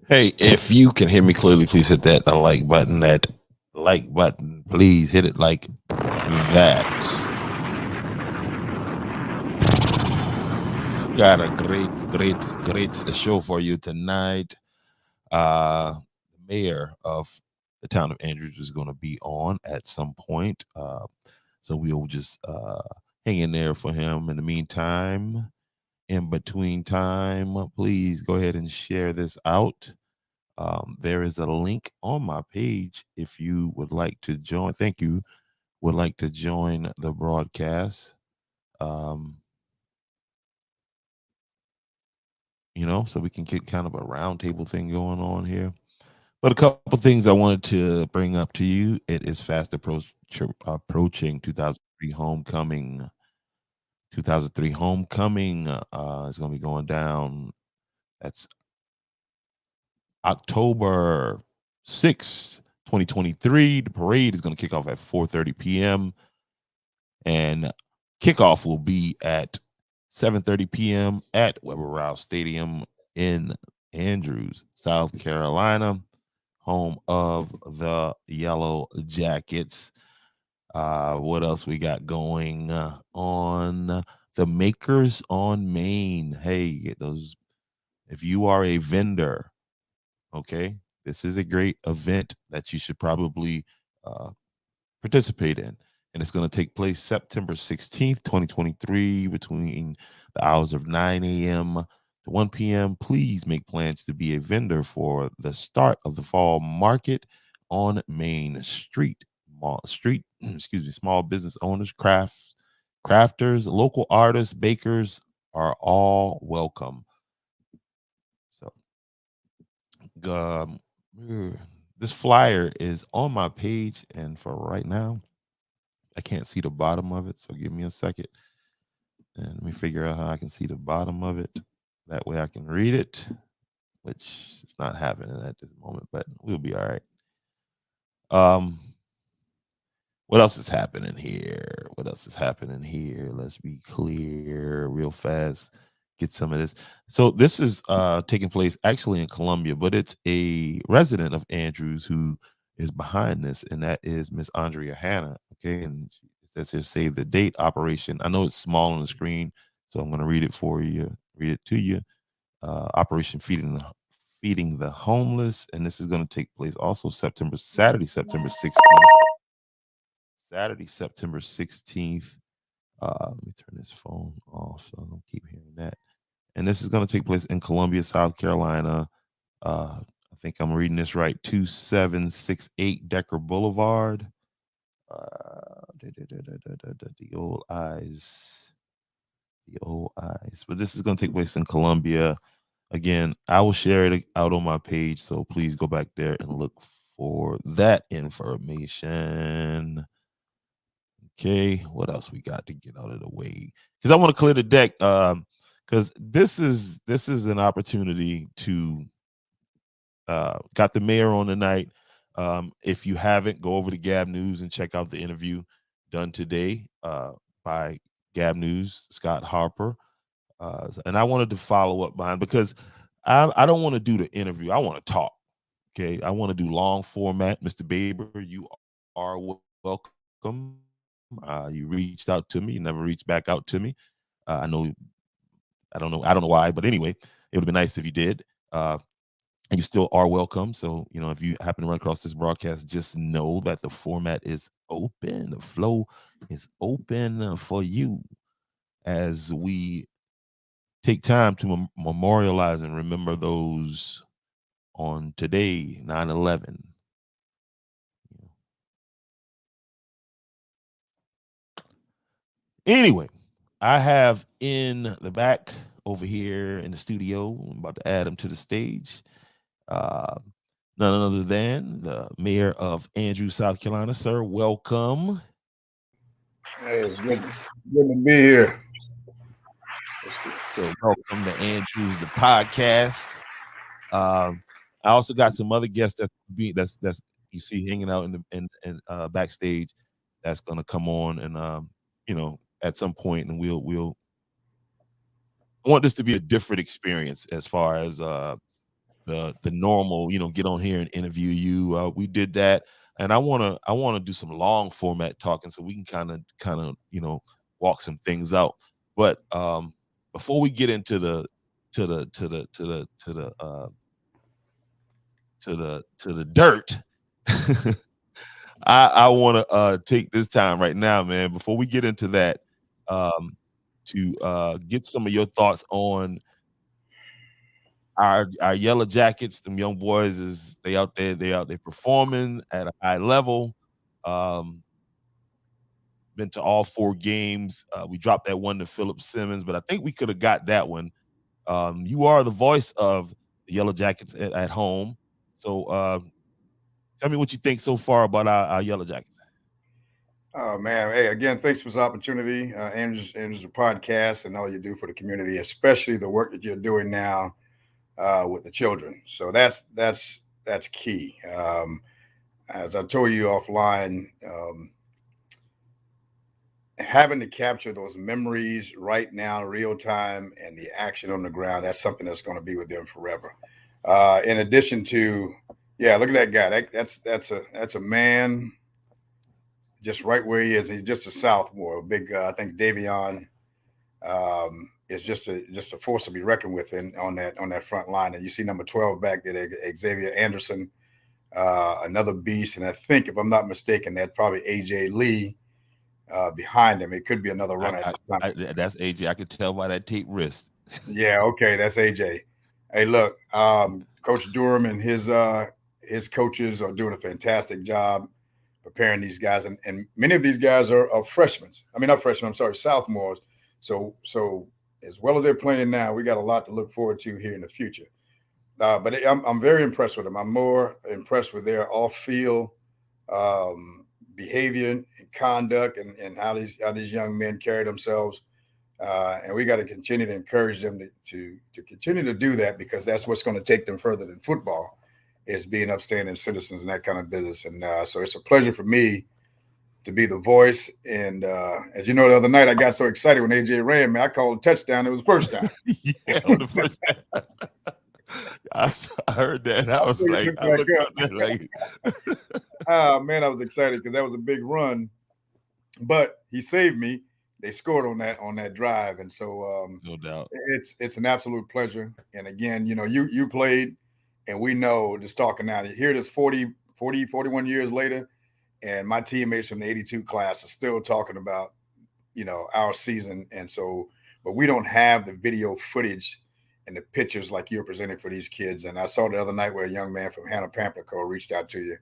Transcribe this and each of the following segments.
Hey, if you can hear me clearly, please hit that like button. That like button, please hit it like that. Got a great show for you tonight. The mayor of the town of Andrews is going to be on at some point. So we'll just hang in there for him. In the meantime, in between time, please go ahead and share this out. There is a link on my page if you would like to join. Thank you. Would like to join the broadcast. Um, so we can get kind of a roundtable thing going on here. But a couple things I wanted to bring up to you. It is approaching 2003 homecoming. 2003 homecoming is going to be going down. That's October 6th, 2023. The parade is going to kick off at 4:30 p.m. and kickoff will be at 7:30 p.m. at Weber Rouse Stadium in Andrews, South Carolina, home of the Yellow Jackets. What else we got going on? The Makers on Main. Hey, get those. If you are a vendor, okay, this is a great event that you should probably participate in. And it's going to take place September 16th, 2023, between the hours of 9 a.m. to 1 p.m. Please make plans to be a vendor for the start of the fall market on Main Street. Excuse me, small business owners, crafters, local artists, bakers are all welcome. So, um, this flyer is on my page, and for right now, I can't see the bottom of it, so give me a second. And let me figure out how I can see the bottom of it. That way I can read it, which is not happening at this moment, but we'll be all right. What else is happening here? What else is happening here? Let's be clear real fast. Get some of this. So this is taking place actually in Columbia, but it's a resident of Andrews who is behind this, and that is Miss Andrea Hanna. Okay, and it says here, save the date operation. I know it's small on the screen, so I'm going to read it for you, read it to you. Operation Feeding the Homeless, and this is going to take place also Saturday, September 16th. Saturday, September 16th. Let me turn this phone off so I don't keep hearing that. And this is going to take place in Columbia, South Carolina. I think I'm reading this right. 2768 Decker Boulevard. The old eyes. The old eyes. But this is going to take place in Columbia. Again, I will share it out on my page. So please go back there and look for that information. Okay, what else we got to get out of the way? Because I want to clear the deck. Because this is an opportunity to got the mayor on tonight. If you haven't, go over to Gab News and check out the interview done today by Gab News, Scott Harper. And I wanted to follow up behind because I don't want to do the interview. I want to talk. Okay, I want to do long format. Mr. Baber, you are welcome. You reached out to me. You never reached back out to me. I know. I don't know why, but anyway, it would be nice if you did. And you still are welcome. So, if you happen to run across this broadcast, just know that the format is open. The flow is open for you as we take time to memorialize and remember those on today, 9/11. Anyway, I have in the back over here in the studio, I'm about to add him to the stage. Uh, None other than the mayor of Andrews, South Carolina. Sir, welcome. Hey, it's good to be here. So welcome to Andrews the podcast. I also got some other guests that's you see hanging out in backstage that's gonna come on and at some point, and we'll I want this to be a different experience as far as the normal, get on here and interview you. We did that, and I wanna do some long format talking so we can kind of walk some things out. But before we get into the to the to the to the to the to the dirt, I want to take this time right now, man, before we get into that, um, to get some of your thoughts on our yellow jackets. Them young boys is they out there performing at a high level. Um, been to all 4 games. We dropped that one to Philip Simmons, but I think we could have got that one. You are the voice of the Yellow Jackets at home. So tell me what you think so far about our Yellow Jackets. Oh man, hey again, thanks for this opportunity, Andrews the podcast and all you do for the community, especially the work that you're doing now with the children. So that's key. As I told you offline, having to capture those memories right now, real time, and the action on the ground, that's something that's going to be with them forever. In addition to, yeah, look at that guy. That's a man just right where he is. He's just a sophomore. Big, I think Davion is just a force to be reckoned with on that front line. And you see number 12 back there, Xavier Anderson, another beast. And I think, if I'm not mistaken, that's probably AJ Lee behind him. It could be another runner. That's AJ. I could tell by that tape wrist. Yeah, okay, that's AJ. Hey, look, Coach Durham and his coaches are doing a fantastic job preparing these guys, and many of these guys are freshmen. I mean, not freshmen. I'm sorry, sophomores. So as well as they're playing now, we got a lot to look forward to here in the future. But I'm very impressed with them. I'm more impressed with their off-field behavior and conduct, and how these young men carry themselves. And we got to continue to encourage them to continue to do that, because that's what's going to take them further than football, is being upstanding citizens and that kind of business. And so it's a pleasure for me to be the voice. And as you know, the other night I got so excited when AJ ran, man, I called a touchdown. It was the first time. Yeah, on the first time. I heard that. I was like, oh man, I was excited because that was a big run. But he saved me. They scored on that drive, and so no doubt, it's an absolute pleasure. And again, you played, and we know, just talking now, here it is 41 years later, and my teammates from the 82 class are still talking about our season. And so, but we don't have the video footage and the pictures like you're presenting for these kids. And I saw the other night where a young man from Hannah Pamplico reached out to you.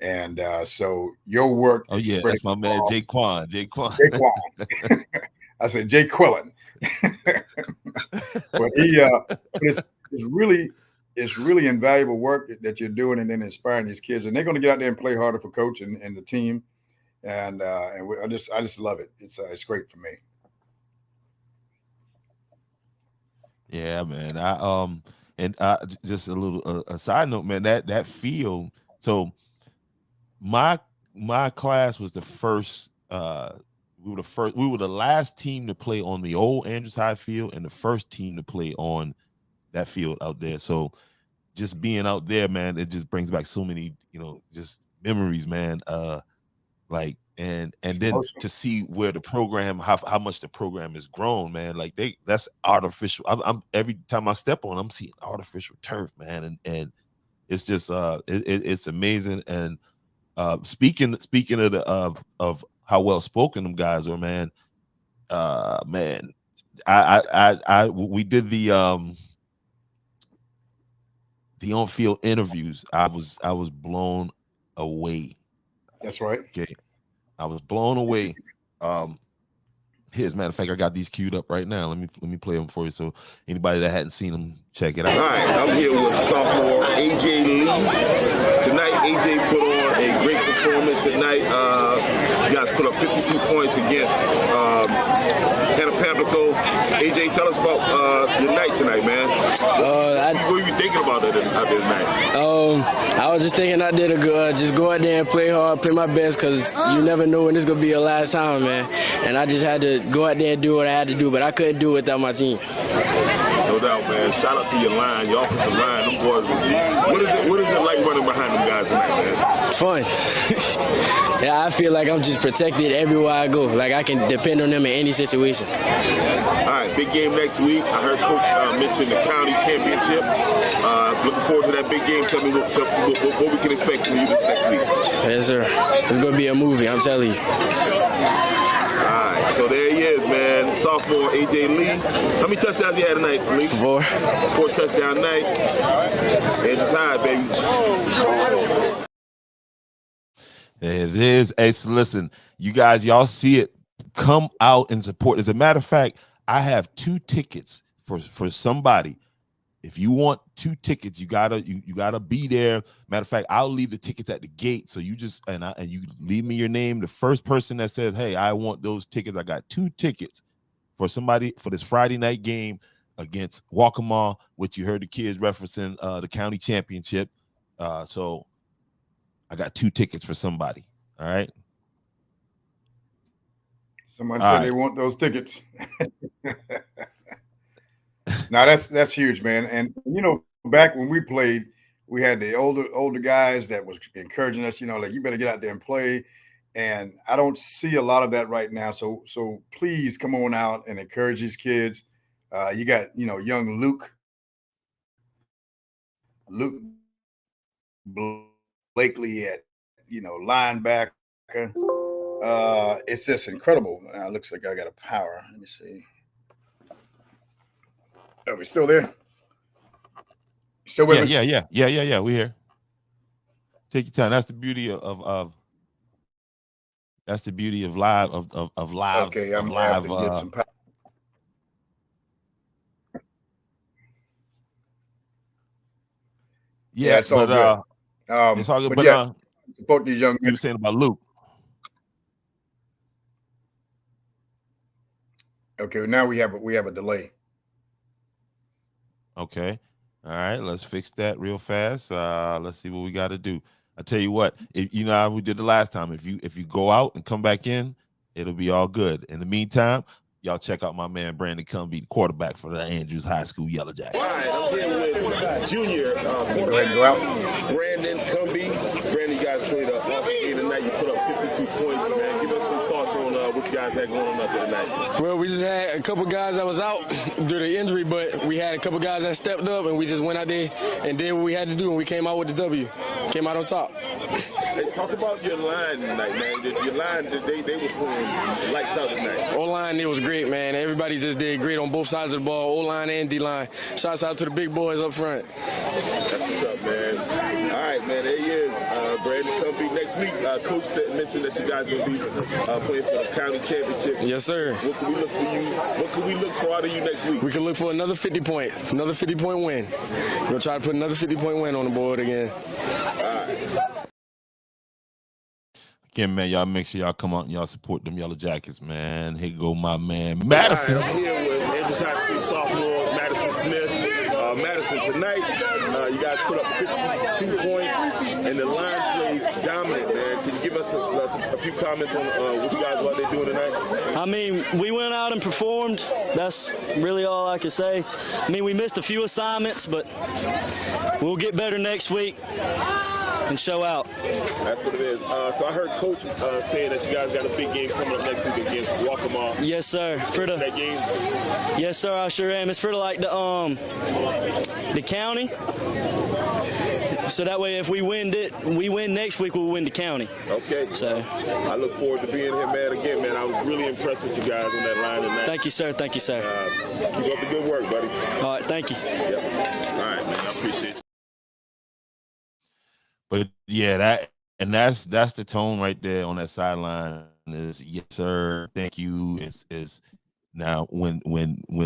And so your work. Oh yeah, that's my man, Jay Quan. I said Jay Quillen. But it's really invaluable work that you're doing, and then inspiring these kids. And they're going to get out there and play harder for coach and the team. And I just love it. It's great for me. Yeah, man. Just a little a side note, man. That field. So my class was the first. We were the last team to play on the old Andrews High field, and the first team to play on that field out there. So just being out there, man, it just brings back so many, just memories, man. And then to see where the program, how much the program has grown, man. Like that's artificial. I'm every time I step on, I'm seeing artificial turf, man, and it's just it's amazing. And speaking of how well spoken them guys are, man. Man, we did the on-field interviews. I was blown away. That's right. Okay, I was blown away. Here's, matter of fact, I got these queued up right now. Let me play them for you, so anybody that hadn't seen them, check it out. All right, I'm here with sophomore AJ Lee. Tonight, AJ put on a great performance tonight. You guys put up 52 points against Hannah Pamplico. AJ, tell us about your night tonight, man. What were you thinking about out there tonight? I was just thinking I did a good, just go out there and play hard, play my best, because you never know when this is going to be your last time, man. And I just had to go out there and do what I had to do, but I couldn't do it without my team. No doubt, man. Shout out to your line, your offensive line. Them boys what is it like running behind them guys tonight, man? It's fun. Yeah, I feel like I'm just protected everywhere I go. Like I can depend on them in any situation. All right, big game next week. I heard Coach mention the county championship. Looking forward to that big game. Tell me what we can expect from you next week. Yes, sir. It's going to be a movie, I'm telling you. So there he is, man. Sophomore AJ Lee. How many touchdowns you had tonight, Lee? 4. 4 touchdown night. And just high, baby. It is. Hey, so listen, you guys, y'all see it. Come out and support. As a matter of fact, I have 2 tickets for somebody. If you want 2 tickets, you gotta be there. Matter of fact, I'll leave the tickets at the gate. So you just and you leave me your name. The first person that says, "Hey, I want those tickets," I got 2 tickets for somebody for this Friday night game against Waccamaw, which you heard the kids referencing the county championship. So I got 2 tickets for somebody. All right. Someone said they want those tickets. Now that's huge, man. And you know, back when we played, we had the older guys that was encouraging us. You know, like you better get out there and play. And I don't see a lot of that right now. So please come on out and encourage these kids. You got young Luke Blakely at linebacker. It's just incredible. Looks like I got a power. Let me see. Are we still there? Still with me? Yeah. We here. Take your time. That's the beauty of that's the beauty of live of live. Okay, I'm live. Have to get some power. Yeah, it's all good. It's all good. But yeah, support these young men. You were saying about Luke. Okay, now we have a delay. Okay. All right, let's fix that real fast. Let's see what we got to do. I tell you what, how we did the last time. If you go out and come back in, it'll be all good. In the meantime, y'all check out my man Brandon Cumbie, quarterback for the Andrews High School Yellow Jackets. All right, I'm here with junior Go ahead and go out. Brandon Cumbie. Brandon, you guys played an awesome game tonight. You put up 52 points, man. Give us some thoughts on what you guys had going on up there tonight. Well, we just had a couple guys that was out due to injury, but we had a couple guys that stepped up, and we just went out there and did what we had to do, and we came out with the W. Came out on top. Hey, talk about your line tonight, man. Your line, they were playing lights out tonight. O-line, it was great, man. Everybody just did great on both sides of the ball, O-line and D-line. Shouts out to the big boys up front. That's what's up, man. All right, man, there he is. Brandon Cumbie. Next week, Coach mentioned that you guys will be playing for the county championship. Yes, sir. What can we look for you? What can we look for out of you next week? We can look for another 50-point win. We're going to try to put another 50-point win on the board again. All right. Again, man, y'all make sure y'all come out and y'all support them Yellow Jackets, man. Here go my man, Madison. Right, I'm here with Andrews High School sophomore Madison Smith. Madison, tonight, you guys put up 52 points, and the line played dominant, man. Can you give us a few comments on what you guys were out there doing tonight? I mean, we went out and performed. That's really all I can say. I mean, we missed a few assignments, but we'll get better next week and show out. That's what it is. So I heard Coach saying that you guys got a big game coming up next week against Waccamaw. Yes, sir. For that game. Yes, sir. I sure am. It's for the county. So that way, if we win next week, we'll win the county. Okay. So I look forward to being here, man. Again, man, I was really impressed with you guys on that line tonight. Thank you, sir. Thank you, sir. Keep up the good work, buddy. All right. Thank you. Yep. All right, man. I appreciate you. But yeah, that's the tone right there on that sideline is yes, sir. Thank you. Is now when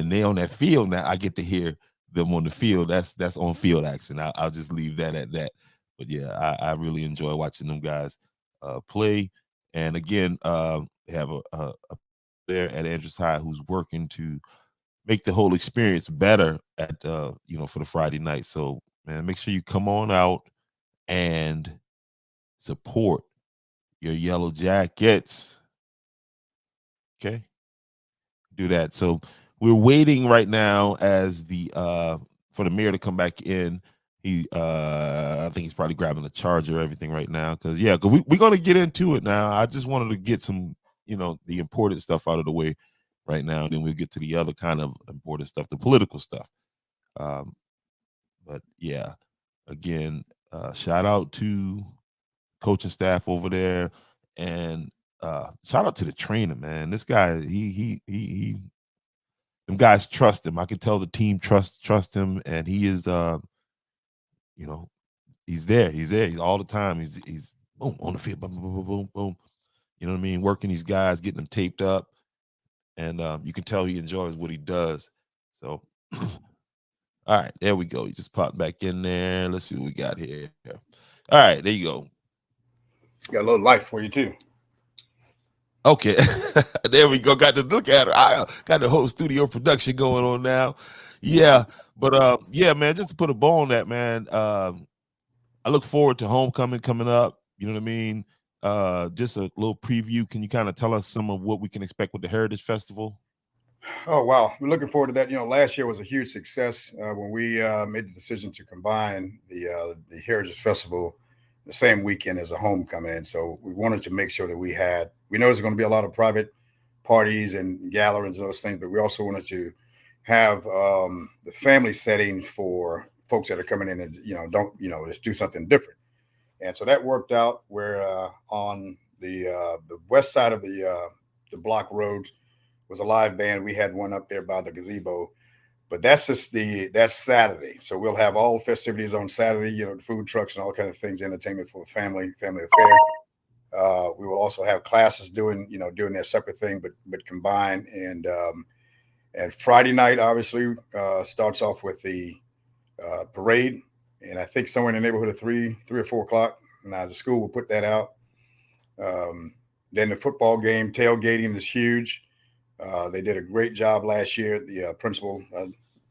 they on that field now, I get to hear them on the field. That's on field action. I'll just leave that at that. But yeah, I really enjoy watching them guys play. And again, they have a there at Andrews High who's working to make the whole experience better at for the Friday night. So man, make sure you come on out and support your Yellow Jackets. Okay, do that. So we're waiting right now as the for the mayor to come back in. He I think he's probably grabbing the charger, everything right now. Cause we're gonna get into it now. I just wanted to get some, the important stuff out of the way right now. Then we'll get to the other kind of important stuff, the political stuff. But yeah, again, shout out to coaching staff over there, and shout out to the trainer, man. This guy, he them guys trust him. I can tell the team trust him, and he is he's there. He's all the time. He's boom on the field, boom, boom, boom, boom, boom. You know what I mean? Working these guys, getting them taped up, and you can tell he enjoys what he does. So all right, there we go. You just popped back in there. Let's see what we got here. All right, there you go. Got a little light for you too. Okay, there we go. Got to look at her. I got the whole studio production going on now. Yeah, but yeah, man. Just to put a bow on that, man. I look forward to homecoming coming up. You know what I mean? Just a little preview. Can you kind of tell us some of what we can expect with the Heritage Festival? Oh, wow. We're looking forward to that. Last year was a huge success when we made the decision to combine the Heritage Festival the same weekend as a homecoming. And so we wanted to make sure that we know there's going to be a lot of private parties and gatherings and those things, but we also wanted to have the family setting for folks that are coming in and, let's do something different. And so that worked out where on the west side of the block roads was a live band. We had one up there by the gazebo, but that's Saturday. So we'll have all festivities on Saturday, food trucks and all kinds of things, entertainment for a family affair. We will also have classes doing their separate thing, but combined. And Friday night, obviously, starts off with the parade. And I think somewhere in the neighborhood of 3 or 4 o'clock. Now the school will put that out. Then the football game, tailgating is huge. They did a great job last year. The principal,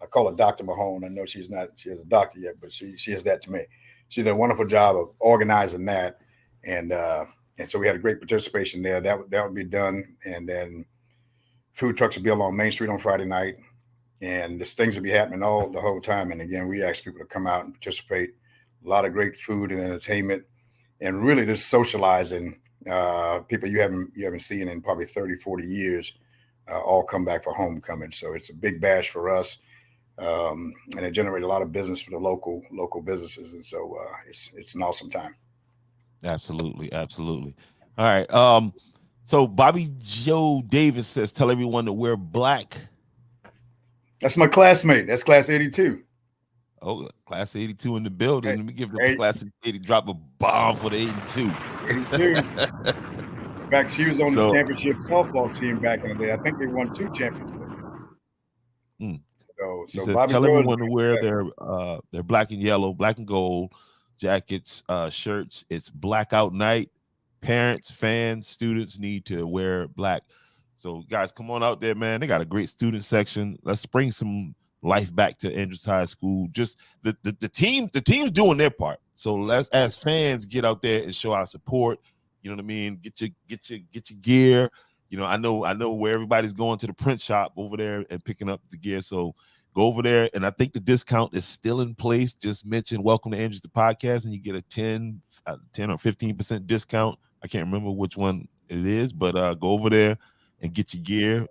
I call her Dr. Mahone. I know she has a doctor yet, but she is that to me. She did a wonderful job of organizing that. And so we had a great participation there. That would be done. And then food trucks will be along Main Street on Friday night. And this things will be happening the whole time. And again, we ask people to come out and participate. A lot of great food and entertainment, and really just socializing. People you haven't seen in probably 30, 40 years, all come back for homecoming. So it's a big bash for us. And it generated a lot of business for the local businesses. And so it's an awesome time. Absolutely. All right. So Bobby Joe Davis says, tell everyone to wear black. That's my classmate. That's class 82. Oh, class 82 in the building. Hey, Let me give the class 80 drop a bomb for the 82. 82. In fact, she was on the championship softball team back in the day. I think they won 2 championships. So says, Bobby tell Joe everyone to wear their black and yellow, black and gold jackets, shirts. It's blackout night. Parents, fans, students need to wear black. So guys, come on out there, man. They got a great student section. Let's bring some life back to Andrews High School. Just the team's doing their part. So let's, as fans, get out there and show our support. You know what I mean? Get your gear. I know where everybody's going to the print shop over there and picking up the gear. So go over there, and I think the discount is still in place. Just mention "Welcome to Andrews the Podcast," and you get a 10 or 15% discount. I can't remember which one it is, but go over there and get your gear.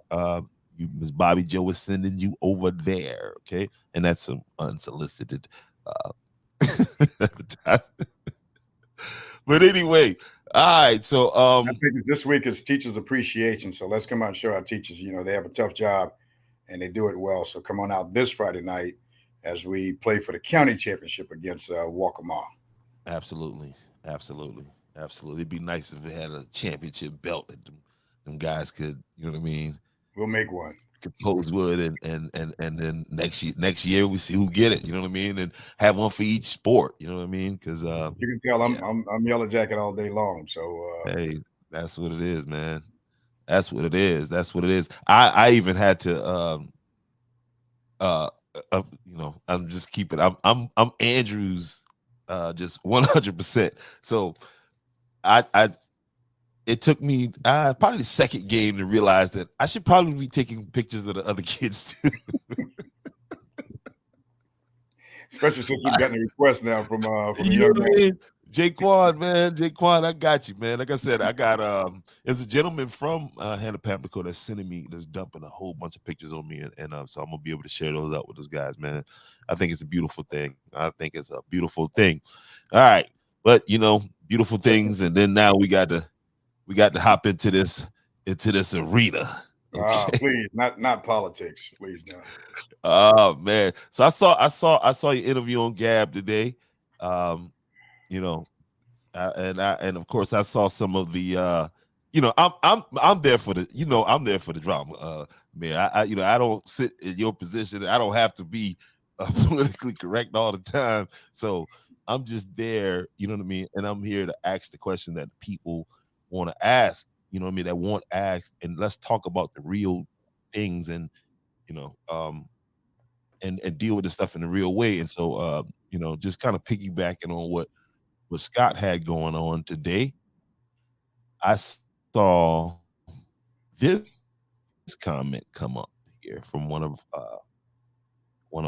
Ms. Bobby Joe is sending you over there, okay? And that's some unsolicited but anyway, all right. So I think this week is Teachers Appreciation. So let's come out and show our teachers, they have a tough job and they do it well. So come on out this Friday night as we play for the county championship against Waccamaw. Absolutely. It'd be nice if it had a championship belt that them guys could, you know what I mean? We'll make one. Compose wood, and then next year we see who get it. You know what I mean? And have one for each sport. You know what I mean? Because you can tell I'm Yellow Jacket all day long. So hey, That's what it is, man. That's what it is. That's what it is. I even had to uh, I'm just keeping. I'm Andrews, just 100%. So I it took me probably the second game to realize that I should probably be taking pictures of the other kids too. Especially since we've gotten a request now from a You know young what I man. mean? Jaquan, man, Jaquan, I got you, man. Like I said, I got there's a gentleman from Hannah Pamlico that's sending me, that's dumping a whole bunch of pictures on me, and so I'm gonna be able to share those out with those guys, man. I think it's a beautiful thing. I think it's a beautiful thing. All right, but beautiful things, and then now we got to hop into this arena. Okay. Please, not politics, please, no. Oh man. So I saw your interview on Gab today. Um, you know, and of course I saw some of the I'm there for the I'm there for the drama. Man, I don't sit in your position. I don't have to be politically correct all the time. So I'm just there, you know what I mean? And I'm here to ask the question that people want to ask, you know what I mean, that want asked, and let's talk about the real things, and you know, and deal with the stuff in the real way. And so just kind of piggybacking on what Scott had going on today, I saw this comment come up here from one of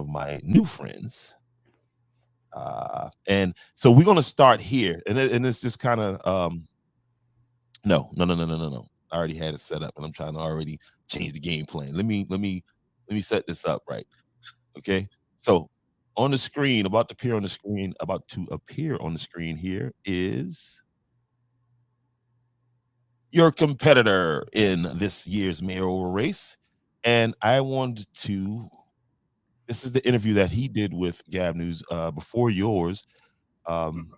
my new friends. And so we're gonna start here, and it's just kind of no. I already had it set up, and I'm trying to already change the game plan. Let me set this up right. Okay. So on the screen, about to appear on the screen here is your competitor in this year's mayoral race. And I wanted to, this is the interview that he did with Gab News before yours. Um,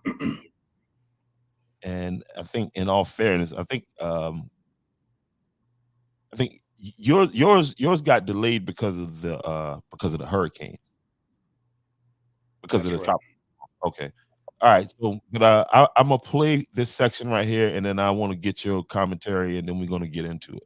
and I think, in all fairness, I think yours got delayed because of the hurricane, because That's of the correct. top. Okay. All right. So, but I'm gonna play this section right here, and then I want to get your commentary, and then we're gonna get into it.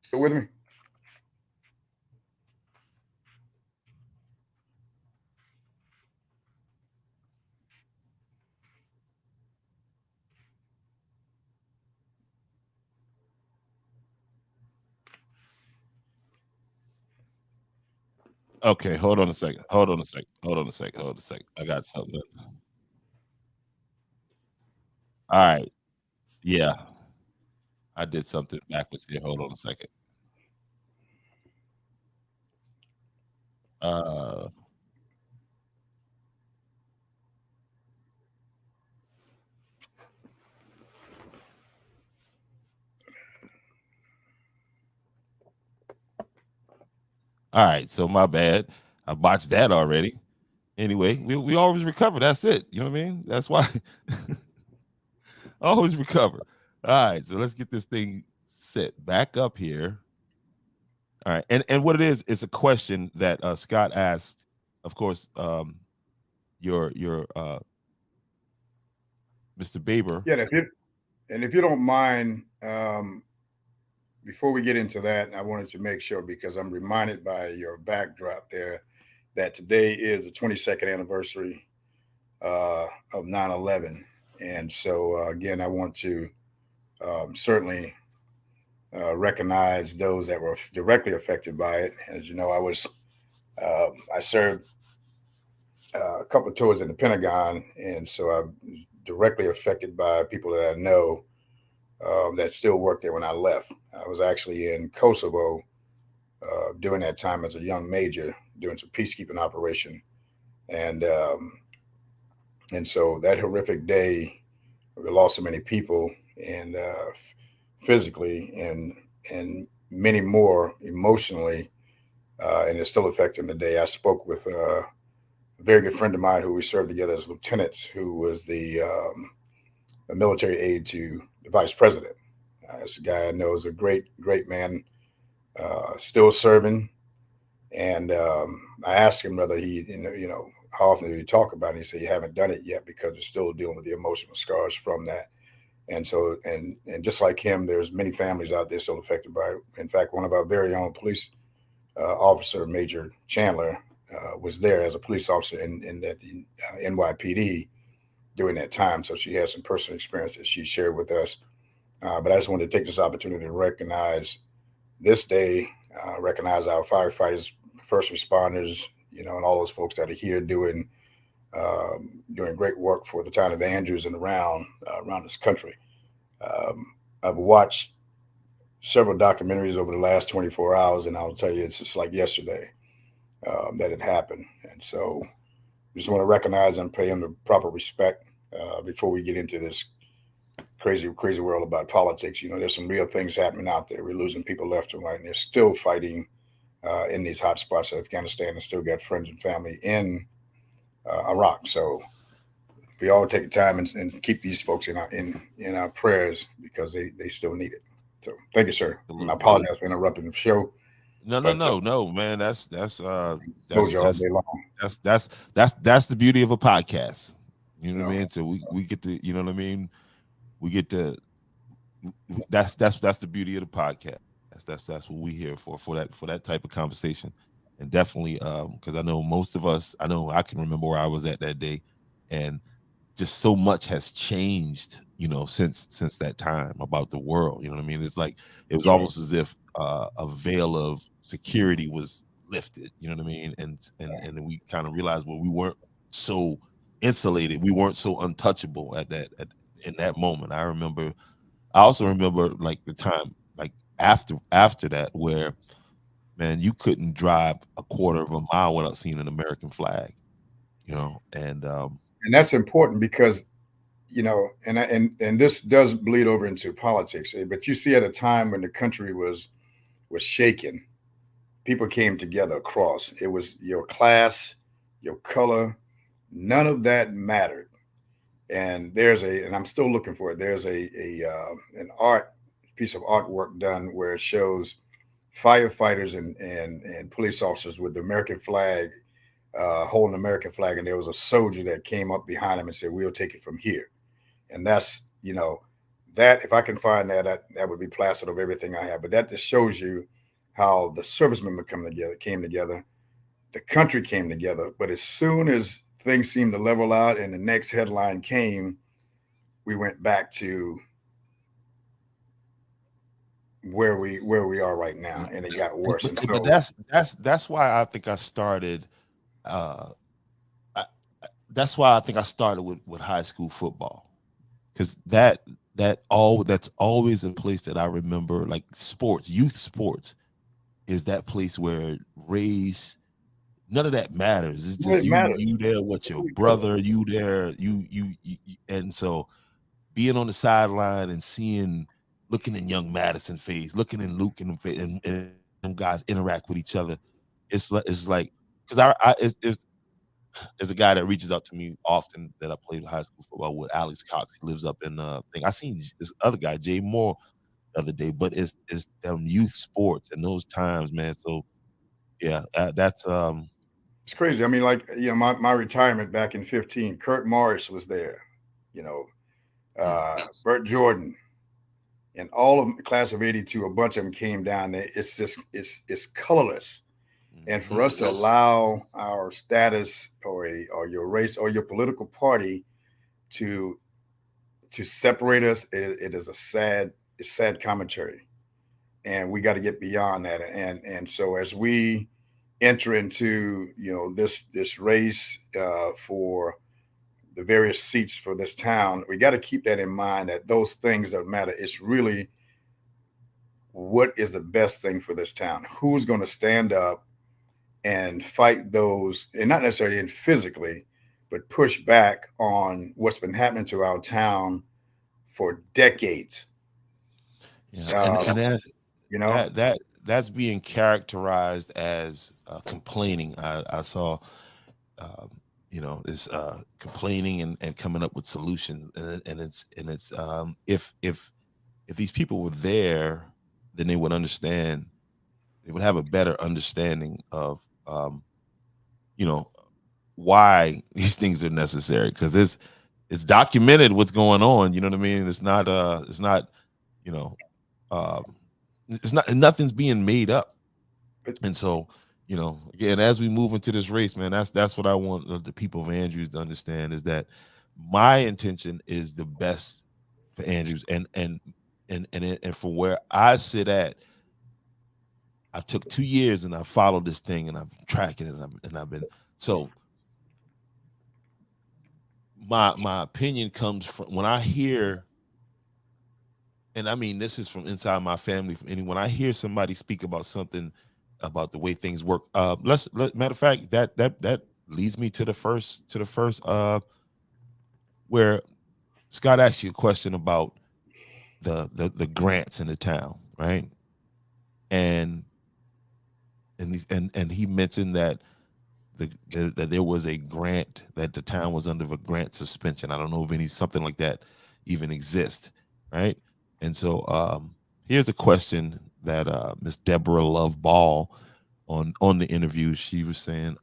Still with me? Okay, hold on a second. Hold on a second. Hold on a second. Hold on a second. I got something. All right. Yeah, I did something backwards here. Hold on a second. Uh, all right. So my bad. I botched that already. Anyway, we always recover. That's it. You know what I mean? That's why always recover. All right. So let's get this thing set back up here. All right. And what it is a question that Scott asked, of course, your Mr. Baber. Yeah, and if you don't mind, before we get into that, I wanted to make sure, because I'm reminded by your backdrop there that today is the 22nd anniversary of 9/11, and so again, I want to certainly recognize those that were directly affected by it. As you know, I served a couple of tours in the Pentagon, and so I was directly affected by people that I know that still worked there when I left. I was actually in Kosovo during that time as a young major doing some peacekeeping operation, and And so that horrific day, we lost so many people, and physically, and many more emotionally, and it's still affecting the day. I spoke with a very good friend of mine who we served together as lieutenants, who was a military aide to the vice president. This guy I know is a great man, still serving. And I asked him whether he, how often did he talk about it? He said, "You haven't done it yet because they're still dealing with the emotional scars from that." And so, and just like him, there's many families out there still affected by it. In fact, one of our very own police officer, Major Chandler, was there as a police officer in the NYPD during that time. So she has some personal experience that she shared with us. But I just wanted to take this opportunity to recognize this day, recognize our firefighters, first responders, and all those folks that are here doing great work for the town of Andrews and around this country. I've watched several documentaries over the last 24 hours, and I'll tell you, it's just like yesterday that it happened. And so we just want to recognize and pay them the proper respect before we get into this crazy world about politics. There's some real things happening out there. We're losing people left and right, and they're still fighting in these hot spots of Afghanistan, and still got friends and family in Iraq. So we all take the time and keep these folks in our prayers, because they still need it. So thank you, sir. And I apologize for interrupting the show. No, man. That's Told you all day long. that's the beauty of a podcast. You know what I mean? So we get to, you know what I mean? We get to, that's the beauty of the podcast. That's what we here for that type of conversation. And definitely because I know most of us, I know I can remember where I was at that day, and just so much has changed, since that time about the world. You know what I mean? It's like it was almost as if a veil of security was lifted. You know what I mean? And we kind of realized, well, we weren't so insulated, we weren't so untouchable in that moment. I also remember like the time like after that, where, man, you couldn't drive a quarter of a mile without seeing an American flag. And that's important because and this does bleed over into politics. But you see, at a time when the country was shaken, people came together across. It was your class, your color, none of that mattered. And and I'm still looking for it. There's an art piece of artwork done where it shows firefighters and police officers with the American flag, holding the American flag, and there was a soldier that came up behind him and said, "We'll take it from here." And that's, that if I can find that would be placid of everything I have. But that just shows you how the servicemen came together, the country came together. But as soon as things seemed to level out and the next headline came, we went back to where we are right now, and it got worse. And so that's why I think I started. That's why I think I started with high school football, because that's always a place that I remember. Like sports, youth sports, is that place where race, none of that matters. It's just you there with your brother, you there, you, and so being on the sideline and looking in young Madison face, looking in Luke and them guys interact with each other. It's like, because there's a guy that reaches out to me often that I played high school football with, Alex Cox. He lives up in thing. I seen this other guy, Jay Moore, the other day. But it's them youth sports and those times, man. So yeah, that's it's crazy. I mean, like, my retirement back in 15, Kurt Morris was there, Burt Jordan, and all of the class of 82, a bunch of them came down there. It's just, it's colorless. And for us to allow our status or your race or your political party to separate us, it is it's sad commentary. And we got to get beyond that. And so as we enter into, this race for the various seats for this town, we got to keep that in mind, that those things don't matter. It's really what is the best thing for this town? Who's going to stand up and fight those, and not necessarily physically, but push back on what's been happening to our town for decades. Yeah, and that's You know, that's being characterized as complaining. I saw, um, is complaining and coming up with solutions, and it's if these people were there, then they would understand. They would have a better understanding of you know why these things are necessary, because it's documented what's going on. You know what I mean? It's not you know um, it's not, nothing's being made up. but And so, again, as we move into this race, man, that's what I want the people of Andrews to understand, is that my intention is the best for Andrews, and for where I sit at. I took 2 years and I followed this thing and I'm tracking it, and I've been so. My opinion comes from when I hear, and I mean this is from inside my family, from anyone I hear somebody speak about something about the way things work. Matter of fact, that leads me to the first where Scott asked you a question about the grants in the town, right? And he mentioned that that there was a grant, that the town was under a grant suspension. I don't know if any something like that even exists, right? And so here's a question that Miss Deborah Love Ball on the interview, she was saying,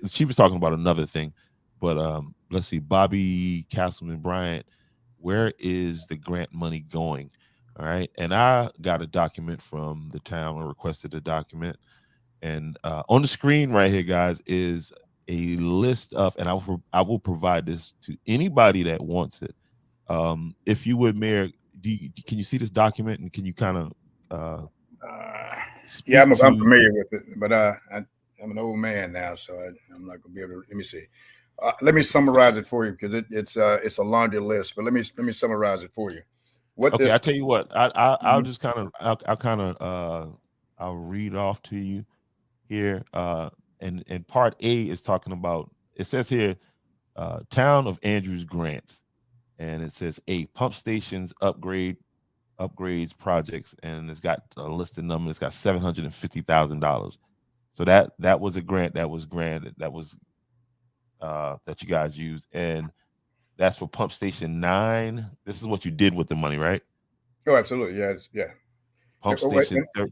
she was talking about another thing, but let's see, Bobby Castleman Bryant, where is the grant money going? All right, and I got a document from the town. I requested a document, and on the screen right here, guys, is a list of, and I will provide this to anybody that wants it. If you would, Mayor, can you see this document, and can you kind of uh, yeah, speak I'm to? familiar with it, but I'm an old man now, so I'm not gonna be able to. Let me see. Let me summarize it for you, because it's a laundry list. But let me summarize it for you. What Okay, I this? tell you what, I'll Mhm. just kind of I'll kind of I'll read off to you here. And part A is talking about. It says here, town of Andrews grants, and it says A, pump stations upgrades projects, and it's got a list of numbers. It's got $750,000. So that was a grant that was granted, that you guys used, and that's for pump station 9. This is what you did with the money, right? Oh, absolutely. Yeah, yeah. Pump station 30,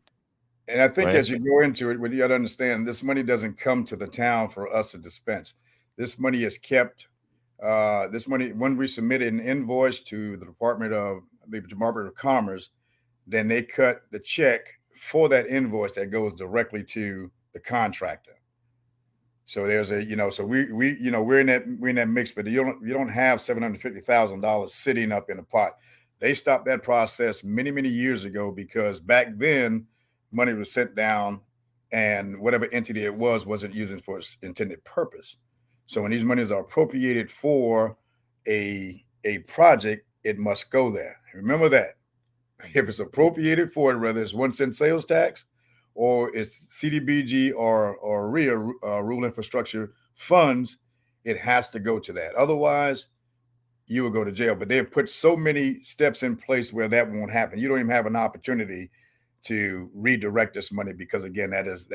And I think right? as you go into it, what you got to understand, this money doesn't come to the town for us to dispense. This money is kept. This money, when we submitted an invoice to the Department of Commerce, then they cut the check for that invoice that goes directly to the contractor. So there's so we're in that mix, but you don't have $750,000 sitting up in the pot. They stopped that process many many years ago, because back then money was sent down, and whatever entity it wasn't using for its intended purpose. So when these monies are appropriated for a project, it must go there. Remember that. If it's appropriated for it, whether it's 1 cent sales tax or it's CDBG or RIA, Rural Infrastructure Funds, it has to go to that. Otherwise, you will go to jail. But they have put so many steps in place where that won't happen. You don't even have an opportunity to redirect this money, because again, that is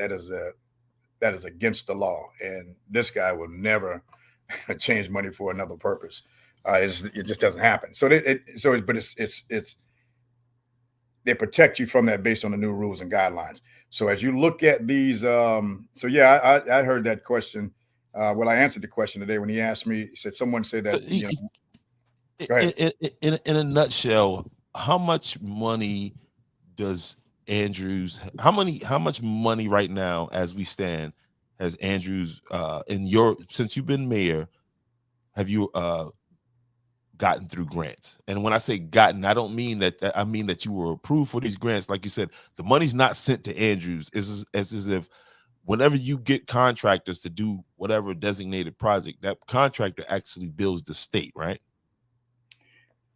against the law, and this guy will never change money for another purpose. It just doesn't happen. But it's they protect you from that based on the new rules and guidelines. So as you look at these, so yeah, I heard that question. Well, I answered the question today when he asked me. He said someone said So that, go ahead. in a nutshell, how much money does Andrews? How much money right now, as we stand, has Andrews in your, since you've been mayor, have you gotten through grants? And when I say gotten, I don't mean that. I mean that you were approved for these grants. Like you said, the money's not sent to Andrews. It's as if whenever you get contractors to do whatever designated project, that contractor actually bills the state, right?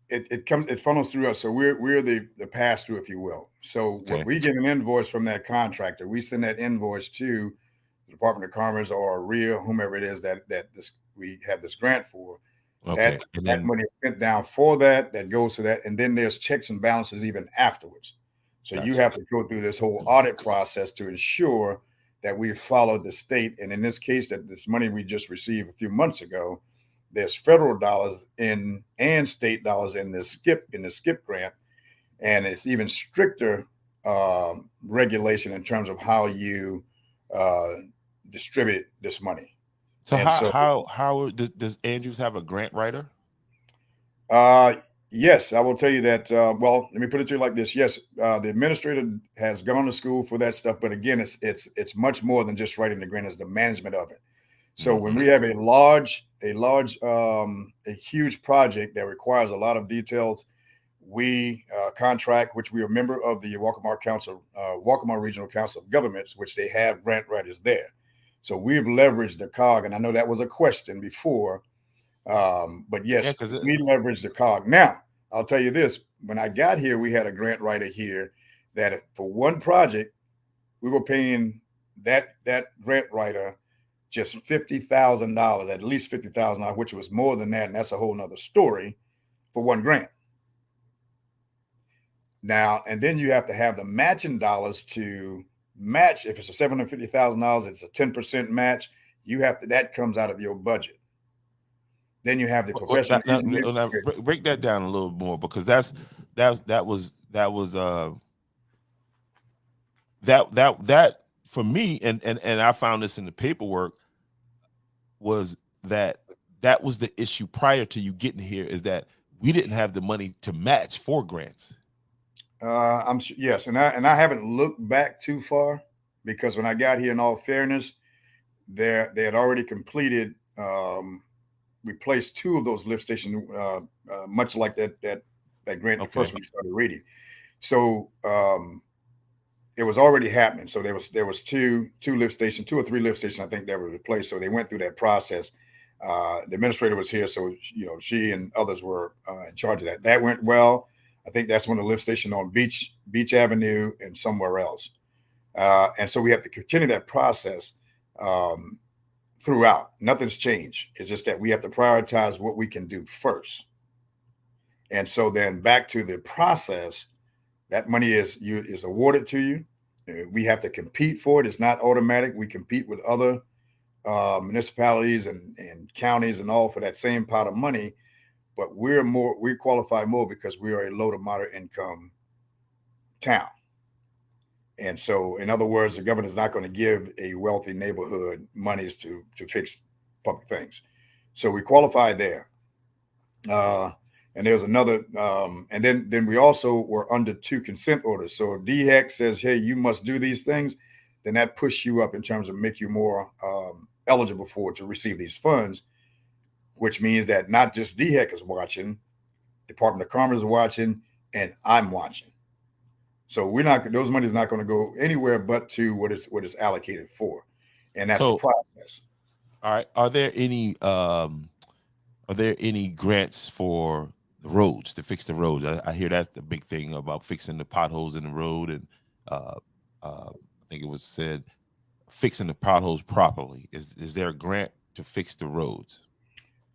It funnels through us. So we're the pass through, if you will. So what Okay. we get an invoice from that contractor, we send that invoice to the Department of Commerce or RIA, whomever it is that we have this grant for. Okay. That that money is sent down for that goes to that, and then there's checks and balances even afterwards. So you Gotcha. have to go through this whole audit process to ensure that we followed the state. And in this case, that this money we just received a few months ago, there's federal dollars in and state dollars in the skip grant, and it's even stricter regulation in terms of how you uh, distribute this money. So And so how does Andrews have a grant writer? Uh, yes, I will tell you that. Well, let me put it to you like this. Yes, the administrator has gone to school for that stuff, but again, it's much more than just writing the grant; it's the management of it. So when we have a huge project that requires a lot of details, we contract, which we are a member of the Waccamaw Regional Council of Governments, which they have grant writers there. So we've leveraged the COG, and I know that was a question before. But Yeah, yes, because we leverage the cog. Now, I'll tell you this: when I got here, we had a grant writer here that for one project, we were paying that grant writer just $50,000, at least $50,000, which was more than that, and that's a whole nother story for one grant. Now, and then you have to have the matching dollars to match. If it's a $750,000, it's a 10% match. You have to that comes out of your budget. Then you have the professional engineer. now, break that down a little more, because that for me, and I found this in the paperwork, was that was the issue prior to you getting here, is that we didn't have the money to match for grants. Yes, and I haven't looked back too far, because when I got here, in all fairness, they had already completed. Replaced two of those lift stations, much like that grant, the first one we started reading. So it was already happening. So there was two lift stations, 2 or 3 lift stations, I think, that were replaced. So they went through that process. The administrator was here, so she and others were in charge of that. That went well. I think that's one of the lift stations on Beach Avenue and somewhere else. And so we have to continue that process. Throughout, nothing's changed. It's just that we have to prioritize what we can do first. And so then back to the process, that money is awarded to you. We have to compete for it. It's not automatic. We compete with other municipalities and counties and all for that same pot of money, but we qualify more because we are a low to moderate income town. And so, in other words, the government is not going to give a wealthy neighborhood monies to fix public things. So we qualify there. And there's another, and then we also were under 2 consent orders. So if DHEC says, hey, you must do these things, then that pushes you up in terms of make you more eligible to receive these funds, which means that not just DHEC is watching, Department of Commerce is watching, and I'm watching. So those money is not going to go anywhere but to what it's allocated for, and that's the process. All right. Are there any grants for the roads, to fix the roads? I hear that's the big thing about fixing the potholes in the road, and I think it was said fixing the potholes properly. Is there a grant to fix the roads?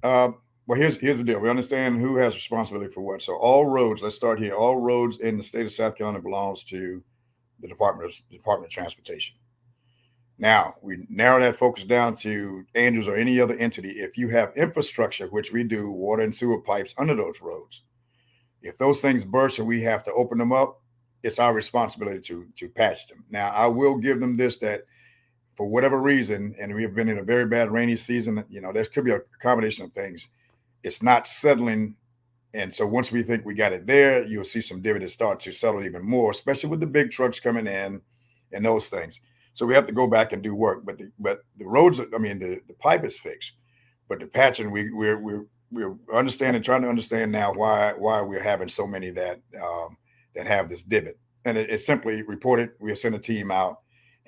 Well, here's the deal. We understand who has responsibility for what. So all roads, let's start here. All roads in the state of South Carolina belongs to the Department of Transportation. Now, we narrow that focus down to Andrews or any other entity. If you have infrastructure, which we do, water and sewer pipes under those roads, if those things burst and we have to open them up, it's our responsibility to patch them. Now, I will give them this, that for whatever reason, and we have been in a very bad rainy season, there could be a combination of things. It's not settling. And so once we think we got it there, you'll see some dividends start to settle even more, especially with the big trucks coming in and those things. So we have to go back and do work. But the roads, the pipe is fixed, but the patching, we're trying to understand now why we're having so many that have this divot. And it's simply reported. We'll send a team out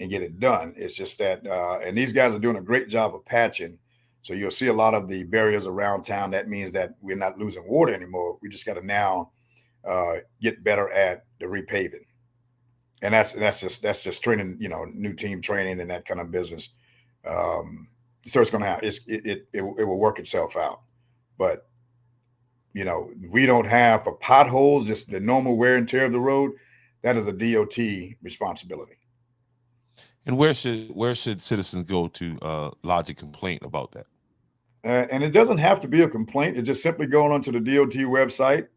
and get it done. It's just that, and these guys are doing a great job of patching. So you'll see a lot of the barriers around town. That means that we're not losing water anymore. We just got to now get better at the repaving, and that's just training, new team training and that kind of business. So it's going to happen. It will work itself out. But we don't have for potholes, just the normal wear and tear of the road. That is a DOT responsibility. And where should citizens go to lodge a complaint about that? And it doesn't have to be a complaint. It's just simply going onto the DOT website,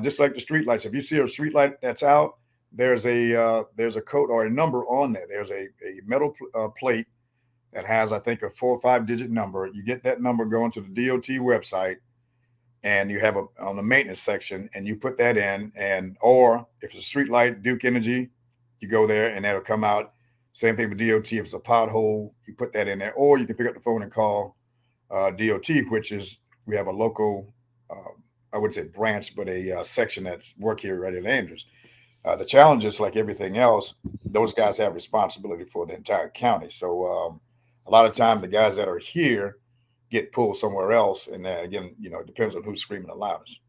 just like the street lights. If you see a street light that's out, there's a code or a number on there. There's a metal plate that has, I think, a 4 or 5 digit number. You get that number, go into the DOT website, and you have on the maintenance section, and you put that in. Or if it's a street light, Duke Energy, you go there and that'll come out. Same thing with DOT. If it's a pothole, you put that in there. Or you can pick up the phone and call DOT, which is, we have a local, I would say branch, but a section that's work here right in Andrews. The challenge is, like everything else, those guys have responsibility for the entire county. So a lot of time the guys that are here get pulled somewhere else. And then again, it depends on who's screaming the loudest,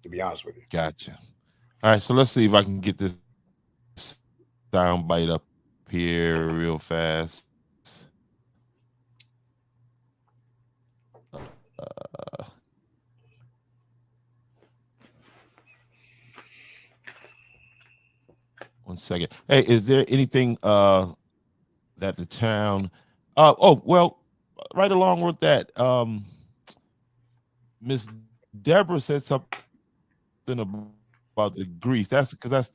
to be honest with you. Gotcha. All right, so let's see if I can get this sound bite up here real fast. One second. Hey, is there anything that the town well, right along with that, Miss Deborah said something about the grease. That's because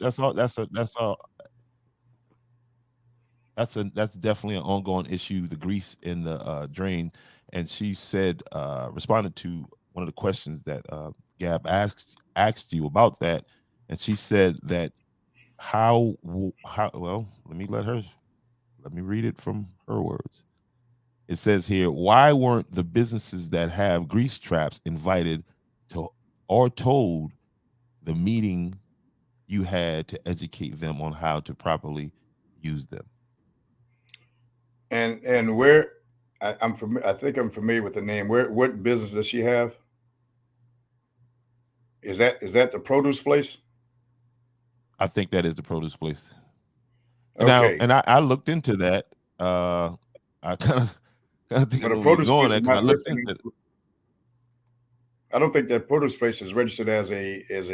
that's definitely an ongoing issue, the grease in the drain. And she said, responded to one of the questions that Gab asked you about that, and she said that how well, let me read it from her words. It says here, why weren't the businesses that have grease traps invited to or told the meeting you had to educate them on how to properly use them? And where I think I'm familiar with the name. What business does she have? Is that the produce place? I think that is the produce place. Okay. Now, and I looked into that. I kind of think But I'm a gonna produce get going place there is because I not looked listening. into it. I don't think that produce place is registered as a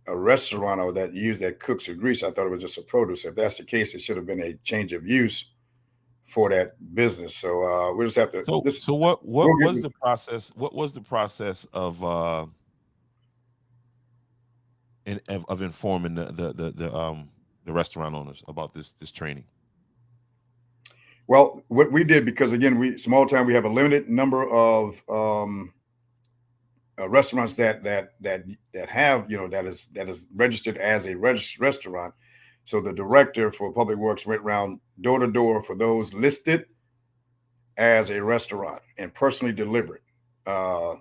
restaurant or that cooks with grease. I thought it was just a produce. If that's the case, it should have been a change of use for that business. So we just have to. So what was the process? What was the process of informing the restaurant owners about this training? Well, what we did, because again, we small town, we have a limited number of restaurants that have that is registered as a restaurant. So the director for Public Works went around door to door for those listed as a restaurant and personally delivered the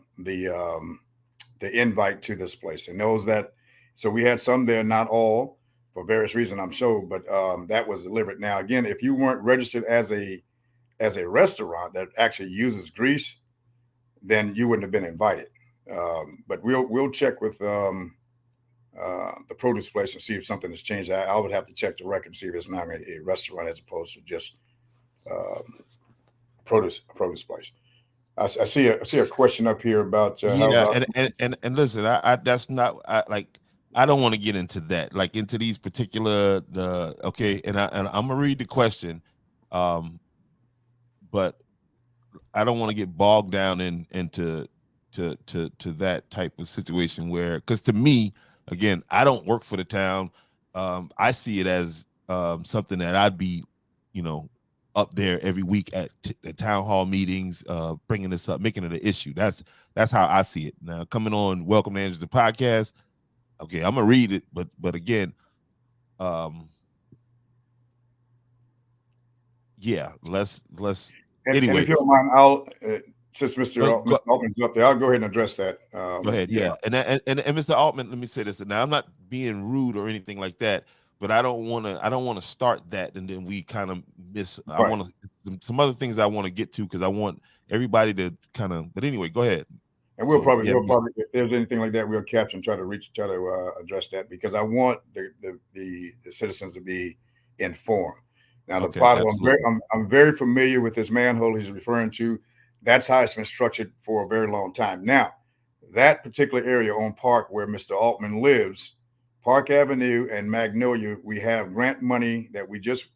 invite to this place. And those that, so we had some there, not all, for various reasons, I'm sure, but that was delivered. Now, again, if you weren't registered as a restaurant that actually uses grease, then you wouldn't have been invited. But we'll check with the produce place and see if something has changed. I would have to check the record and see if it's now a restaurant as opposed to just produce place. I see a question up here about and listen, I that's not I don't want to get into that, like into these particular and I'm gonna read the question, but I don't want to get bogged down into that type of situation where, because to me, again, I don't work for the town. I see it as something that I'd be, up there every week at town hall meetings, bringing this up, making it an issue. That's how I see it. Now, coming on Welcome to Andrews, the podcast. Okay, I'm gonna read it, but again, yeah, let's anyway. And if you don't mind, I'll since Mr. Altman's up there, I'll go ahead and address that. Go ahead, yeah. And Mr. Altman, let me say this. Now, I'm not being rude or anything like that, but I don't want to start that and then we kind of miss. Right. I want to some other things I want to get to because I want everybody to kind of. But anyway, go ahead. And we'll probably if there's anything like that, we'll capture and try to address that, because I want the citizens to be informed. Now, the Okay, pothole, absolutely. I'm very familiar with this manhole he's referring to. That's how it's been structured for a very long time. Now, that particular area on Park where Mr. Altman lives, Park Avenue and Magnolia, we have grant money that we just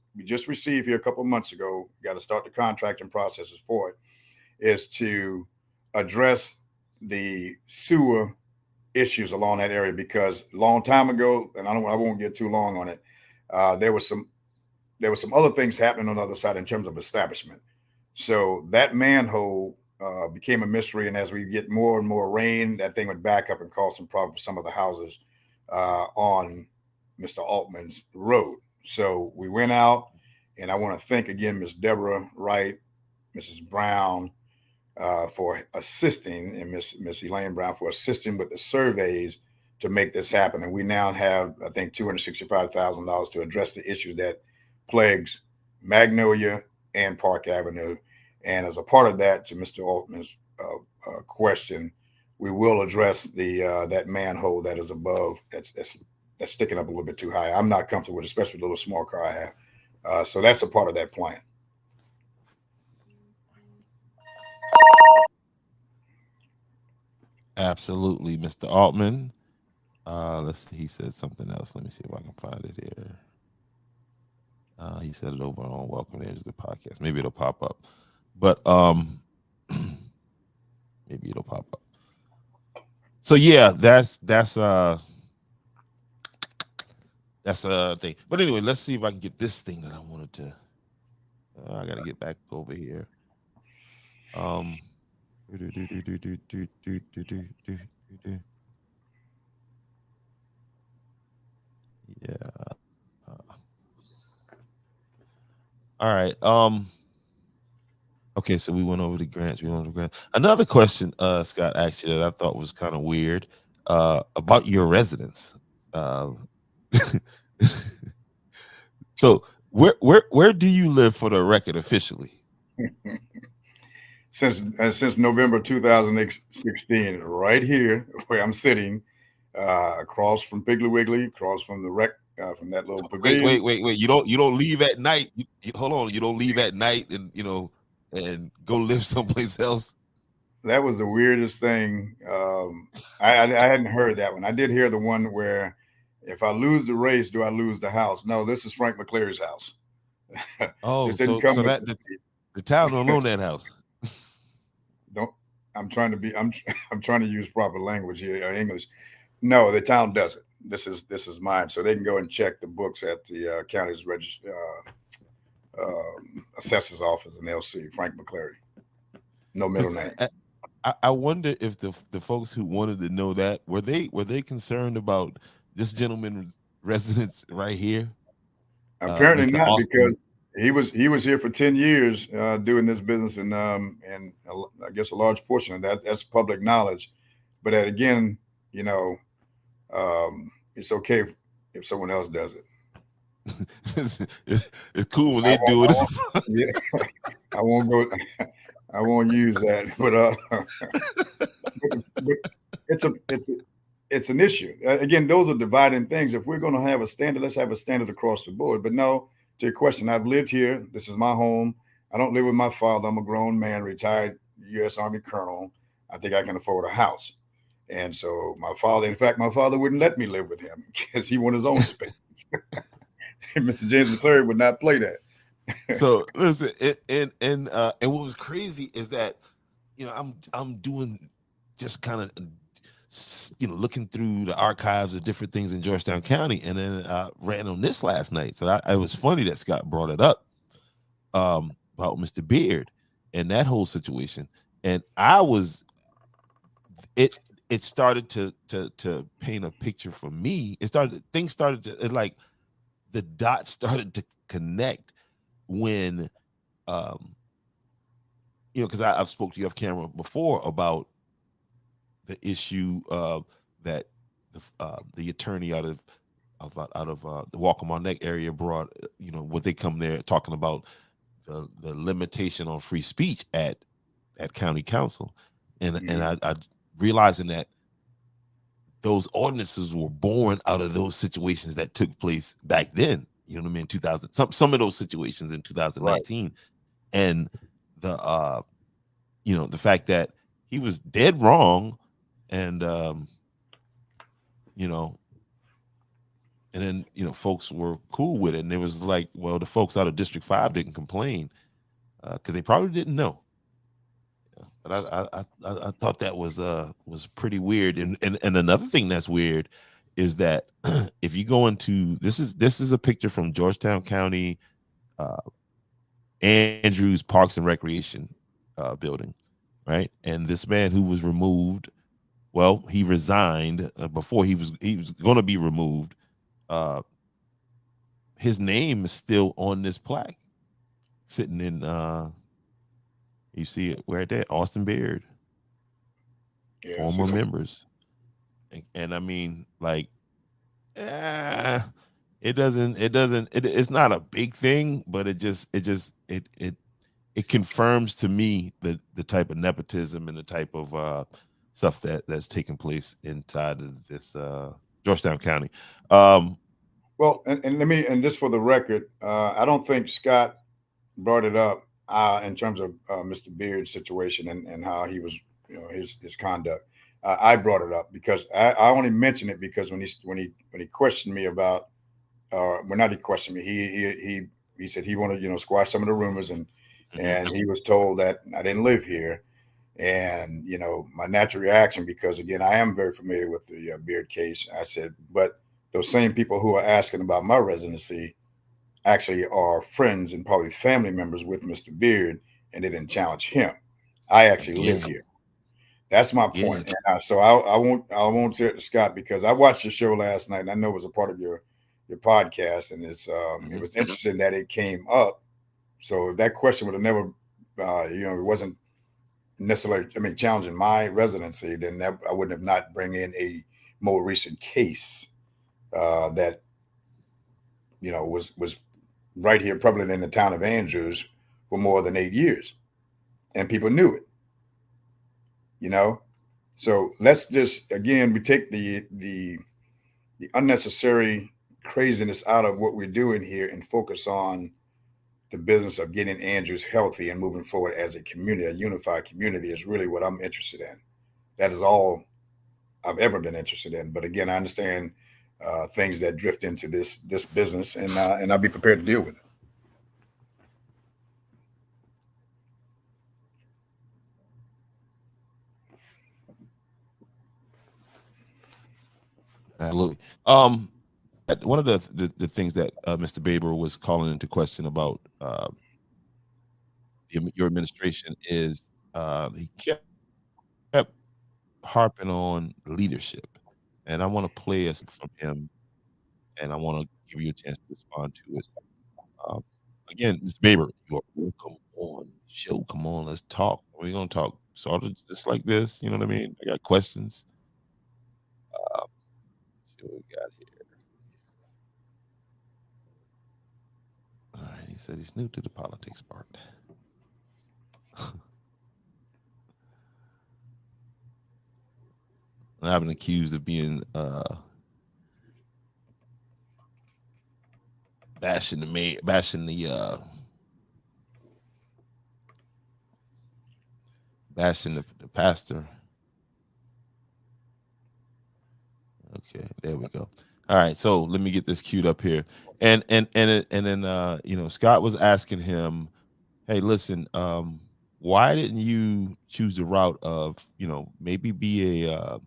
received here a couple of months ago. Got to start the contracting processes for it. Is to address the sewer issues along that area because a long time ago, and I won't get too long on it. There was some other things happening on the other side in terms of establishment. So that manhole became a mystery, and as we get more and more rain, that thing would back up and cause some problem for some of the houses on Mr. Altman's road. So we went out, and I want to thank again Miss Deborah Wright, Mrs. Brown, for assisting, and Miss Elaine Brown for assisting with the surveys to make this happen. And we now have, I think, $265,000 to address the issues that plagues Magnolia and Park Avenue. And as a part of that, to Mr. Altman's question, we will address the that manhole that is above that's sticking up a little bit too high. I'm not comfortable with, especially the little small car I have. So that's a part of that plan. Absolutely, Mr. Altman. Let's see. He said something else. Let me see if I can find it here. He said it over on Welcome to the podcast. Maybe it'll pop up, but maybe it'll pop up. So yeah, that's a thing. But anyway, let's see if I can get this thing that I wanted to. I got to get back over here. Yeah. All right. Okay, so we went over the grants. Another question, Scott, actually, that I thought was kind of weird, about your residence. So where do you live for the record officially? Since November 2016, right here where I'm sitting, across from Piggly Wiggly, across from the rec, from that little pavilion. Wait. You don't leave at night. Hold on. You don't leave at night and and go live someplace else. That was the weirdest thing. I hadn't heard that one. I did hear the one where if I lose the race, do I lose the house? No, this is Frank McClary's house. Oh, This didn't so come with that the town don't own that house. don't. I'm trying to be. I'm trying to use proper language here, English. No, the town doesn't. This is mine, so they can go and check the books at the county's assessor's office, and they'll see Frank McClary. No middle name. I wonder if the folks who wanted to know that were they concerned about this gentleman's residence right here? Apparently Mr. not, Austin. because he was here for 10 years doing this business, and I guess a large portion of that's public knowledge. But again, it's okay if someone else does it. It's cool when they do it. Yeah, I won't go. I won't use that, but it's an issue. Again, those are dividing things. If we're going to have a standard, let's have a standard across the board. But no, to your question, I've lived here. This is my home. I don't live with my father. I'm a grown man, retired U.S. Army colonel. I think I can afford a house. And so my father wouldn't let me live with him because he wanted his own space. Mr. James McClary would not play that. So listen, and what was crazy is that I'm doing just kind of looking through the archives of different things in Georgetown County, and then ran on this last night. So it was funny that Scott brought it up about Mr. Beard and that whole situation, and it started to paint a picture for me. Things started to like the dots started to connect when because I've spoke to you off camera before about the issue that the attorney out of the Walcombe Neck area brought, when they come there talking about the limitation on free speech at county council, and I realizing that those ordinances were born out of those situations that took place back then, You know what I mean? 2000, some of those situations in Right. 2019, and the the fact that he was dead wrong, and you know, and then folks were cool with it, and it was like, well, the folks out of District 5 didn't complain because they probably didn't know. But I thought that was pretty weird. And another thing that's weird is that if you go into this is a picture from Georgetown County uh, Andrews Parks and Recreation building, right? And this man who was removed, well, he resigned before he was going to be removed. Uh, his name is still on this plaque, sitting in. You see it where that Austin Beard, Yeah. former members, and I mean, like, eh, it's not a big thing, but it confirms to me the type of nepotism and the type of stuff that's taking place inside of this Georgetown County. Um, Well, and let me, and just for the record, I don't think Scott brought it up in terms of Mr. Beard's situation and how he was, his conduct. I brought it up because I only mentioned it because when he questioned me about, well, not he questioned me, he said he wanted squash some of the rumors, and he was told that I didn't live here, and my natural reaction, because again I am very familiar with the Beard case, I said, but those same people who are asking about my residency actually are friends and probably family members with Mr. Beard, and they didn't challenge him. I actually live again, here. That's my point. again, And so I won't say it to Scott because I watched your show last night, and I know it was a part of your podcast, and it mhm. was interesting that it came up. So if that question would have never, it wasn't necessarily, I mean, challenging my residency, then I wouldn't have not bring in a more recent case that was right here, probably in the town of Andrews for more than 8 years, and people knew it. You know, so let's just again we take the unnecessary craziness out of what we're doing here and focus on the business of getting Andrews healthy and moving forward as a community, a unified community is really what I'm interested in. That is all I've ever been interested in. But again, I understand things that drift into this business, and I'll be prepared to deal with it. Absolutely. One of the things that Mr. Baber was calling into question about your administration is he kept harping on leadership, and I want to play a from him, and I want to give you a chance to respond to it. Um, again, Mr. Baber, you're welcome on the show. Come on, let's talk. We're gonna talk sort of just like this. You know what I mean? I got questions. Let's see what we got here. All right, he said he's new to the politics part. I've been accused of being bashing the pastor. Okay, there we go. All right, so let me get this queued up here. And then Scott was asking him, "Hey, listen, why didn't you choose the route of maybe be a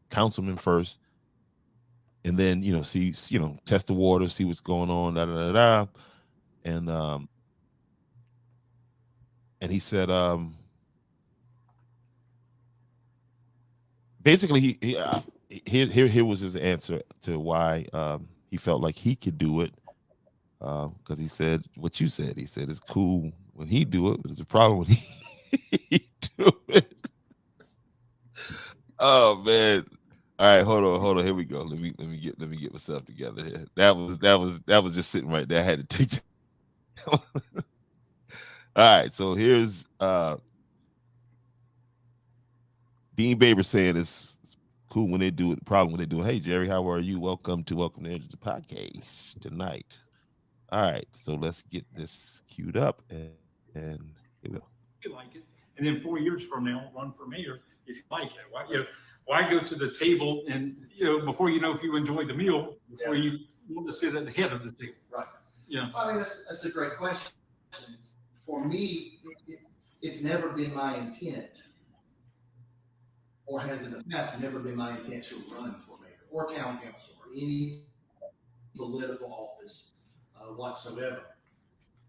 councilman first, and then see test the water, see what's going on, da da da da." And he said, basically here was his answer to why he felt like he could do it, because he said what you said. He said it's cool when he do it, but it's a problem when he do it. Oh man. All right, hold on. Here we go. Let me get myself together here. That was just sitting right there. I had to take that. All right, so here's Dean Baber saying it's cool when they do it. The problem when they do it. Hey Jerry, how are you? Welcome to the Edge of the Podcast tonight. All right, so let's get this queued up, and here we go. You like it, and then 4 years from now, run for mayor if you like it. Why go to the table and before you know if you enjoy the meal before you want to sit at the head of the table? Right. Yeah. I mean, that's a great question. For me, it's never been my intent, or has in the past never been my intent to run for mayor or town council or any political office whatsoever.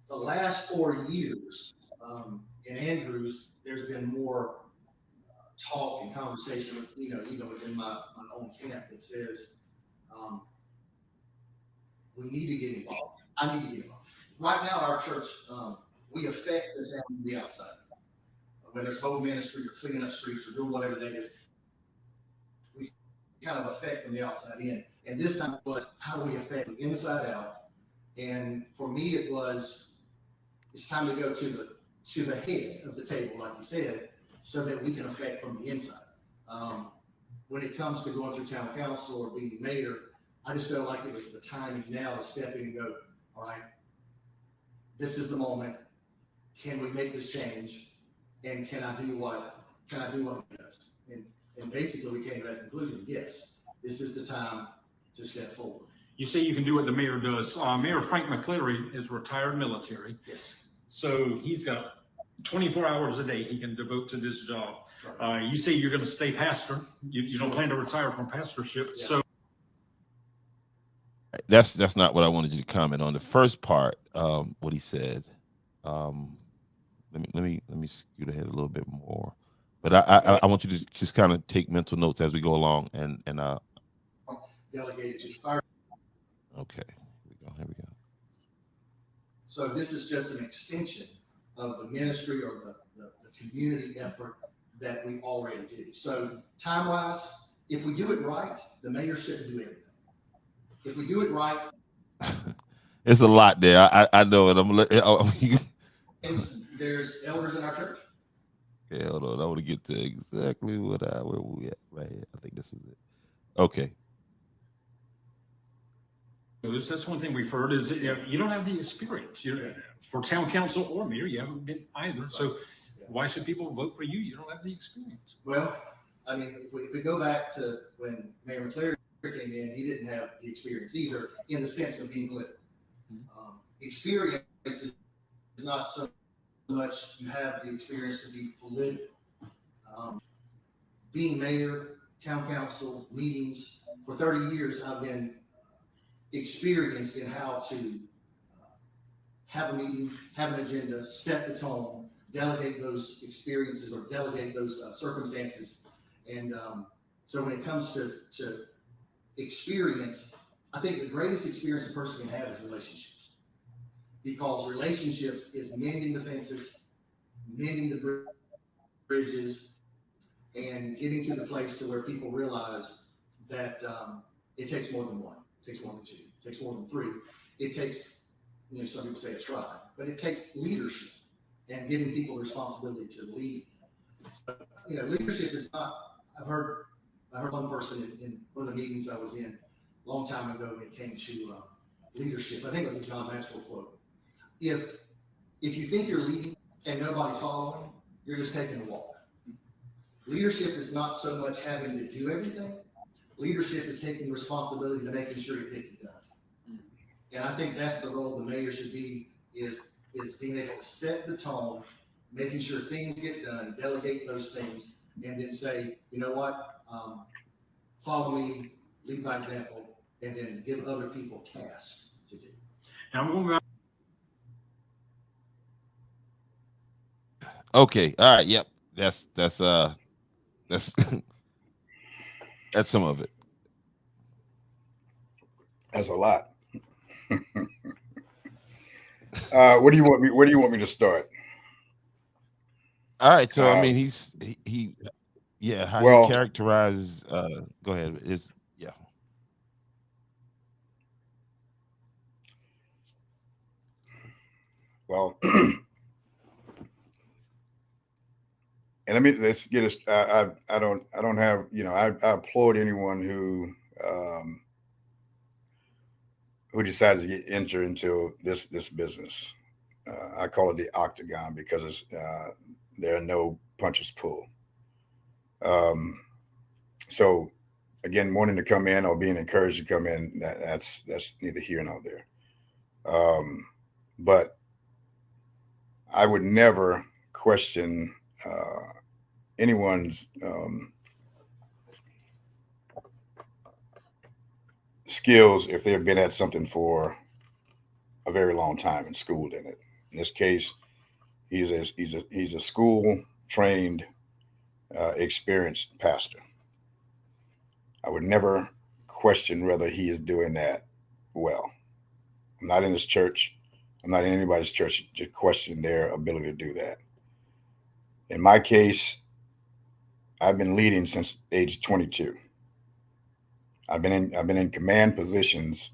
The last 4 years in Andrews, there's been more talk and conversation, even within my own camp that says we need to get involved. I need to get involved. Right now, our church, we affect the town from the outside. Whether it's home ministry or cleaning up streets or doing whatever that is, we kind of affect from the outside in. And this time was, how do we affect the inside out? And for me, it's time to go to the head of the table, like you said, so that we can affect from the inside. When it comes to going through town council or being mayor, I just felt like it was the timing now to step in and go, all right, this is the moment. Can we make this change? And can I do what it does? And basically we came to that conclusion, yes, this is the time to step forward. You say you can do what the mayor does. Mayor Frank McClary is retired military. Yes. So he's got 24 hours a day he can devote to this job. Right. You say you're going to stay pastor. You don't plan to retire from pastorship. Yeah. So that's not what I wanted you to comment on. The first part, what he said. Let me scoot ahead a little bit more, but I want you to just kind of take mental notes as we go along and delegated to the fire. Okay, here we go. So this is just an extension of the ministry or the community effort that we already do. So time-wise, if we do it right, the mayor shouldn't do everything. If we do it right, it's a lot there. I know it. There's elders in our church. Yeah, hold on. I want to get to exactly where we at right here. I think this is it. Okay. That's one thing we've heard is you don't have the experience. For town council or mayor, you haven't been either. So why should people vote for you? You don't have the experience. Well, I mean, if we go back to when Mayor McClary came in, he didn't have the experience either in the sense of being political. Experience is not so much you have the experience to be political. Being mayor, town council, meetings, for 30 years, I've been experienced in how to have a meeting, have an agenda, set the tone, delegate those experiences or delegate those circumstances. And so when it comes to experience, I think the greatest experience a person can have is relationships, because relationships is mending the fences, mending the bridges, and getting to the place to where people realize that it takes more than one, it takes more than two, it takes more than three. It takes, some people say a tribe, but it takes leadership and giving people the responsibility to lead. So, leadership is not, I heard one person in one of the meetings I was in a long time ago when it came to leadership. I think it was a John Maxwell quote. If you think you're leading and nobody's following, you're just taking a walk. Leadership is not so much having to do everything. Leadership is taking responsibility to making sure it gets it done. And I think that's the role the mayor should be, is being able to set the tone, making sure things get done, delegate those things, and then say, you know what, follow me, lead by example, and then give other people tasks to do. Now I'm going back. Okay. All right. Yep. That's that's some of it. That's a lot. Where do you want me to start? All right. So I mean, he how you characterize? Go ahead. Well, and let's get us. I don't have. I applaud anyone who decided to enter into this business. I call it the octagon because there are no punches pulled. So again, wanting to come in or being encouraged to come in, that's neither here nor there. But I would never question anyone's skills if they've been at something for a very long time and schooled in it. In this case, he's a school trained, experienced pastor. I would never question whether he is doing that well. I'm not in his church. I'm not in anybody's church to question their ability to do that. In my case, I've been leading since age 22. I've been in command positions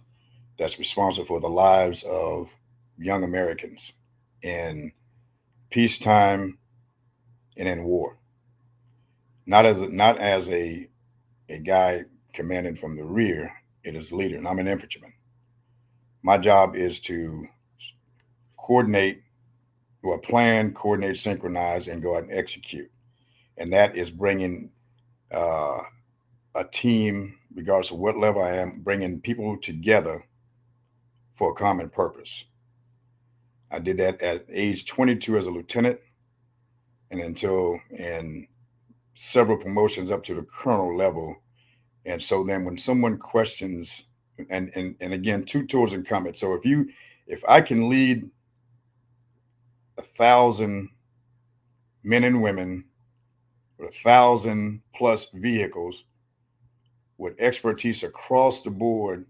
that's responsible for the lives of young Americans in peacetime and in war. Not as a guy commanding from the rear, it is leader, and I'm an infantryman. My job is to coordinate, plan, coordinate, synchronize, and go out and execute. And that is bringing a team, regardless of what level I am, bringing people together for a common purpose. I did that at age 22 as a lieutenant, and several promotions up to the colonel level. And so then when someone questions, and again, two tools in combat. So if I can lead 1,000 men and women with 1,000 plus vehicles with expertise across the board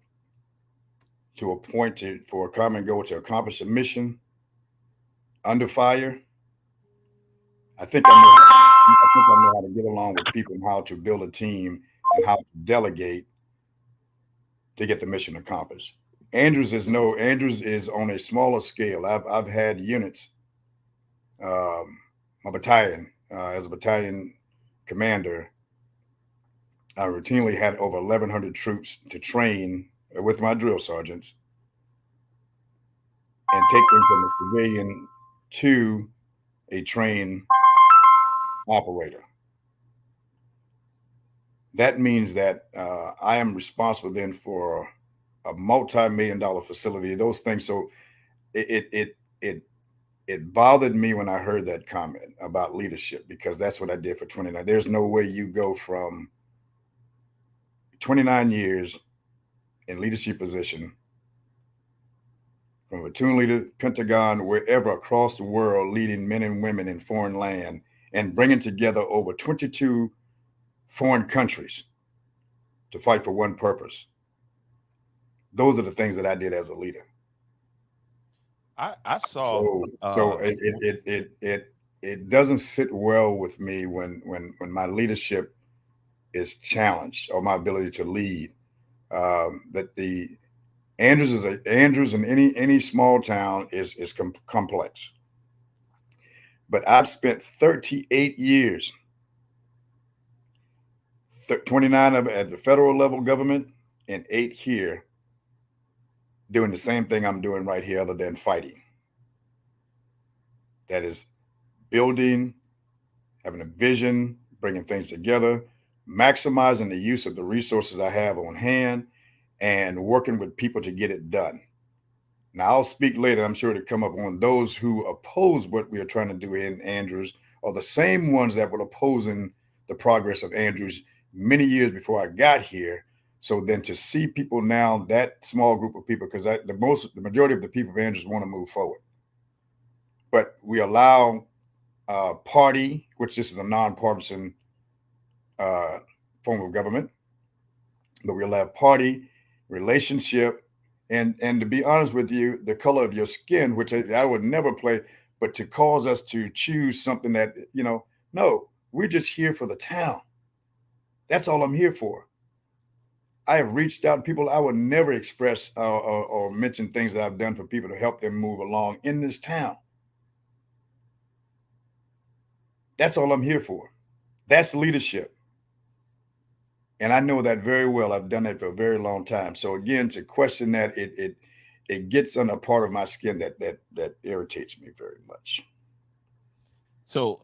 to a point for a common goal to accomplish a mission under fire, I think I know how to get along with people and how to build a team and how to delegate to get the mission accomplished. Andrews is on a smaller scale. I've had units, my battalion, as a battalion commander, I routinely had over 1,100 troops to train with my drill sergeants and take them from a civilian to a trained operator. That means that I am responsible then for a multi-million-dollar facility. Those things. So it bothered me when I heard that comment about leadership, because that's what I did for 29. There's no way you go from 29 years in leadership position, from platoon leader, Pentagon, wherever across the world, leading men and women in foreign land and bringing together over 22 foreign countries to fight for one purpose. Those are the things that I did as a leader. I saw. So it doesn't sit well with me when my leadership is challenged, or my ability to lead. That the Andrews in any small town is complex. But I've spent 38 years, 29 of it at the federal level government and 8 here, doing the same thing I'm doing right here, other than fighting. That is building, having a vision, bringing things together, maximizing the use of the resources I have on hand, and working with people to get it done. Now, I'll speak later, I'm sure, to come up on those who oppose what we are trying to do in Andrews, are the same ones that were opposing the progress of Andrews many years before I got here. So then to see people now, that small group of people, because the majority of the people of Andrews want to move forward. But we allow party, which this is a nonpartisan form of government, but we allow party, relationship, and to be honest with you, the color of your skin, which I would never play, but to cause us to choose something that, no, we're just here for the town. That's all I'm here for. I have reached out to people. I would never express or mention things that I've done for people to help them move along in this town. That's all I'm here for. That's leadership. And I know that very well. I've done that for a very long time. So again, to question that, it gets on a part of my skin that irritates me very much. So,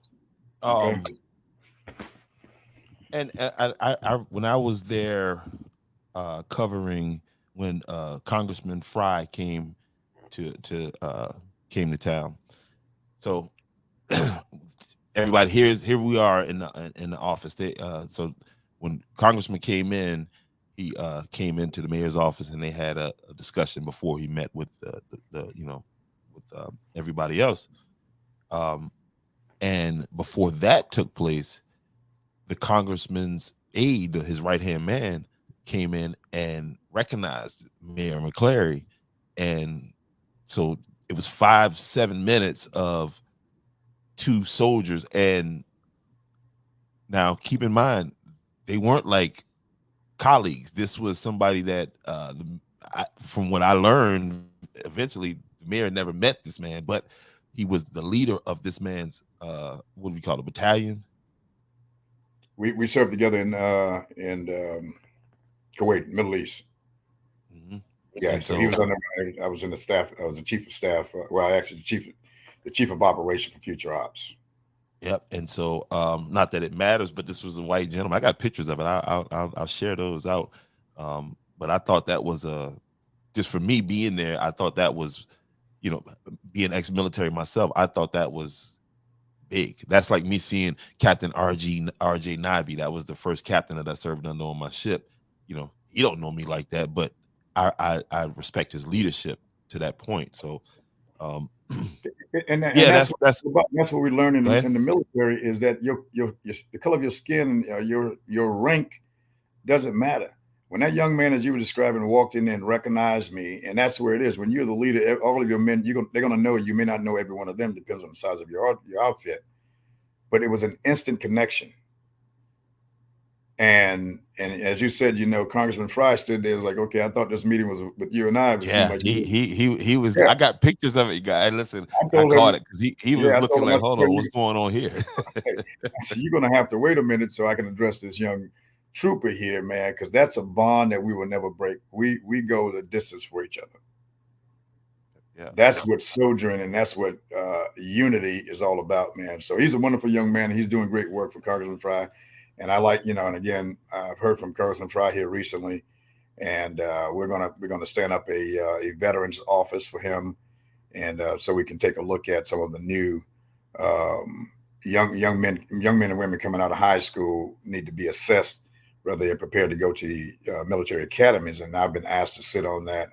Okay. and I when I was there covering when Congressman Fry came to town. So everybody here we are in the office. So when Congressman came in, he came into the mayor's office and they had a discussion before he met with the with everybody else. And before that took place, the congressman's aide, his right hand man, came in and recognized Mayor McClary, and so it was 5-7 minutes of two soldiers. And now keep in mind, they weren't like colleagues. This was somebody that, from what I learned, eventually the mayor never met this man, but he was the leader of this man's what do we call it, battalion? We served together in Kuwait, Middle East. Mm-hmm. Yeah, And so he was under. I was in the staff. I was the chief of staff. Well, actually, the chief of operation for future ops. Yep. And so, not that it matters, but this was a white gentleman. I got pictures of it. I'll share those out. But I thought that was just for me being there. I thought that was, being ex-military myself. I thought that was big. That's like me seeing Captain RJ Nabi. That was the first captain that I served under on my ship. He don't know me like that, but I respect his leadership to that point. So, and yeah, that's that's what we learn go ahead. in the military is that the color of your skin, your rank doesn't matter. When that young man, as you were describing, walked in and recognized me, and that's where it is. When you're the leader, all of your men, they're going to know you. You may not know every one of them, depends on the size of your outfit, but it was an instant connection. And as you said, Congressman Fry stood there, was like, okay, I thought this meeting was with you and I, but it seemed Yeah, like he was. yeah. I got pictures of it, guy. Listen, I I told caught him, it because he was yeah, I looking told him, like, hold on, what's going on here? so you're going to have to wait a minute so I can address this young trooper here, man, because that's a bond that we will never break. We go the distance for each other. Yeah, that's what sojourn and that's what unity is all about, man. So he's a wonderful young man. He's doing great work for Congressman Fry, and I like, and again, I've heard from Congressman Fry here recently, and we're gonna stand up a veterans office for him, and so we can take a look at some of the new young men and women coming out of high school need to be assessed whether they're prepared to go to the military academies. And I've been asked to sit on that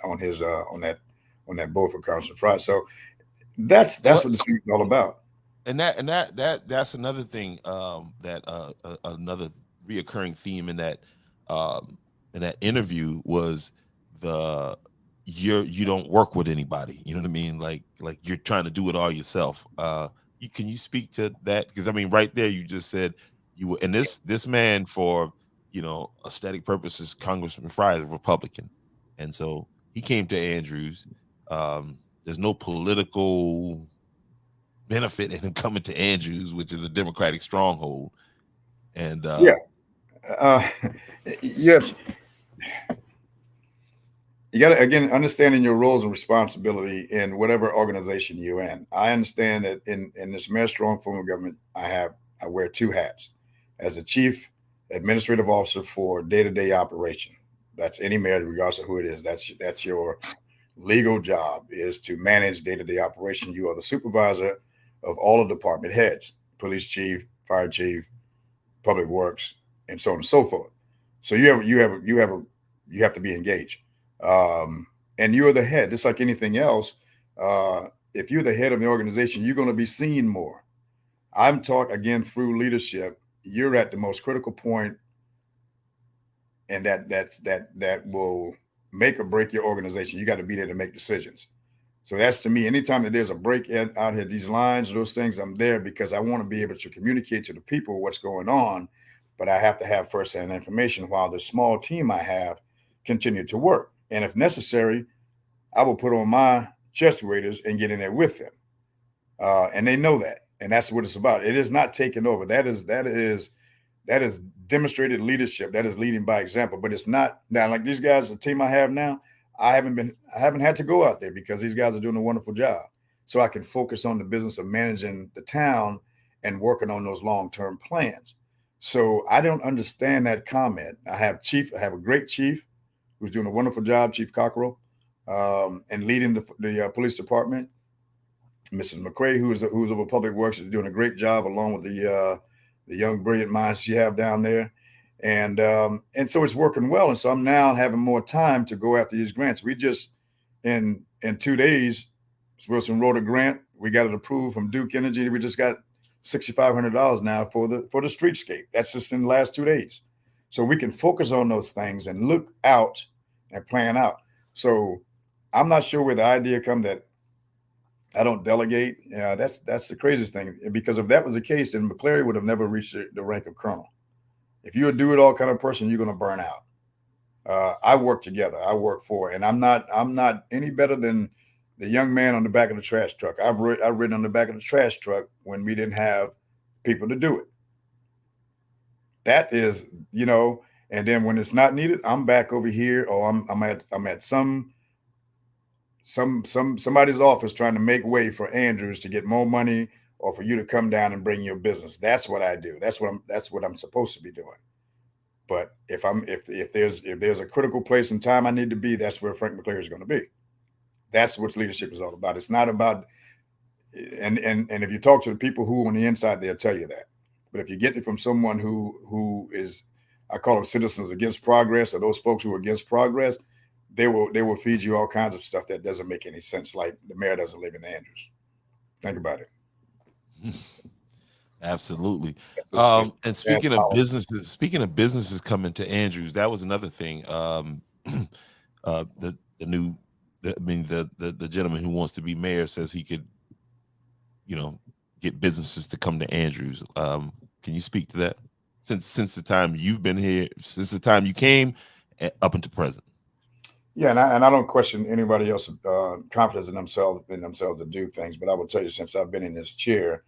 board for Congressman Fry. So that's what this thing is all about. And that's another thing, that another reoccurring theme in that interview was you don't work with anybody. You know what I mean? Like you're trying to do it all yourself. Can you speak to that? Because I mean, right there, you just said you were, and this man, for aesthetic purposes, Congressman Fry is a Republican, and so he came to Andrews. There's no political benefit in him coming to Andrews, which is a Democratic stronghold. And yes, you got to, again, understanding your roles and responsibility in whatever organization you're in. I understand that in this Mayor Strong form of government, I wear two hats. As a chief administrative officer for day-to-day operation, that's any mayor, regardless of who it is. That's your legal job, is to manage day-to-day operation. You are the supervisor of all the department heads, police chief, fire chief, public works, and so on and so forth. So you have to be engaged. And you're the head, just like anything else. If you're the head of the organization, you're going to be seen more. I'm taught, again, through leadership, you're at the most critical point, and that will make or break your organization. You got to be there to make decisions. So that's, to me, anytime that there's a break out here, these lines, those things, I'm there because I want to be able to communicate to the people what's going on, but I have to have firsthand information while the small team I have continue to work. And if necessary, I will put on my chest waders and get in there with them. And they know that. And that's what it's about. It is not taking over. That is That is demonstrated leadership. That is leading by example. But it's not now like these guys, the team I have now. I haven't had to go out there because these guys are doing a wonderful job. So I can focus on the business of managing the town and working on those long-term plans. So I don't understand that comment. I have a great chief who's doing a wonderful job, Chief Cockrell, and leading the police department. Mrs. McCray, who's over Public Works, is doing a great job along with the young brilliant minds she have down there, and so it's working well. And so I'm now having more time to go after these grants. We just in 2 days, Wilson wrote a grant. We got it approved from Duke Energy. We just got $6,500 now for the streetscape. That's just in the last 2 days. So we can focus on those things and look out and plan out. So I'm not sure where the idea come that I don't delegate. Yeah, that's the craziest thing. Because if that was the case, then McClary would have never reached the rank of colonel. If you're a do-it-all kind of person, you're going to burn out. I work together. I work for, and I'm not any better than the young man on the back of the trash truck. I've ridden on the back of the trash truck when we didn't have people to do it. That is, and then when it's not needed, I'm back over here, or I'm at somebody's office trying to make way for Andrews to get more money, or for you to come down and bring your business. That's what I do. That's what I'm supposed to be doing. But if there's a critical place and time I need to be, that's where Frank McClary is going to be. That's what leadership is all about. It's not about, and if you talk to the people who are on the inside, they'll tell you that. But if you get it from someone who is, I call them citizens against progress, or those folks who are against progress, they will feed you all kinds of stuff that doesn't make any sense. Like the mayor doesn't live in Andrews. Think about it. Absolutely. And speaking of businesses coming to Andrews, that was another thing. The gentleman who wants to be mayor says he could, get businesses to come to Andrews. Can you speak to that? Since the time you've been here, since the time you came up until present. Yeah, and I don't question anybody else's confidence in themselves to do things. But I will tell you, since I've been in this chair,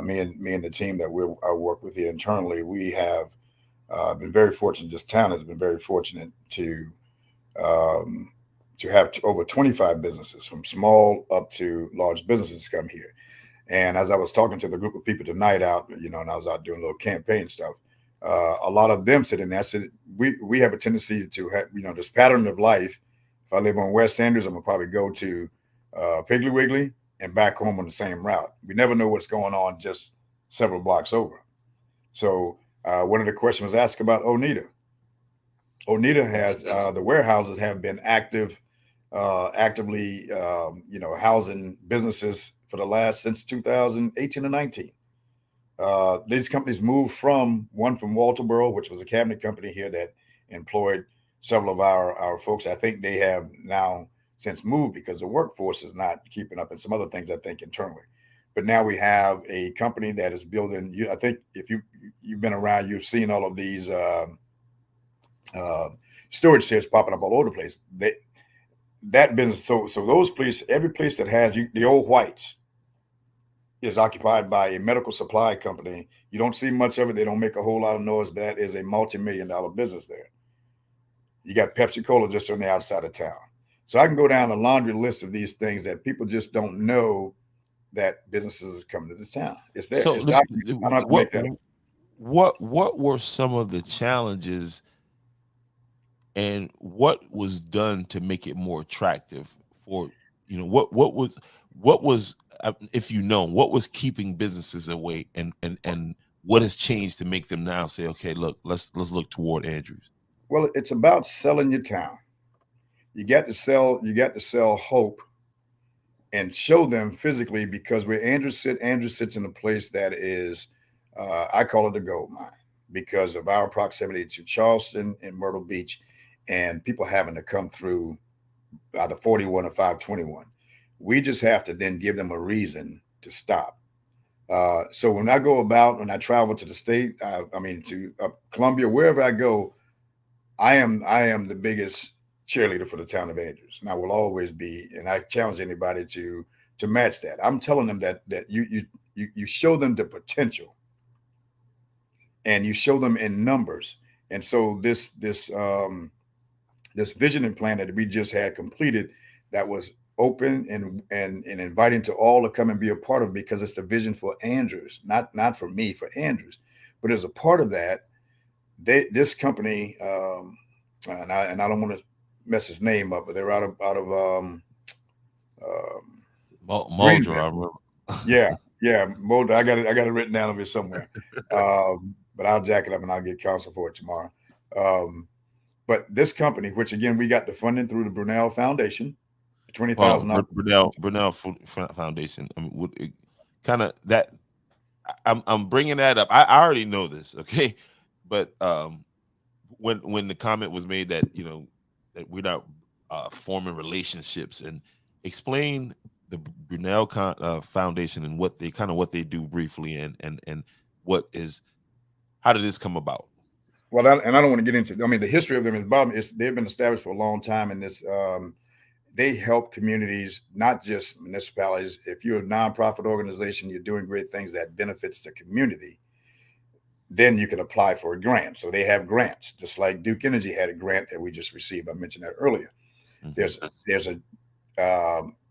me and the team that I work with here internally, we have been very fortunate. This town has been very fortunate to have over 25 businesses, from small up to large businesses, come here. And as I was talking to the group of people tonight out, and I was out doing a little campaign stuff, a lot of them said, and I said, we have a tendency to have, this pattern of life. If I live on West Andrews, I'm gonna probably go to Piggly Wiggly and back home on the same route. We never know what's going on just several blocks over. So one of the questions was asked about Oneida. Oneida has the warehouses have been actively housing businesses for the last since 2018 and 19. These companies moved from Walterboro, which was a cabinet company here that employed several of our folks. I think they have now since moved because the workforce is not keeping up, and some other things I think internally. But now we have a company that is building. I think if you've been around, you've seen all of these storage sheds popping up all over the place. That business. So those places, every place that has the old whites, is occupied by a medical supply company. You don't see much of it. They don't make a whole lot of noise, but that is a multi-million-dollar business there. You got Pepsi-Cola just on the outside of town. So I can go down a laundry list of these things that people just don't know that businesses come to this town. It's there. So I don't have to make that up. What were some of the challenges, and what was done to make it more attractive for, what was if what was keeping businesses away, and what has changed to make them now say, okay, look, let's look toward Andrews? Well, it's about selling your town. You got to sell hope and show them physically, because where Andrews sits in a place that is, I call it a gold mine, because of our proximity to Charleston and Myrtle Beach, and people having to come through either 41 or 521. We just have to then give them a reason to stop. So when I travel to the state, to Columbia, wherever I go, I am the biggest cheerleader for the town of Andrews, and I will always be. And I challenge anybody to match that. I'm telling them that you show them the potential and you show them in numbers. And so this visioning plan that we just had completed, that was open and inviting to all to come and be a part of, because it's the vision for Andrews, not for me, for Andrews. But as a part of that, this company, and I don't want to mess his name up, but they're out of Muldrow, I remember. yeah, Mulder. I got it written down over here somewhere. But I'll jack it up and I'll get counsel for it tomorrow. But this company, which again we got the funding through the Brunel Foundation, $20,000. Brunel Foundation. I mean, kind of that. I'm bringing that up. I already know this, okay, but when the comment was made that that we're not forming relationships, and explain the Brunel Foundation and what they do briefly, and how did this come about? Well, and I don't want to get into. I mean, the history of them is they've been established for a long time, and this they help communities, not just municipalities. If you're a nonprofit organization, you're doing great things that benefits the community, then you can apply for a grant. So they have grants, just like Duke Energy had a grant that we just received. I mentioned that earlier. Mm-hmm.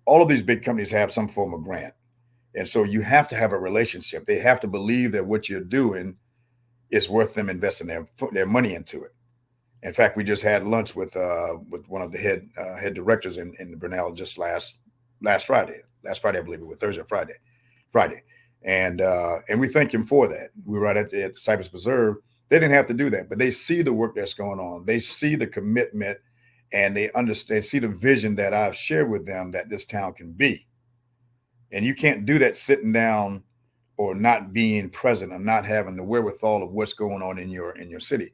All of these big companies have some form of grant, and so you have to have a relationship. They have to believe that what you're doing is worth them investing their money into it. In fact, we just had lunch with one of the head directors in the Brunel just last Friday. Last Friday, I believe it was Thursday or Friday. And we thank him for that. We were right at the Cypress Preserve. They didn't have to do that, but they see the work that's going on. They see the commitment, and they understand, see the vision that I've shared with them that this town can be. And you can't do that sitting down or not being present or not having the wherewithal of what's going on in your city.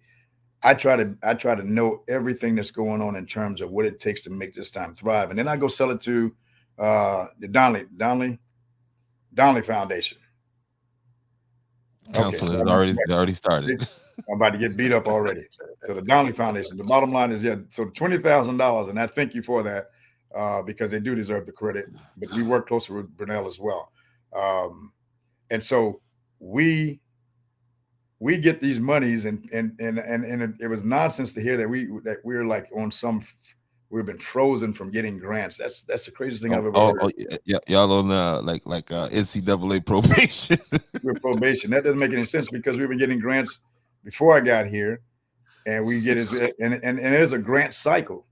I try to know everything that's going on in terms of what it takes to make this time thrive, and then I go sell it to the Donnelly Foundation. Council has already started. I'm about to get beat up already. So the Donnelly Foundation. The bottom line is, so $20,000, and I thank you for that because they do deserve the credit. But we work closely with Brunel as well, and so we get these monies, and it was nonsense to hear that we're like on we've been frozen from getting grants. That's the craziest thing I've ever heard. Y'all on like NCAA probation. We're probation. That doesn't make any sense because we've been getting grants before I got here, and we get it, and there's a grant cycle.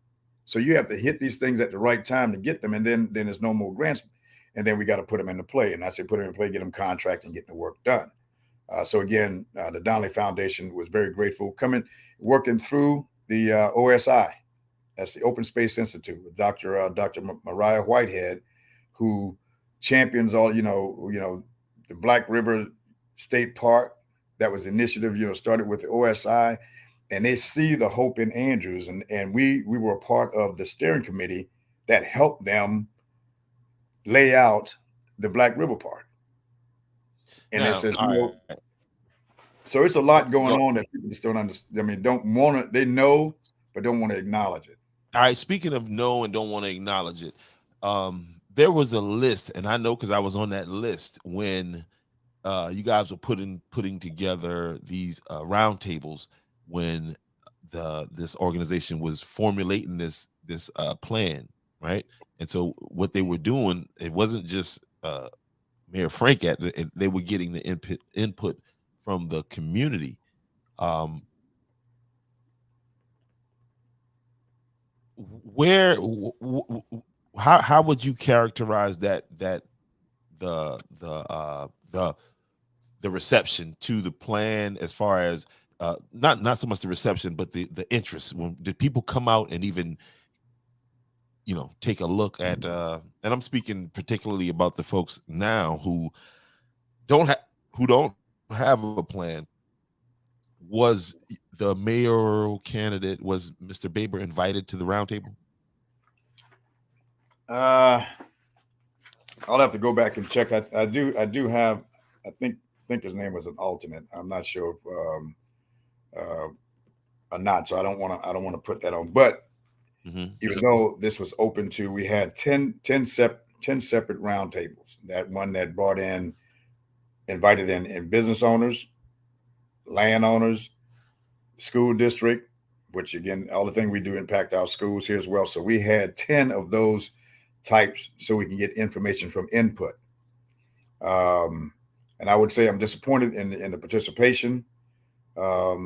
So you have to hit these things at the right time to get them, and then there's no more grants, and then we got to put them into play. And I say put them in play, get them contract, and get the work done. So again, the Donnelly Foundation was very grateful working through the OSI. That's the Open Space Institute with Dr. Mariah Whitehead, who champions all, the Black River State Park. That was the initiative, started with the OSI, and they see the hope in Andrews. And we were a part of the steering committee that helped them lay out the Black River Park. And it says, so it's a lot going on that people just don't understand. I mean, they know, but don't want to acknowledge it. All right. Speaking of know and don't want to acknowledge it, there was a list, and I know because I was on that list when you guys were putting together these roundtables when this organization was formulating this plan, right? And so what they were doing, it wasn't just Mayor Frank they were getting the input from the community. How would you characterize that the reception to the plan, as far as not so much the reception, but the interest? Did people come out and even take a look at and I'm speaking particularly about the folks now who don't have a plan? Was the mayoral candidate, was Mr. Baber invited to the roundtable? I'll have to go back and check. I do have, I think his name was an alternate. I'm not sure if or not, so I don't want to put that on. But even though this was open to, we had 10 separate roundtables. That one that invited in business owners, landowners, school district, which again, all the things we do impact our schools here as well. So we had 10 of those types so we can get information from input. And I would say I'm disappointed in the participation. But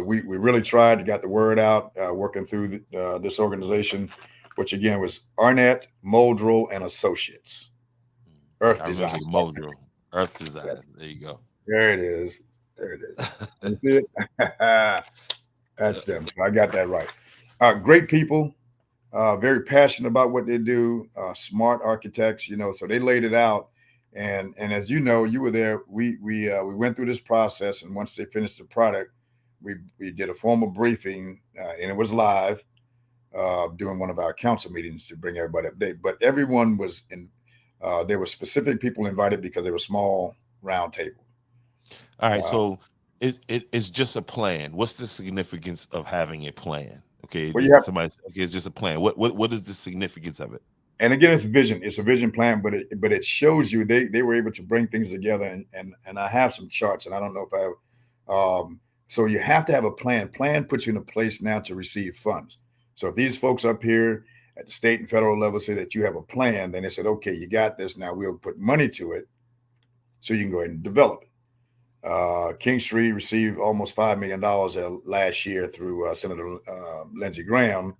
we really tried, got the word out, working through this organization, which again was Arnett, Muldrow, and Associates. Earth I Design. remember the Mojo. Earth Design. There you go. There it is. There it is. You see it? That's them. So I got that right. Great people, very passionate about what they do. Smart architects, so they laid it out. And as you know, you were there. We went through this process, and once they finished the product, we did a formal briefing, and it was live during one of our council meetings to bring everybody update. But everyone was in. There were specific people invited because they were small round table. All right, so it's just a plan. What's the significance of having a plan? Okay, Well, somebody said, okay, it's just a plan. What is the significance of it? And again, it's vision. It's a vision plan, but it shows you they were able to bring things together. And I have some charts, and I don't know if I have. So you have to have a plan. Plan puts you in a place now to receive funds. So if these folks up here at the state and federal level say that you have a plan, then they said, okay, you got this. Now we'll put money to it, so you can go ahead and develop it. King Street received almost $5 million last year through Senator Lindsey Graham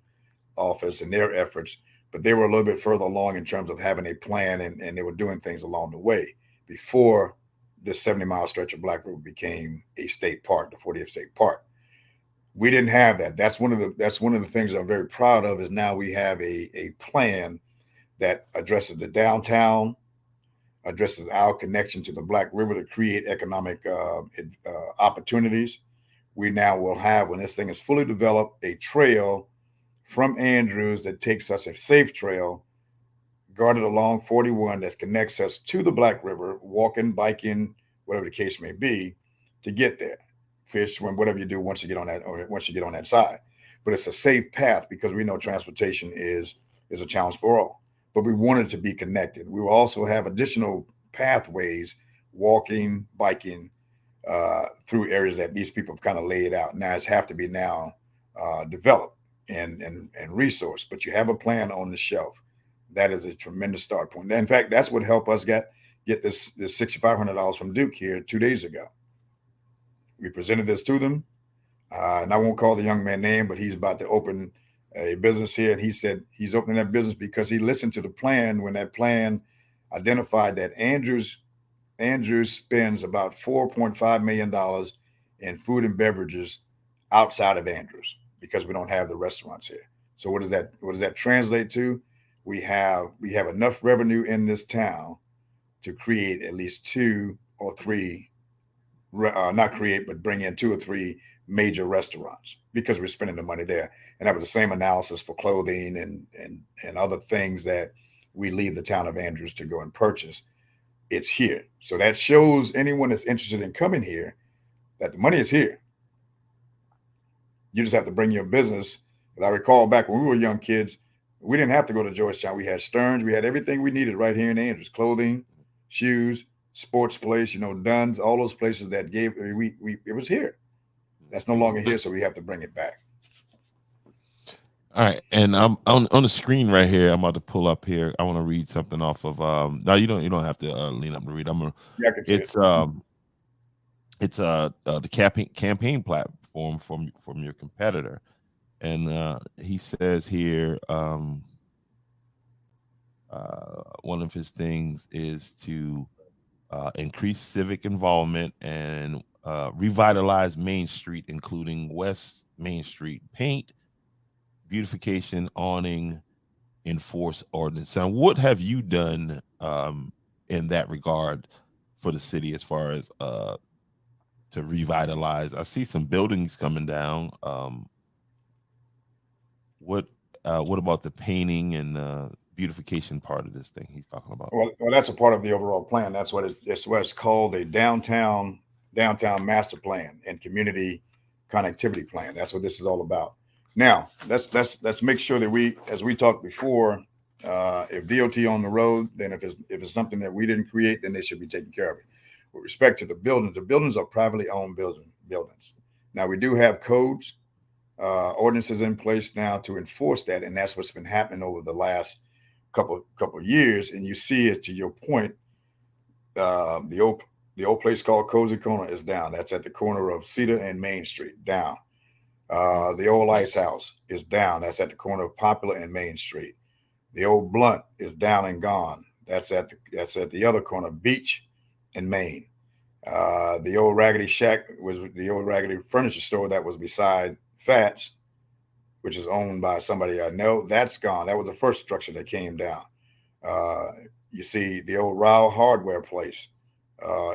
office and their efforts, but they were a little bit further along in terms of having a plan, and they were doing things along the way before this 70-mile stretch of Black River became a state park, the 40th state park. We didn't have that. That's one of the things I'm very proud of, is now we have a plan that addresses the downtown, addresses our connection to the Black River to create economic opportunities. We now will have, when this thing is fully developed, a trail from Andrews that takes us, a safe trail guarded along 41 that connects us to the Black River, walking, biking, whatever the case may be, to get there. Fish, swim, whatever you do once you get on that side. But it's a safe path, because we know transportation is a challenge for all. But we wanted to be connected. We will also have additional pathways, walking, biking, through areas that these people have kind of laid out. Now it's have to be now developed and resourced. But you have a plan on the shelf. That is a tremendous start point. In fact, that's what helped us get this $6,500 from Duke here 2 days ago. We presented this to them, and I won't call the young man name, but he's about to open a business here, and he said he's opening that business because he listened to the plan when that plan identified that Andrews spends about $4.5 million in food and beverages outside of Andrews, because we don't have the restaurants here. So what does that translate to? We have enough revenue in this town to create at least two or three, not create, but bring in 2 or 3 major restaurants, because we're spending the money there. And that was the same analysis for clothing and other things that we leave the town of Andrews to go and purchase. It's here. So that shows anyone that's interested in coming here that the money is here. You just have to bring your business. As I recall back when we were young kids, we didn't have to go to Georgetown. We had Stearns. We had everything we needed right here in Andrews: clothing, shoes, sports place, Dunn's, all those places that gave, it was here. That's no longer here, so we have to bring it back. All right, and I'm on the screen right here. I'm about to pull up here. I want to read something off of. No, you don't have to lean up to read. Yeah, I can see it's the campaign platform from your competitor, and he says here one of his things is to increase civic involvement and revitalize Main Street, including West Main Street, paint, beautification, awning, enforce ordinance. Now, what have you done in that regard for the city as far as to revitalize? I see some buildings coming down. What about the painting and beautification part of this thing he's talking about? Well, that's a part of the overall plan. That's what it's called, a downtown master plan and community connectivity plan. That's what this is all about. Now, let's make sure that as we talked before, if DOT on the road, then if it's something that we didn't create, then they should be taking care of it. with respect to the buildings are privately owned buildings. Now we do have codes, ordinances in place now to enforce that, and that's what's been happening over the last couple of years. And you see it, to your point, the old place called Cozy Corner is down. That's at the corner of Cedar and Main Street, down. The old Ice House is down. That's at the corner of Popular and Main Street. The old Blunt is down and gone. That's at the other corner, Beach and Main. The old Raggedy Shack was the old Raggedy Furniture Store that was beside Fats, which is owned by somebody I know. That's gone. That was the first structure that came down. You see the old Ryle Hardware place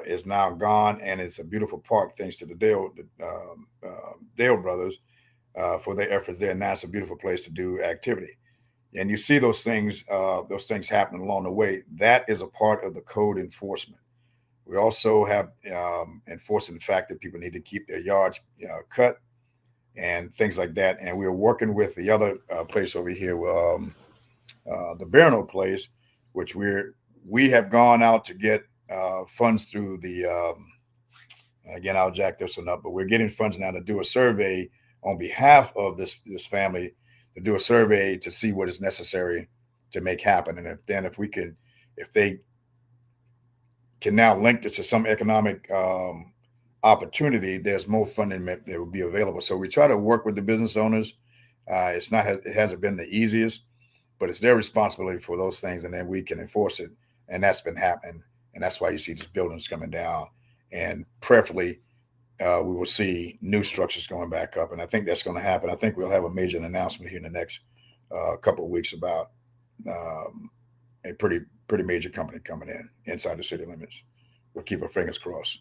is now gone, and it's a beautiful park thanks to the Dale brothers for their efforts there. Now it's a beautiful place to do activity. And you see those things happening along the way. That is a part of the code enforcement. We also have enforcing the fact that people need to keep their yards cut and things like that. And we're working with the other place over here, the Barno place, which we have gone out to get funds through the. Again, I'll jack this one up, but we're getting funds now to do a survey on behalf of this family, to do a survey to see what is necessary to make happen. And if they can now link it to some economic opportunity, there's more funding that will be available. So we try to work with the business owners. It hasn't been the easiest, but it's their responsibility for those things, and then we can enforce it. And that's been happening. And that's why you see these buildings coming down. And preferably, we will see new structures going back up. And I think that's going to happen. I think we'll have a major announcement here in the next couple of weeks about a pretty major company coming in inside the city limits. We'll keep our fingers crossed.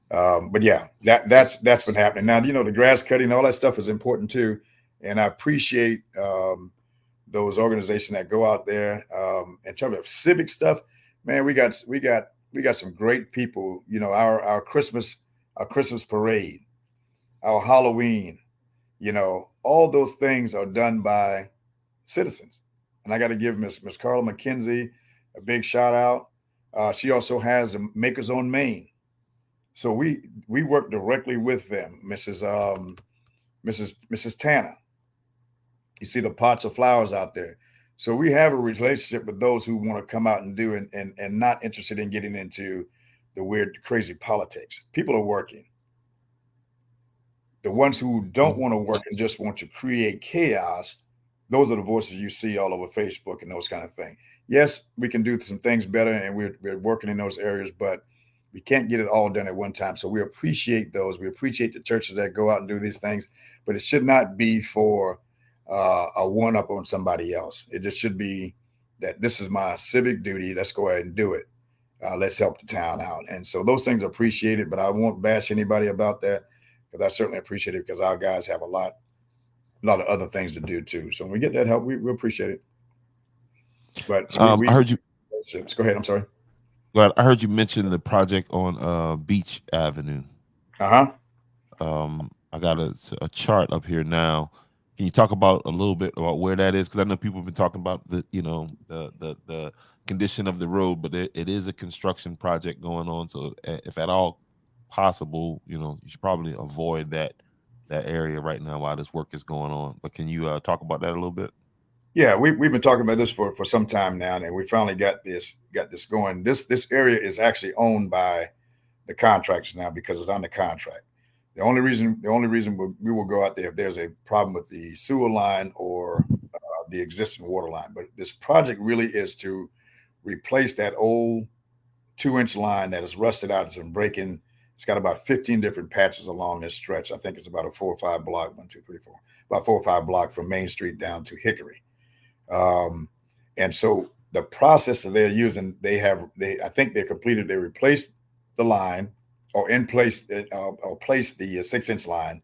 But yeah, that's been happening. Now, the grass cutting, all that stuff is important too. And I appreciate those organizations that go out there. In terms of civic stuff, man, we got some great people. Our Christmas parade, our Halloween, all those things are done by citizens. And I got to give Miss Carla McKenzie a big shout out. She also has a Makers on Main. So we work directly with them, Mrs. Tanner. You see the pots of flowers out there. So we have a relationship with those who want to come out and do and not interested in getting into the weird, crazy politics. People are working. The ones who don't want to work and just want to create chaos, those are the voices you see all over Facebook and those kind of things. Yes, we can do some things better, and we're working in those areas, but we can't get it all done at one time. So we appreciate those. We appreciate the churches that go out and do these things, but it should not be for a one-up on somebody else. It just should be that this is my civic duty. Let's go ahead and do it. Let's help the town out. And so those things are appreciated, but I won't bash anybody about that, because I certainly appreciate it, because our guys have a lot of other things to do too. So when we get that help, we appreciate it. But I heard you. Go ahead. I'm sorry. Glad I heard you mention the project on Beach Avenue. I got a chart up here now. Can you talk about a little bit about where that is? Because I know people have been talking about the condition of the road, but it is a construction project going on. So if at all possible, you should probably avoid that area right now while this work is going on. But can you talk about that a little bit? Yeah, we've been talking about this for some time now, and we finally got this going. This area is actually owned by the contractors now, because it's under contract. The only reason we will go out there if there's a problem with the sewer line or the existing water line. But this project really is to replace that old 2-inch line that is rusted out. It's been breaking. It's got about 15 different patches along this stretch. I think it's about a 4 or 5 block, 1, 2, 3, 4, about 4 or 5 block from Main Street down to Hickory. And so the process that they're using, I think they completed. They replaced the line, or placed the 6-inch line.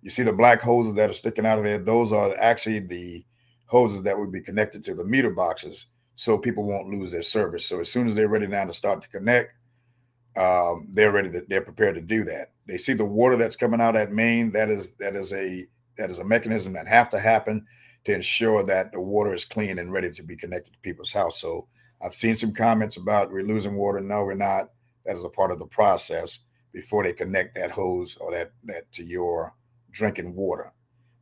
You see the black hoses that are sticking out of there. Those are actually the hoses that would be connected to the meter boxes, so people won't lose their service. So as soon as they're ready now to start to connect, they're prepared to do that. They see the water that's coming out at Main. That is a mechanism that have to happen to ensure that the water is clean and ready to be connected to people's house. So I've seen some comments about we're losing water. No, we're not. that is a part of the process before they connect that hose or that to your drinking water.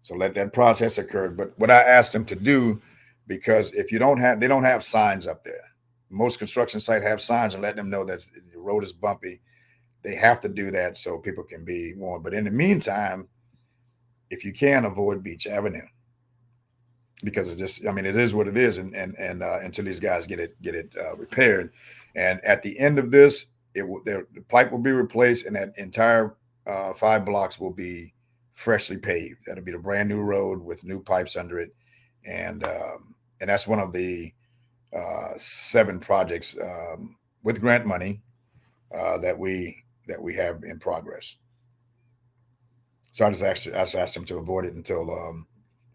So let that process occur. But what I asked them to do, because if you don't have, they don't have signs up there. Most construction sites have signs and let them know that the road is bumpy. They have to do that so people can be warned. But in the meantime, if you can, avoid Beach Avenue, because it's just, I mean, it is what it is, and until these guys get it repaired, and at the end of this, the pipe will be replaced, and that entire 5 blocks will be freshly paved. That'll be the brand new road with new pipes under it, and that's one of the 7 projects with grant money that we have in progress. So I just asked them to avoid it until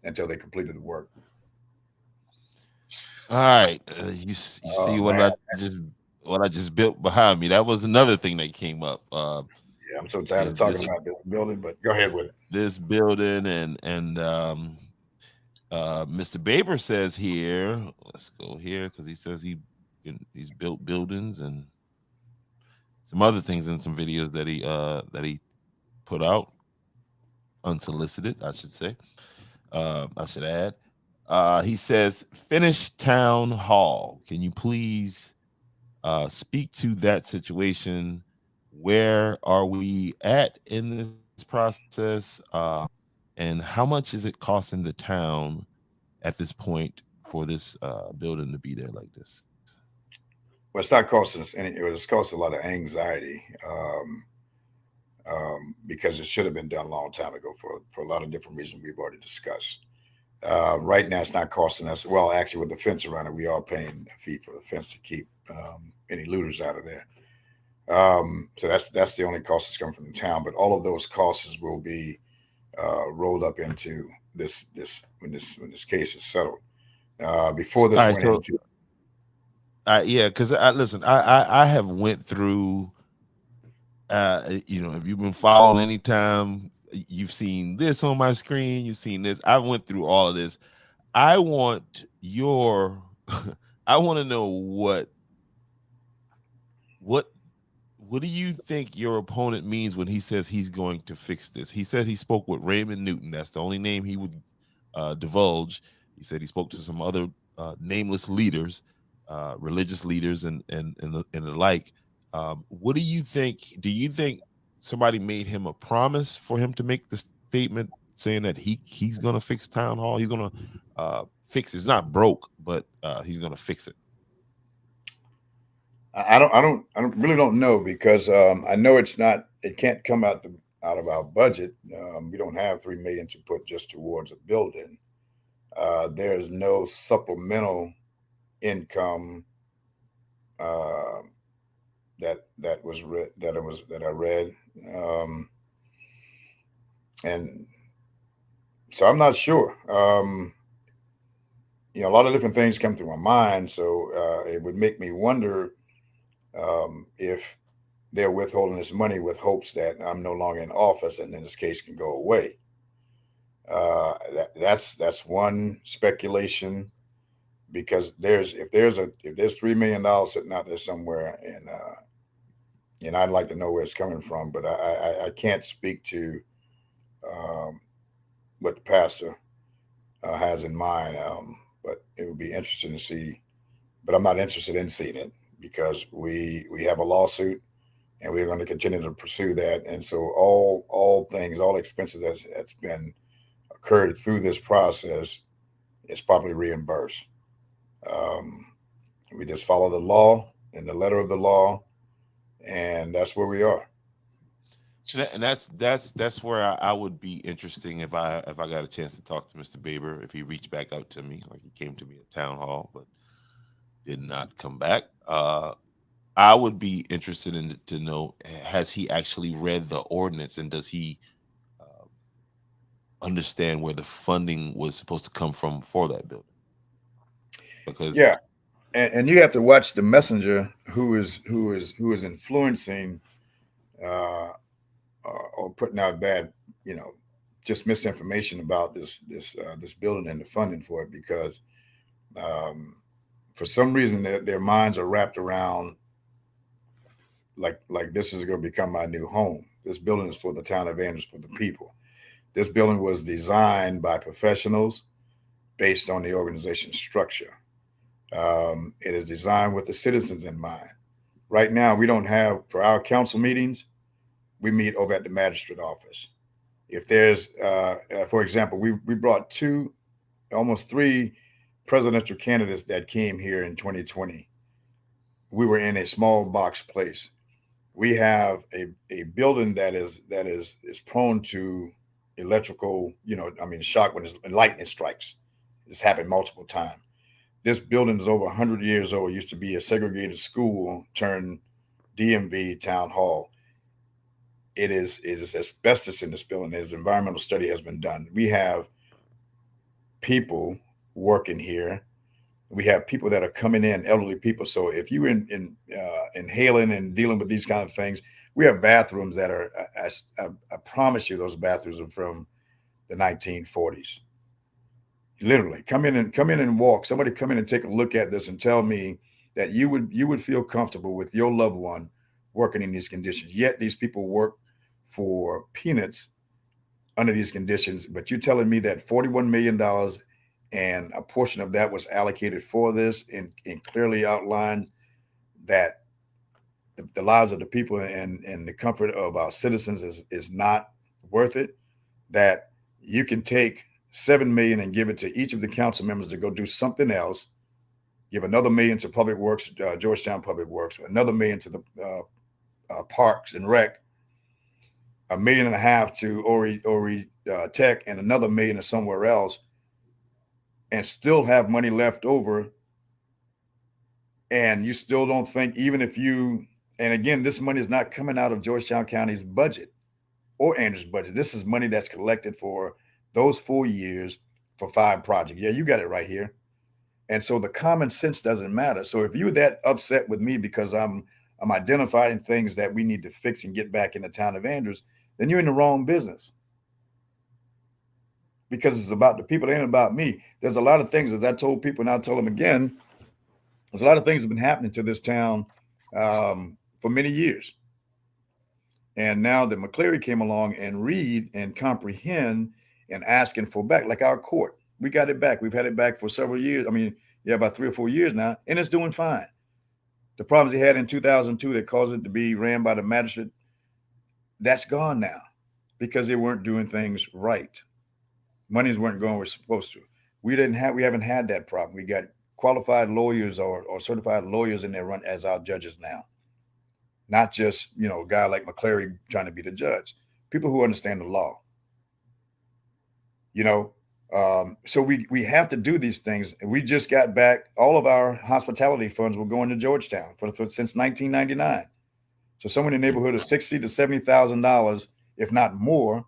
they completed the work. All right, you see Oh what man, I just built behind me. That was another thing that came up. yeah, I'm so tired of Is talking this about this building, but go ahead with it. this building and Mr. Baber says here. Let's go here because he says he's built buildings and some other things in some videos that he put out unsolicited, I should say. I should add. He says, finish town hall. Can you please speak to that situation? Where are we at in this process? And how much is it costing the town at this point for this building to be there like this? Well, it's not costing us any. It's caused a lot of anxiety because it should have been done a long time ago for a lot of different reasons we've already discussed. Right now, it's not costing us. Well, actually, with the fence around it, we are paying a fee for the fence to keep any looters out of there. So that's the only cost that's coming from the town. But all of those costs will be rolled up into this when this case is settled. Before All this right, went so into yeah, because I listen, I have went through if you've been following anytime, you've seen this on my screen, you've seen this. I went through all of this. I want your I want to know what what do you think your opponent means when he says he's going to fix this? He says he spoke with Raymond Newton. That's the only name he would divulge. He said he spoke to some other nameless leaders, religious leaders, and the like. What do you think? Do you think somebody made him a promise for him to make the statement saying that he's going to fix town hall? He's going to fix it. It's not broke, but he's going to fix it. I really don't know because I know it's not. It can't come out of our budget. We don't have $3 million to put just towards a building. There's no supplemental income uh, that I read, and so I'm not sure. A lot of different things come through my mind, so it would make me wonder if they're withholding this money with hopes that I'm no longer in office and then this case can go away. That's one speculation because if there's $3 million sitting out there somewhere, and I'd like to know where it's coming from, but I can't speak to what the pastor has in mind. But it would be interesting to see. But I'm not interested in seeing it because we have a lawsuit and we're going to continue to pursue that. And so all expenses that's been occurred through this process is properly reimbursed. Um, we just follow the law and the letter of the law, and that's where we are. So that's where I would be interesting if I got a chance to talk to Mr. Baber, if he reached back out to me like he came to me at town hall, but did not come back. I would be interested in to know, has he actually read the ordinance and does he uh, understand where the funding was supposed to come from for that building? Because Yeah, and you have to watch the messenger who is influencing uh, or putting out bad, you know, just misinformation about this building and the funding for it because um, for some reason their minds are wrapped around like this is going to become my new home. This building is for the town of Andrews, for the people. This building was designed by professionals based on the organization structure. It is designed with the citizens in mind. Right now, we don't have, for our council meetings, we meet over at the magistrate office. If there's, for example, we brought almost three presidential candidates that came here in 2020. We were in a small box place. We have a building that is prone to electrical, shock when lightning strikes. It's happened multiple times. This building is over 100 years old. It used to be a segregated school turned DMV town hall. It is asbestos in this building. As environmental study has been done. We have people working here. We have people that are coming in, elderly people. So if you're inhaling and dealing with these kind of things, we have bathrooms that are, I promise you, those bathrooms are from the 1940s. Literally, come in and walk. Somebody come in and take a look at this and tell me that you would feel comfortable with your loved one working in these conditions. Yet these people work for peanuts under these conditions. But you're telling me that $41 million and a portion of that was allocated for this and clearly outlined that the lives of the people and the comfort of our citizens is not worth it, that you can take $7 million and give it to each of the council members to go do something else, give another $1 million to Public Works, Georgetown Public Works, another $1 million to the Parks and Rec, $1.5 million to Ori Tech, and another $1 million to somewhere else, and still have money left over. And you still don't think, even if and again, this money is not coming out of Georgetown County's budget or Andrews' budget. This is money that's collected for those 4 years for 5 projects. Yeah, you got it right here. And so the common sense doesn't matter. So if you're that upset with me because I'm identifying things that we need to fix and get back in the town of Andrews, then you're in the wrong business. Because it's about the people, it ain't about me. There's a lot of things, as I told people, and I'll tell them again, there's a lot of things that have been happening to this town for many years. And now that MCCLARY came along and read and comprehend and asking for back, like our court, we got it back. We've had it back for several years. I mean, yeah, about 3 or 4 years now, and it's doing fine. The problems they had in 2002 that caused it to be ran by the magistrate, that's gone now because they weren't doing things right. Monies weren't going where it's supposed to. We haven't had that problem. We got qualified lawyers or certified lawyers in there run as our judges now. Not just, a guy like MCCLARY trying to be the judge. People who understand the law. So we have to do these things. And we just got back, all of our hospitality funds were going to Georgetown since 1999. So somewhere in the neighborhood of $60,000 to $70,000, if not more,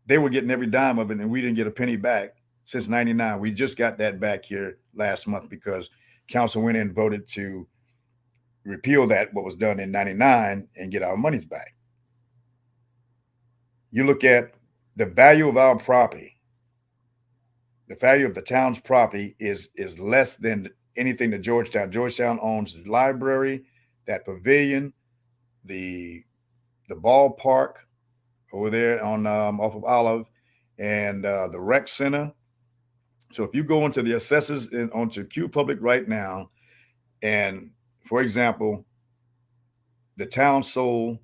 they were getting every dime of it, and we didn't get a penny back since 99. We just got that back here last month because council went in and voted to repeal what was done in 99 and get our monies back. You look at the value of our property, the value of the town's property is less than anything that Georgetown owns the library, that pavilion, the ballpark over there on off of Olive, and the rec center. So if you go into the assessors and onto Q Public right now, and for example, the town sold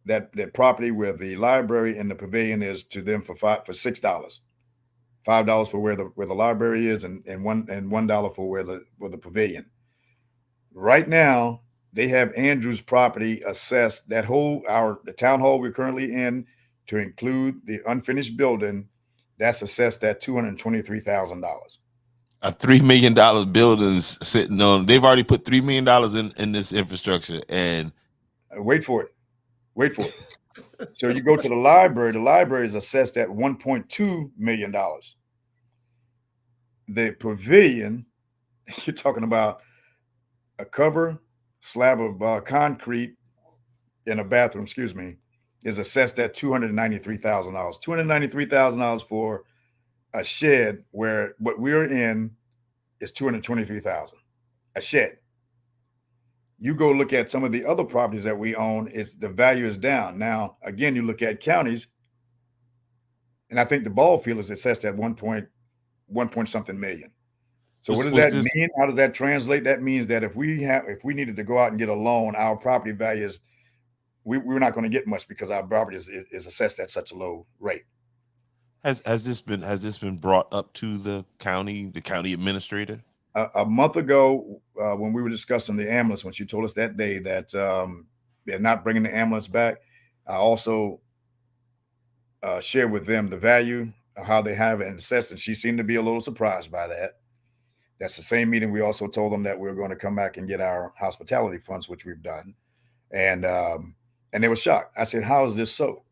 that property where the library and the pavilion is to them for $6. $5 for where the library is, and $1 for where the pavilion. Right now, they have Andrews' property assessed, the town hall we're currently in, to include the unfinished building, that's assessed at $223,000. A $3 million building's sitting on. They've already put $3 million in this infrastructure, and wait for it. So you go to the library is assessed at $1.2 million. The pavilion, you're talking about a cover slab of concrete in a bathroom, is assessed at $293,000. $293,000 for a shed where what we're in is $223,000. A shed. You go look at some of the other properties that we own, it's the value is down. Now, again, you look at counties, and I think the ball field is assessed at 1 point something million. So what does Was that this mean? How does that translate? That means that if we needed to go out and get a loan, our property value is we're not going to get much because our property is assessed at such a low rate. has this been brought up to the county administrator? A month ago, when we were discussing the ambulance, when she told us that day that they're not bringing the ambulance back, I also shared with them the value of how they have it assessed, and she seemed to be a little surprised by that. That's the same meeting we also told them that we were going to come back and get our hospitality funds, which we've done, and they were shocked. I said, "How is this so?"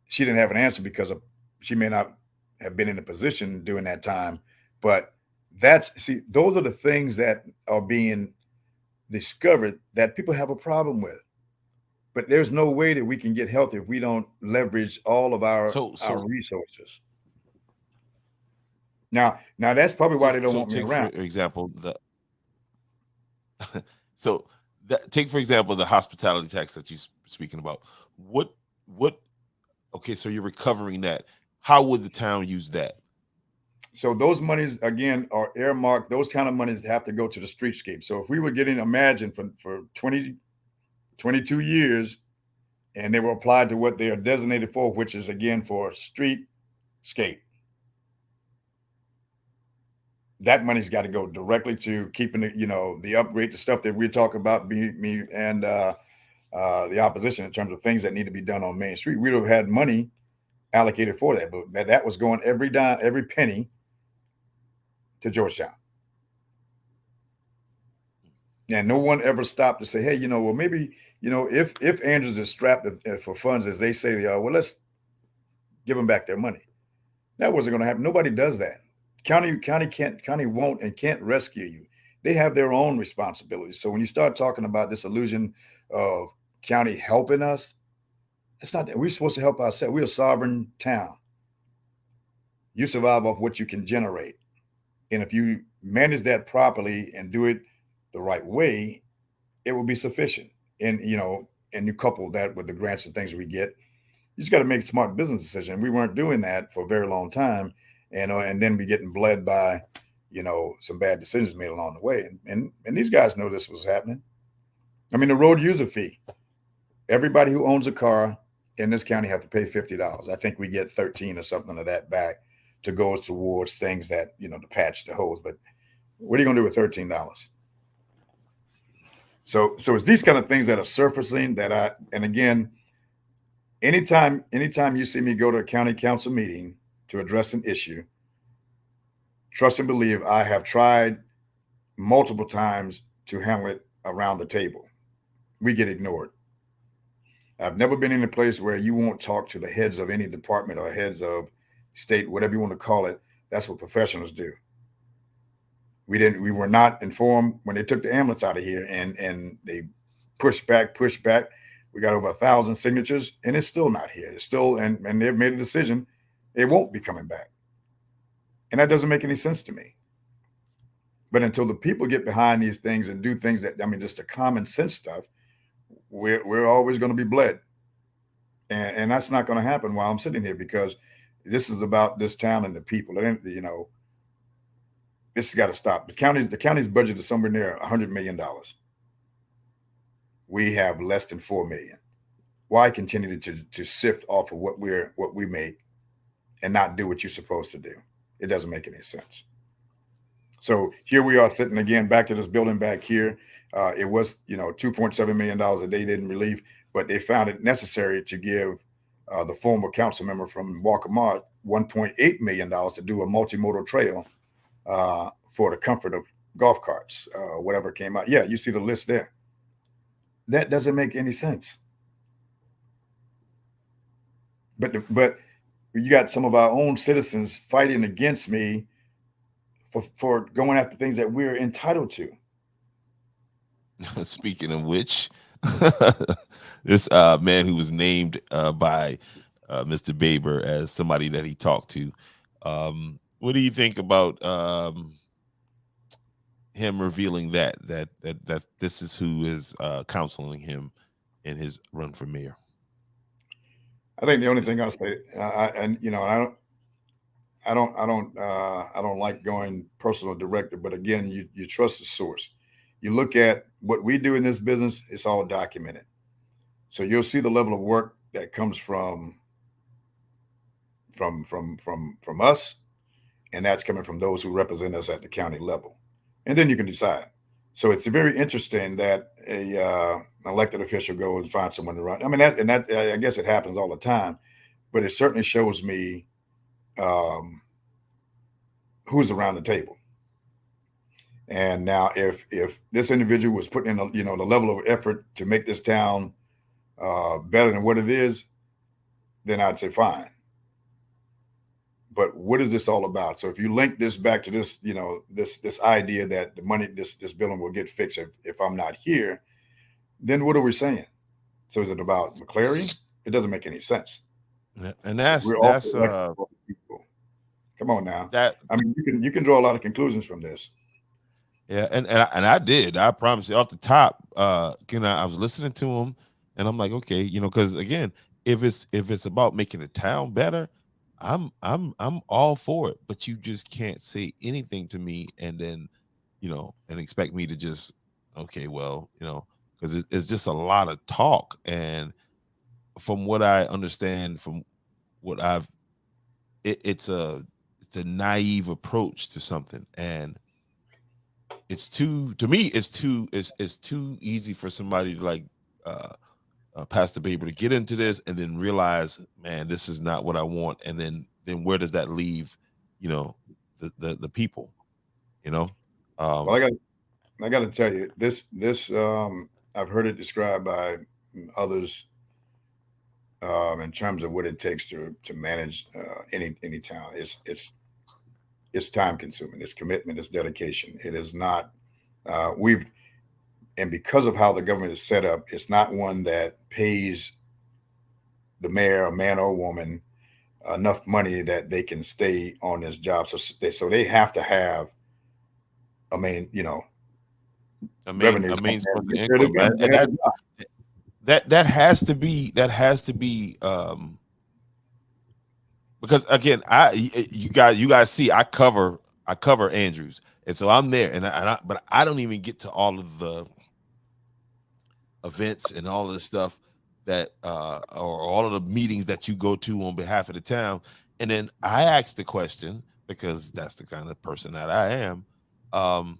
She didn't have an answer because she may not have been in the position during that time. But those are the things that are being discovered that people have a problem with. But there's no way that we can get healthy if we don't leverage all of our So resources. Now that's probably why they don't want me take for around. example so take for example the hospitality tax that you speaking about. What Okay, so you're recovering that. How would the town use that? So those monies again are earmarked. Those kind of monies have to go to the streetscape. So if we were getting Imagine for 20, 22 years, and they were applied to what they are designated for, which is again for streetscape, that money's got to go directly to keeping the upgrade, the stuff that we're talking about, me and the opposition in terms of things that need to be done on Main Street. We'd have had money allocated for that, but that was going every dime, every penny to Georgetown. And no one ever stopped to say, hey, well, maybe, if Andrews is strapped for funds, as they say they are, well, let's give them back their money. That wasn't going to happen. Nobody does that. County won't and can't rescue you. They have their own responsibilities. So when you start talking about this illusion of county helping us, it's not that we're supposed to help ourselves. We're a sovereign town. You survive off what you can generate. And if you manage that properly and do it the right way, it will be sufficient. And you couple that with the grants and things we get, you just got to make a smart business decision. We weren't doing that for a very long time, and then we getting bled by, some bad decisions made along the way. And these guys know this was happening. I mean, the road user fee. Everybody who owns a car in this county have to pay $50. I think we get 13 or something of that back to go towards things that, to patch the hose. But what are you going to do with $13? So it's these kind of things that are surfacing and again, anytime you see me go to a county council meeting to address an issue, trust and believe I have tried multiple times to handle it around the table. We get ignored. I've never been in a place where you won't talk to the heads of any department or heads of state, whatever you want to call it. That's what professionals do. We were not informed when they took the ambulance out of here and they pushed back. We got over 1,000 signatures and it's still not here. It's still, and they've made a decision. It won't be coming back. And that doesn't make any sense to me. But until the people get behind these things and do things just the common sense stuff, we're always going to be bled. And that's not going to happen while I'm sitting here, because this is about this town and the people. This has got to stop. The county's budget is somewhere near $100 million. We have less than $4 million. Why continue to sift off of what we make and not do what you're supposed to do? It doesn't make any sense. So here we are sitting again back to this building back here. It was $2.7 million that they didn't relieve, but they found it necessary to give the former council member from Walker Mart $1.8 million to do a multimodal trail for the comfort of golf carts, whatever came out. Yeah, you see the list there. That doesn't make any sense. But you got some of our own citizens fighting against me for going after things that we're entitled to. Speaking of which, this man who was named by Mr. Baber as somebody that he talked to, what do you think about him revealing that this is who is counseling him in his run for mayor. I think the only thing I'll say, and I don't like going personal director, but again, you trust the source. You look at what we do in this business; it's all documented. So you'll see the level of work that comes from us, and that's coming from those who represent us at the county level, and then you can decide. So it's very interesting that a elected official goes and finds someone to run. I mean, that I guess it happens all the time, but it certainly shows me um, who's around the table. And now, if this individual was putting in, the level of effort to make this town better than what it is, then I'd say fine. But what is this all about? So if you link this back to this, this idea that the money, this building will get fixed if I'm not here, then what are we saying? So is it about McClary? It doesn't make any sense. Yeah, and We're all that's elected people. Come on now. that I mean, you can draw a lot of conclusions from this. Yeah, and I did. I promise you, off the top, I was listening to him, and I'm like, okay, because again, if it's about making the town better, I'm all for it. But you just can't say anything to me, and then, and expect me to just, okay, well, because it's just a lot of talk, and from what I understand, from what it's a naive approach to something, and it's too to me it's too easy for somebody to like uh, Pastor Baber to get into this and then realize, man, this is not what I want, and then where does that leave, you know, the people, you know? Well, Um, I got to tell you this I've heard it described by others in terms of what it takes to manage any town. It's time consuming. It's commitment. It's dedication. It is not. We've and because of how the government is set up, it's not one that pays the mayor, a man or woman, enough money that they can stay on this job. So they have to have a revenues main coming source in. of They're income, gonna and have a job. that has to be because again, you guys see I cover Andrews, and so I'm there, but I don't even get to all of the events and all of the stuff that or all of the meetings that you go to on behalf of the town. And then I ask the question, because that's the kind of person that I am. um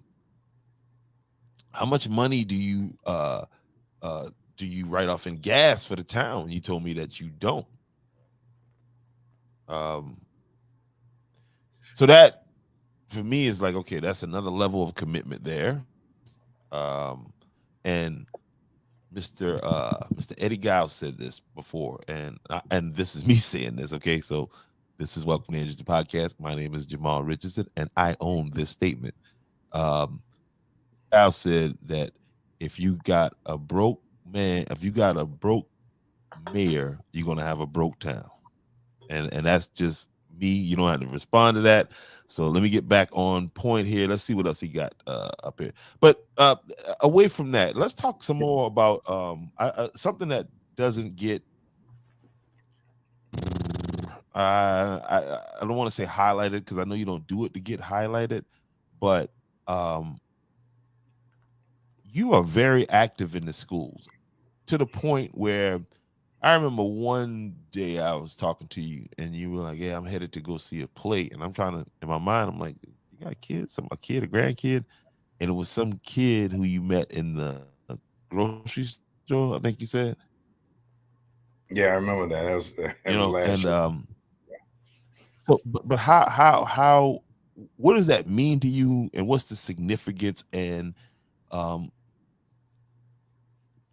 how much money uh do you write off in gas for the town? You told me that you don't. um so that for me is like, okay, that's another level of commitment there. And Mr. Eddie Giles said this before, and this is me saying this. Okay, so this is Welcome to Andrews, the podcast. My name is Jamal Richardson, and I own this statement. Um, Giles said that if you got a broke mayor, you're gonna have a broke town, and that's just me. You don't have to respond to that. So let me get back on point here. Let's see what else he got up here. But away from that, let's talk some more about something that doesn't get. I don't want to say highlighted, because I know you don't do it to get highlighted, but um, you are very active in the schools, to the point where I remember one day I was talking to you and you were like, "Yeah, I'm headed to go see a play." And I'm trying to, in my mind, I'm like, "You got kids? A kid, a grandkid?" And it was some kid who you met in the grocery store, I think you said. Yeah, I remember that. That was last And year. so, but how what does that mean to you, and what's the significance, and um,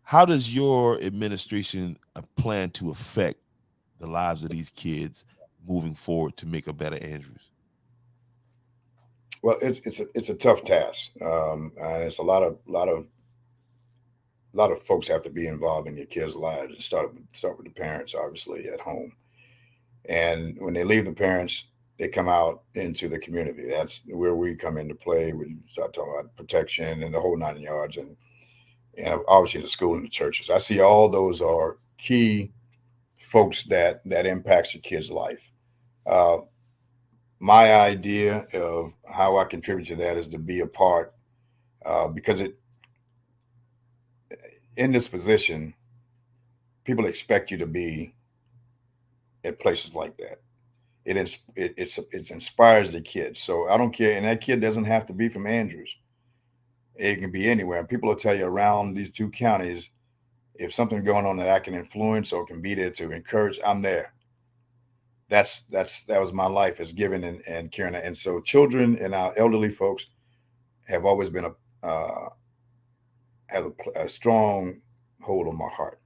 how does your administration plan to affect the lives of these kids moving forward to make a better Andrews? Well, it's a tough task. And it's a lot of folks have to be involved in your kids' lives. Start with the parents, obviously, at home. And when they leave the parents, they come out into the community. That's where we come into play. We start talking about protection and the whole 9 yards, and obviously the school and the churches. I see all those are key folks that impacts a kid's life. Uh, my idea of how I contribute to that is to be a part, because it in this position, people expect you to be at places like that. It inspires the kids. So I don't care, and that kid doesn't have to be from Andrews. It can be anywhere. And people will tell you around these two counties, if something's going on that I can influence or can be there to encourage, I'm there. That was my life as giving and caring. And so children and our elderly folks have always been have a strong hold on my heart.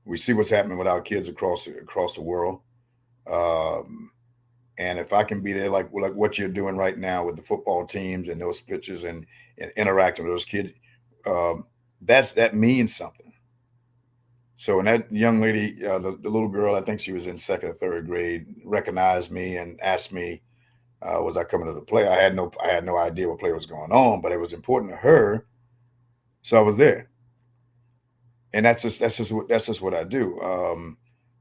We see what's happening with our kids across the world. Um, and if I can be there, like what you're doing right now with the football teams and those pitches and interacting with those kids, um, that means something. So when that young lady, the little girl, I think she was in second or third grade, recognized me and asked me, was I coming to the play? I had no idea what play was going on, but it was important to her, so I was there. And that's just what I do.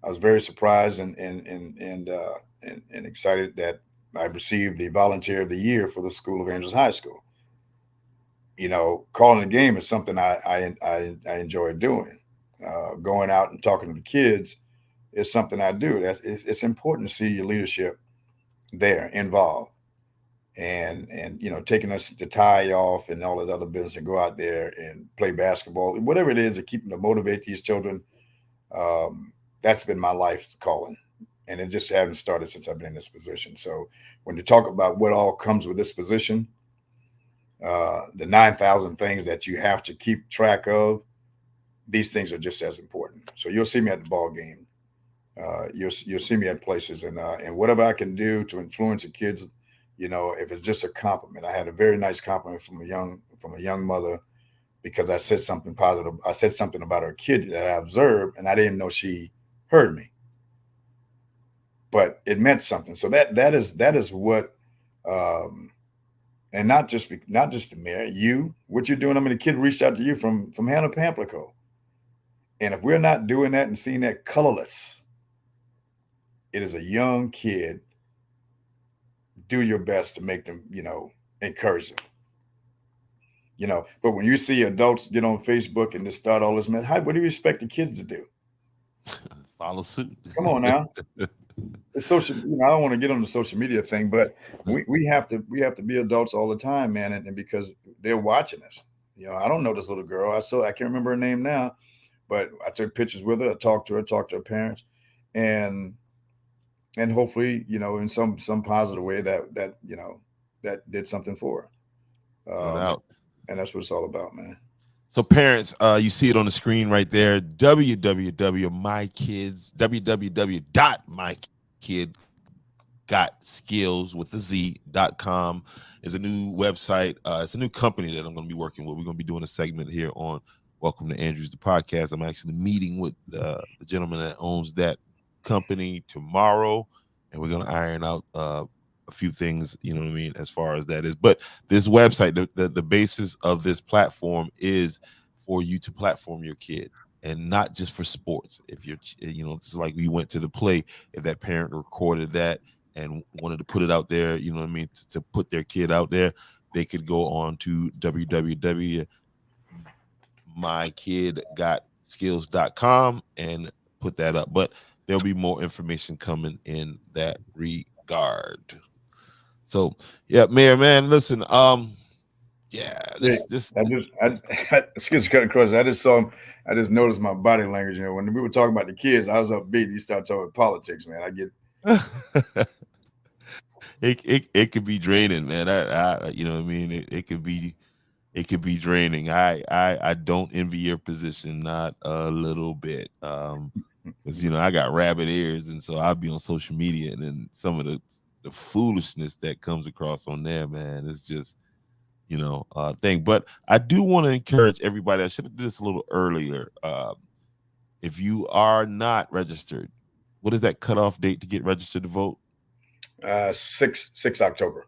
I was very surprised and excited that I received the Volunteer of the Year for the School of Angels High School. Calling the game is something I enjoy doing. Going out and talking to the kids is something I do. It's important to see your leadership there involved, and taking us the tie off and all that other business and go out there and play basketball, whatever it is to keep them to motivate these children. That's been my life calling, and it just hasn't started since I've been in this position. So when you talk about what all comes with this position, the 9,000 things that you have to keep track of, these things are just as important. So you'll see me at the ball game. You'll see me at places, and whatever I can do to influence the kids, if it's just a compliment. I had a very nice compliment from a young mother because I said something positive. I said something about her kid that I observed, and I didn't know she heard me, but it meant something. So that is what, and not just the mayor, what you're doing. I mean, the kid reached out to you from Hannah Pamplico, and if we're not doing that and seeing that colorless, it is a young kid. Do your best to make them, encourage them. But when you see adults get on Facebook and just start all this mess, what do you expect the kids to do? Follow suit. Come on now. The social, I don't want to get on the social media thing, but we have to be adults all the time, man, and because they're watching us. I don't know this little girl. I can't remember her name now, but I took pictures with her. I talked to her parents, and hopefully, in some positive way that did something for her. No doubt. And that's what it's all about, man. So parents, you see it on the screen right there. www.mykidgotskills.com is a new website. It's a new company that I'm going to be working with. We're going to be doing a segment here on Welcome to Andrews, the podcast. I'm actually meeting with the gentleman that owns that company tomorrow, and we're going to iron out a few things, you know what I mean, as far as that is. But this website, the basis of this platform is for you to platform your kid, and not just for sports. If you're, it's like we went to the play, if that parent recorded that and wanted to put it out there, you know what I mean, to put their kid out there, they could go on to www.mykidgotskills.com and put that up. But there'll be more information coming in that regard. So yeah, Mayor, man, listen, excuse me, cutting across. I just noticed my body language. When we were talking about the kids, I was upbeat. You start talking about politics, man. I get it could be draining, man. I you know what I mean. It could be draining. I don't envy your position, not a little bit. Because I got rabbit ears, and so I'll be on social media, and then some of the foolishness that comes across on there, man, it's just thing. But I do want to encourage everybody. I should have did this a little earlier. If you are not registered, what is that cutoff date to get registered to vote? 6 October.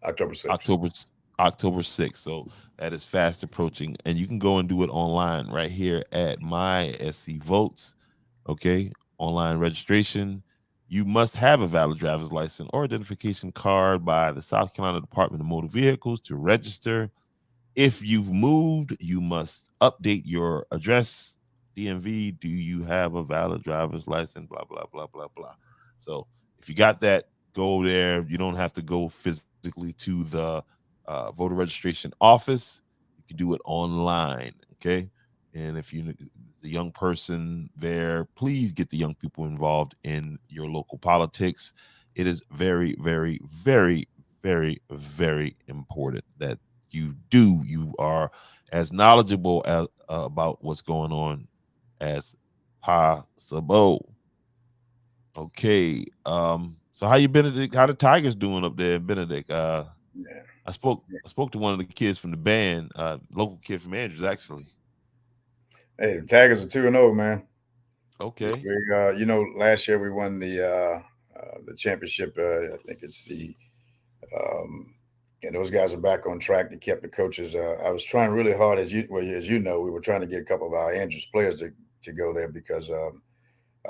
October 6th. October 6th. So that is fast approaching, and you can go and do it online right here at my SC Votes. Okay, online registration. You must have a valid driver's license or identification card by the South Carolina Department of Motor Vehicles to register. If you've moved, you must update your address. DMV, do you have a valid driver's license? Blah, blah, blah, blah, blah. So if you got that, go there. You don't have to go physically to the voter registration office. You can do it online. Okay. And if you're a young person there, please get the young people involved in your local politics. It is very, very, very, very, very important that you are as knowledgeable as about what's going on as possible. Okay. So how you, Benedict? How the Tigers doing up there, Benedict? Yeah. I spoke to one of the kids from the band, local kid from Andrews, actually. Hey, the Tigers are 2-0, man. Okay. Last year we won the championship. I think it's and those guys are back on track. They kept the coaches. I was trying really hard, as you know, we were trying to get a couple of our Andrews players to go there because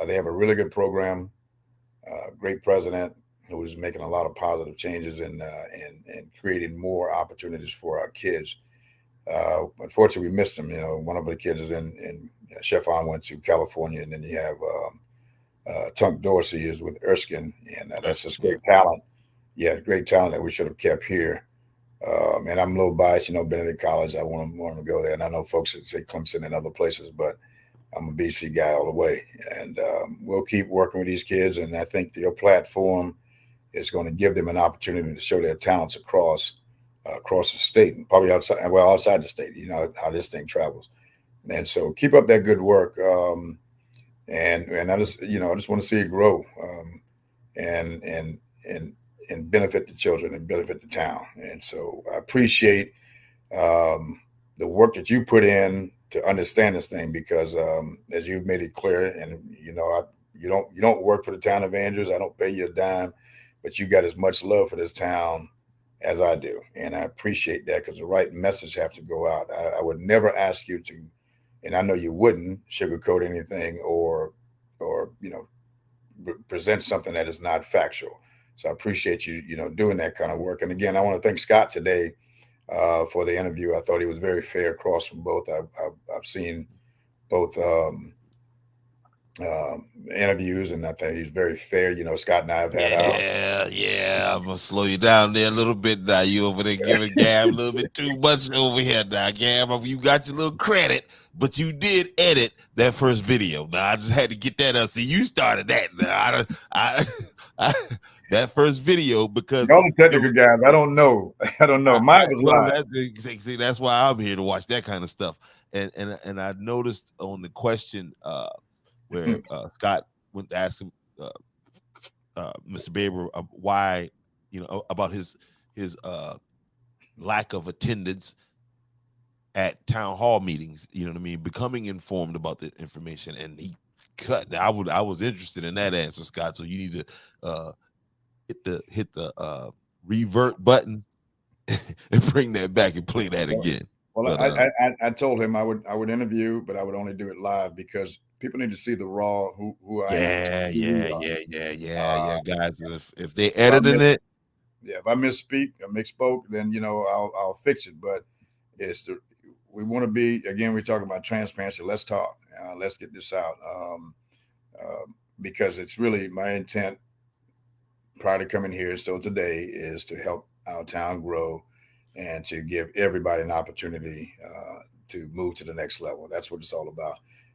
they have a really good program, great president who is making a lot of positive changes and creating more opportunities for our kids. Unfortunately, we missed them. One of the kids is in Sheffon went to California, and then you have Tunk Dorsey is with Erskine, and that's just great talent. Yeah, great talent that we should have kept here. And I'm a little biased, Benedict College. I want them to go there, and I know folks that say Clemson and other places, but I'm a BC guy all the way, and we'll keep working with these kids. And I think your platform is going to give them an opportunity to show their talents across the state and probably outside the state. You know how this thing travels, and so keep up that good work. And I just want to see it grow, and benefit the children and benefit the town. And so I appreciate the work that you put in to understand this thing because as you've made it clear, and you don't work for the town of Andrews. I don't pay you a dime, but you got as much love for this town as I do, and I appreciate that because the right message have to go out. I would never ask you to, and I know you wouldn't sugarcoat anything or present something that is not factual. So I appreciate you doing that kind of work. And again, I want to thank Scott today for the interview. I thought he was very fair across from both. I've seen both interviews, and I think he's very fair. Scott and I have had our. Yeah. I'm gonna slow you down there a little bit now. You over there giving Gab a little bit too much over here now, Gab. You got your little credit, but you did edit that first video. Now I just had to get that up. See, you started that. Now I that first video because y'all the technical guys. I don't know. Mine was live. See, that's why I'm here to watch that kind of stuff. And I noticed on the question where Scott went to ask him, Mr. Baber, why, about his lack of attendance at town hall meetings. You know what I mean? Becoming informed about the information, and he cut. I was interested in that answer, Scott. So you need to hit the revert button and bring that back and play that again. Well, but, I told him I would interview, but I would only do it live because people need to see the raw who I am. Yeah, guys. If they editing it, if I misspoke, then I'll fix it. But we want to be, again, we're talking about transparency. Let's talk. Let's get this out because it's really my intent prior to coming here, still today, is to help our town grow and to give everybody an opportunity to move to the next level. That's what it's all about.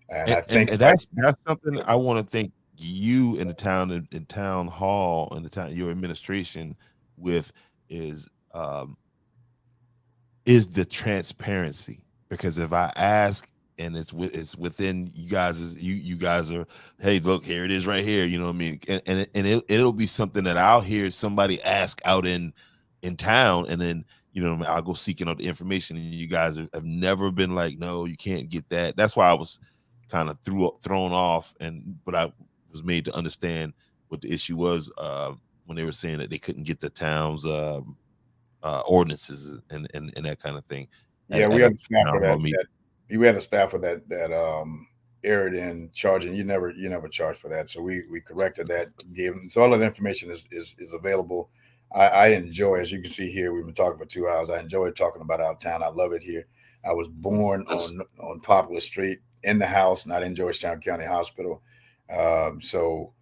And I think that's something I want to thank you in the town, in town hall, and the town, your administration with is the transparency. Because if I ask and it's within you guys, you guys are, hey, look, here it is right here. You know what I mean? And it'll be something that I'll hear somebody ask out in town, and then I'll go seeking out the information, and you guys have never been like, no, you can't get that. That's why I was kind of thrown off, but I was made to understand what the issue was when they were saying that they couldn't get the town's ordinances and that kind of thing. Yeah, we had a staff for town hall that. meeting. We had a staff for that erred in charging. You never charge for that. So we corrected that. Gave them, so all of the information is available. I enjoy, as you can see here, we've been talking for 2 hours. I enjoy talking about our town. I love it here. I was born on Poplar Street in the house, not in Georgetown County Hospital. So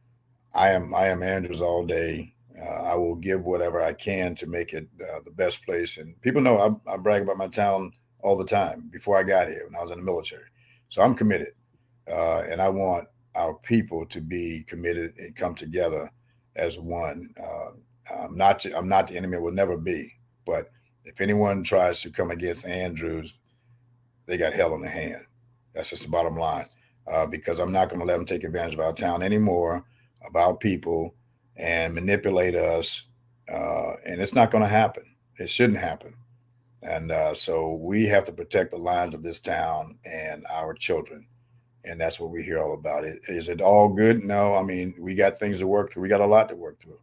I am Andrews all day. I will give whatever I can to make it the best place. And people know I brag about my town all the time before I got here when I was in the military. So I'm committed. And I want our people to be committed and come together as one. I'm not the enemy, will never be. But if anyone tries to come against Andrews, they got hell in the hand. That's just the bottom line. Because I'm not going to let them take advantage of our town anymore, of our people, and manipulate us. And it's not going to happen. It shouldn't happen. And so we have to protect the lives of this town and our children. And that's what we hear all about. Is it all good? No. I mean, we got things to work through. We got a lot to work through.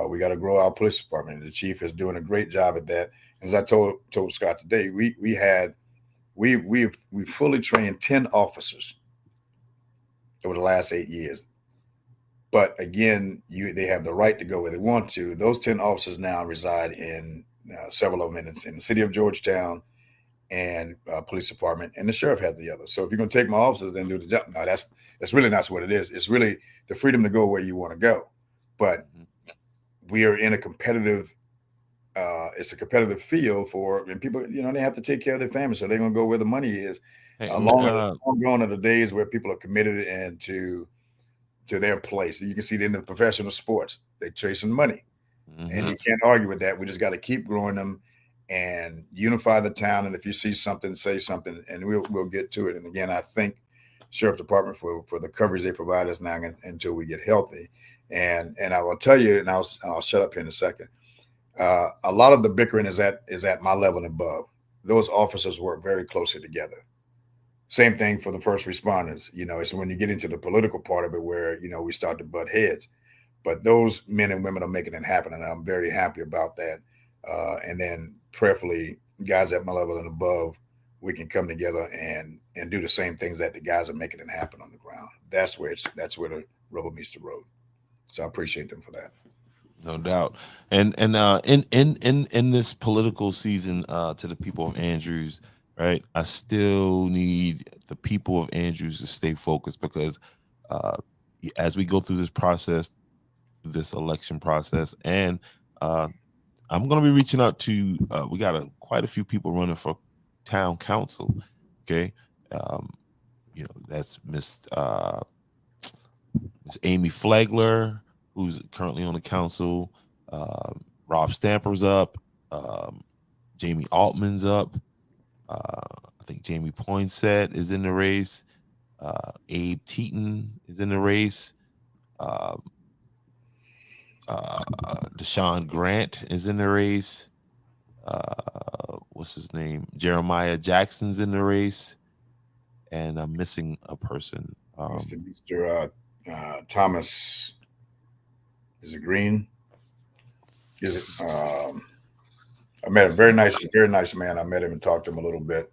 We got to grow our police department. The chief is doing a great job at that. As I told Scott today, we fully trained 10 officers over the last 8 years. But again, they have the right to go where they want to. Those 10 officers now reside in several of them in the city of Georgetown and police department, and the sheriff has the other. So if you're going to take my officers, then do the job. No, that's really not what it is. It's really the freedom to go where you want to go. But we are in a competitive. It's a competitive field and people, they have to take care of their family, so they're going to go where the money is. Long gone are the days where people are committed and to their place. You can see it in the professional sports; they're chasing money, and you can't argue with that. We just got to keep growing them and unify the town. And if you see something, say something, and we'll get to it. And again, I thank Sheriff Department for the coverage they provide us now until we get healthy. And I will tell you, and I'll shut up here in a second. A lot of the bickering is at my level and above. Those officers work very closely together. Same thing for the first responders. It's when you get into the political part of it where we start to butt heads. But those men and women are making it happen, and I'm very happy about that. And then prayerfully, guys at my level and above, we can come together and do the same things that the guys are making it happen on the ground. That's where the rubber meets the road. So I appreciate them for that. No doubt. And in this political season, to the people of Andrews, right? I still need the people of Andrews to stay focused, because as we go through this process, this election process, and I'm going to be reaching out to, we got quite a few people running for town council. Okay. That's Miss Amy Flagler, who's currently on the council. Rob Stamper's up. Jamie Altman's up. I think Jamie Poinsett is in the race. Abe Teton is in the race. Deshaun Grant is in the race. What's his name? Jeremiah Jackson's in the race. And I'm missing a person. Mr. Thomas, is it Green? Is it? I met him. Very nice man. I met him and talked to him a little bit.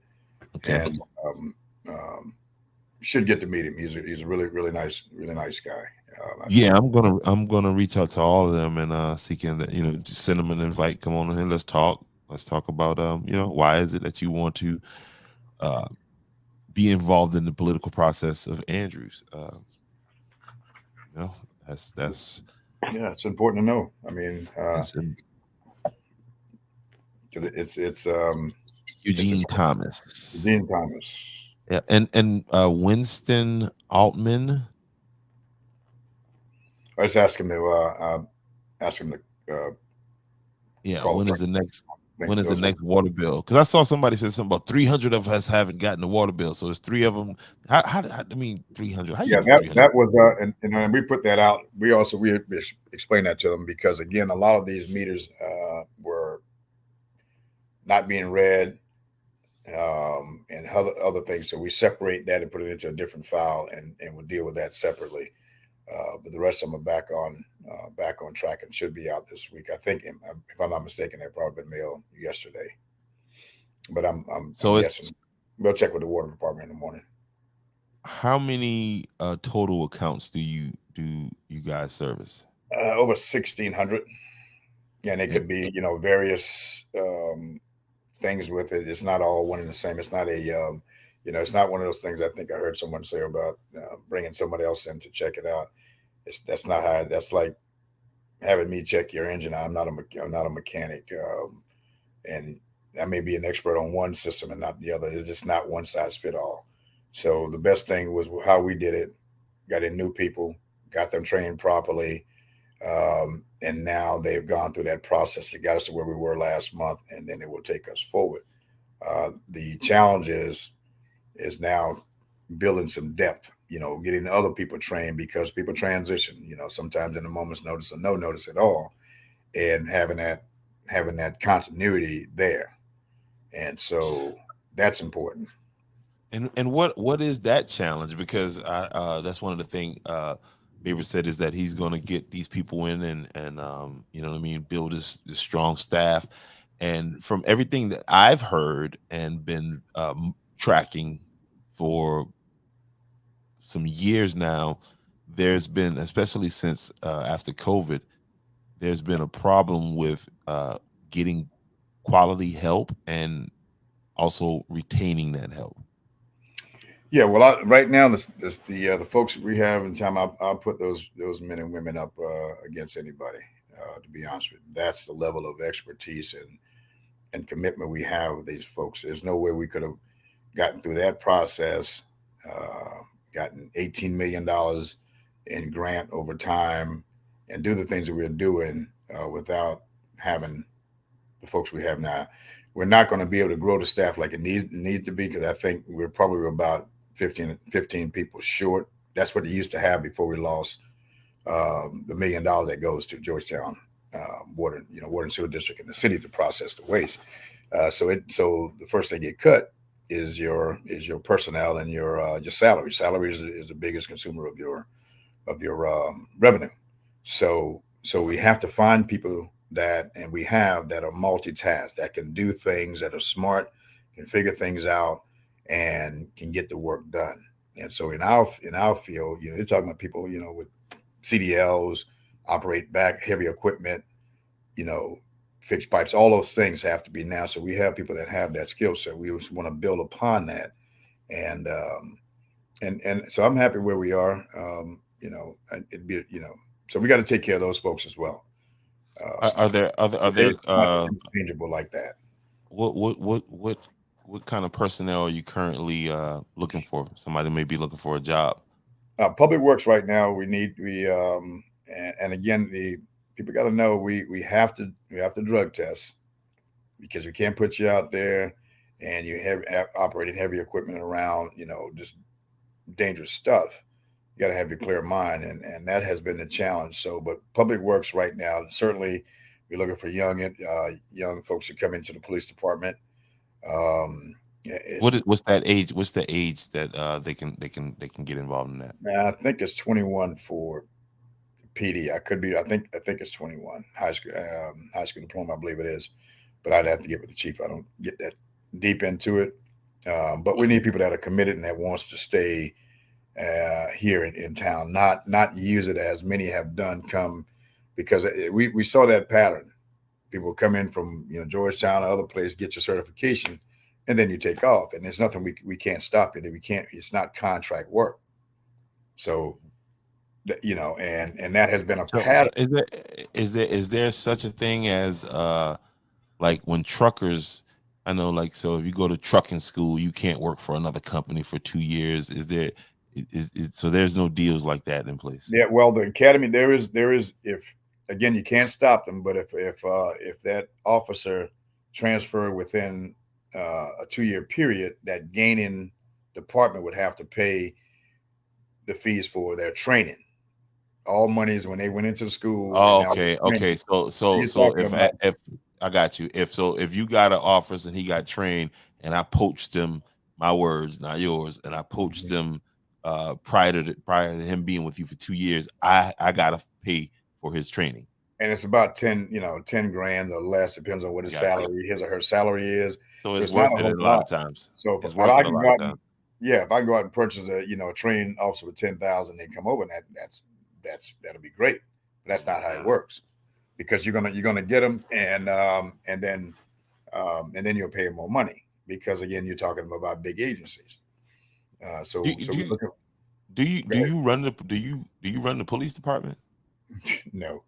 Okay. And should get to meet him. He's a really nice guy. Yeah, I'm gonna reach out to all of them and see can just send them an invite. Come on in, let's talk. Let's talk about why is it that you want to be involved in the political process of Andrews. That's yeah, it's important to know. I mean, it's Eugene Thomas. Eugene Thomas. Yeah, and Winston Altman. I just ask him to yeah, when is the next water bill? Because I saw somebody said something about 300 of us haven't gotten the water bill, so it's 3 of them. How I mean 300? How yeah, that was and we put that out. We explained that to them because again, a lot of these meters were not being read and other things. So we separate that and put it into a different file and we'll deal with that separately. But the rest of them are back on back on track and should be out this week. I think, if I'm not mistaken, they probably been mailed yesterday, but I'm So guessing. it's We'll check with the water department in the morning. how many total accounts do you guys service? Over 1,600, and it And, could be various things with it. It's not all one and the same. It's not it's not one of those things I think I heard someone say about bringing somebody else in to check it out. That's not how. That's like having me check your engine. I'm not a mechanic, and I may be an expert on one system and not the other. It's just not one size fit all. So the best thing was how we did it. Got in new people, got them trained properly, and now they've gone through that process. It got us to where we were last month, and then it will take us forward. The challenge is now building some depth. Getting other people trained because people transition. Sometimes in a moment's notice or no notice at all, and having that continuity there, and so that's important. and what is that challenge? Because I that's one of the thing Baber said is that he's going to get these people in and you know what I mean, build this strong staff. And from everything that I've heard and been tracking for some years now, there's been, especially since after COVID, there's been a problem with getting quality help and also retaining that help. Yeah, well, right now the folks we have in time, I'll put those men and women up against anybody. To be honest with you, that's the level of expertise and commitment we have with these folks. There's no way we could have gotten through that process, gotten $18 million in grant over time, and do the things that we're doing without having the folks we have now. We're not going to be able to grow the staff like it needs to be because I think we're probably about 15 people short. That's what they used to have before we lost the $1 million that goes to Georgetown water and sewer district and the city to process the waste. So the first thing you cut is your personnel and your salary. Salary is the biggest consumer of your revenue. So we have to find people and we have that are multitask, that can do things, that are smart, can figure things out, and can get the work done. And so in our field, you're talking about people, with CDLs, operate back heavy equipment, you know, fix pipes, all those things have to be now. So we have people that have that skill set. We just want to build upon that. And and so I'm happy where we are. It'd be, so we got to take care of those folks as well. Are there are there It's not interchangeable like that. what kind of personnel are you currently looking for? Somebody may be looking for a job. Public works right now. And again, the people got to know we have to drug test because we can't put you out there and you have operating heavy equipment around, just dangerous stuff. You got to have your clear mind, and that has been the challenge. So, but public works right now, certainly, we're looking for young folks to come into the police department. Um, What's that age? What's the age that they can get involved in that? I think it's 21 for PD. I could be. I think it's 21. High school diploma. I believe it is, but I'd have to get with the chief. I don't get that deep into it. But we need people that are committed and that wants to stay here in town, not use it as many have done. Come because we saw that pattern. People come in from Georgetown or other place, get your certification, and then you take off. And there's nothing we can't stop you. That we can't. It's not contract work. So and that has been a So pattern. is there such a thing as like when truckers, I know, like, so if you go to trucking school you can't work for another company for 2 years. Is there so there's no deals like that in place? Yeah, well, the academy there is if again you can't stop them, but if that officer transfer within a 2-year period, that gaining department would have to pay the fees for their training. All monies when they went into the school and Oh, now okay, training. okay. So You're talking about if I got you, if you got an office and he got trained and I poached him, my words, not yours, and I poached him prior to him being with you for 2 years, I gotta pay for his training. And it's about 10 grand or less, depends on what his salary, his or her salary is. So it's it's worth not it a lot of times. So it's if worth I it a can lot go of out and, times. if I can go out and purchase a trained officer with 10,000, they come over, and that'll be great. But that's not how it works, because you're gonna get them, and then you'll pay them more money, because again, you're talking about big agencies. Do you run the police department? No.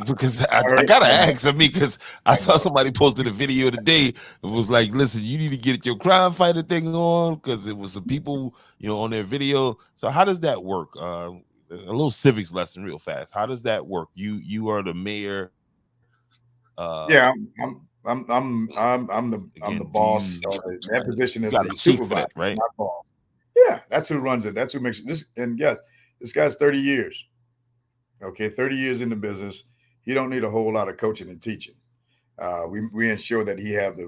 Because I gotta ask. I mean, because I saw somebody posted a video today. It was like, listen, you need to get your crime fighter thing on, because it was some people, on their video. So how does that work? A little civics lesson, real fast. How does that work? You are the mayor. Yeah, I'm the boss. That position is the supervisor, right? My boss. Yeah, that's who runs it. That's who makes it. This guy's 30 years. Okay, 30 years in the business. He don't need a whole lot of coaching and teaching. We ensure that he have the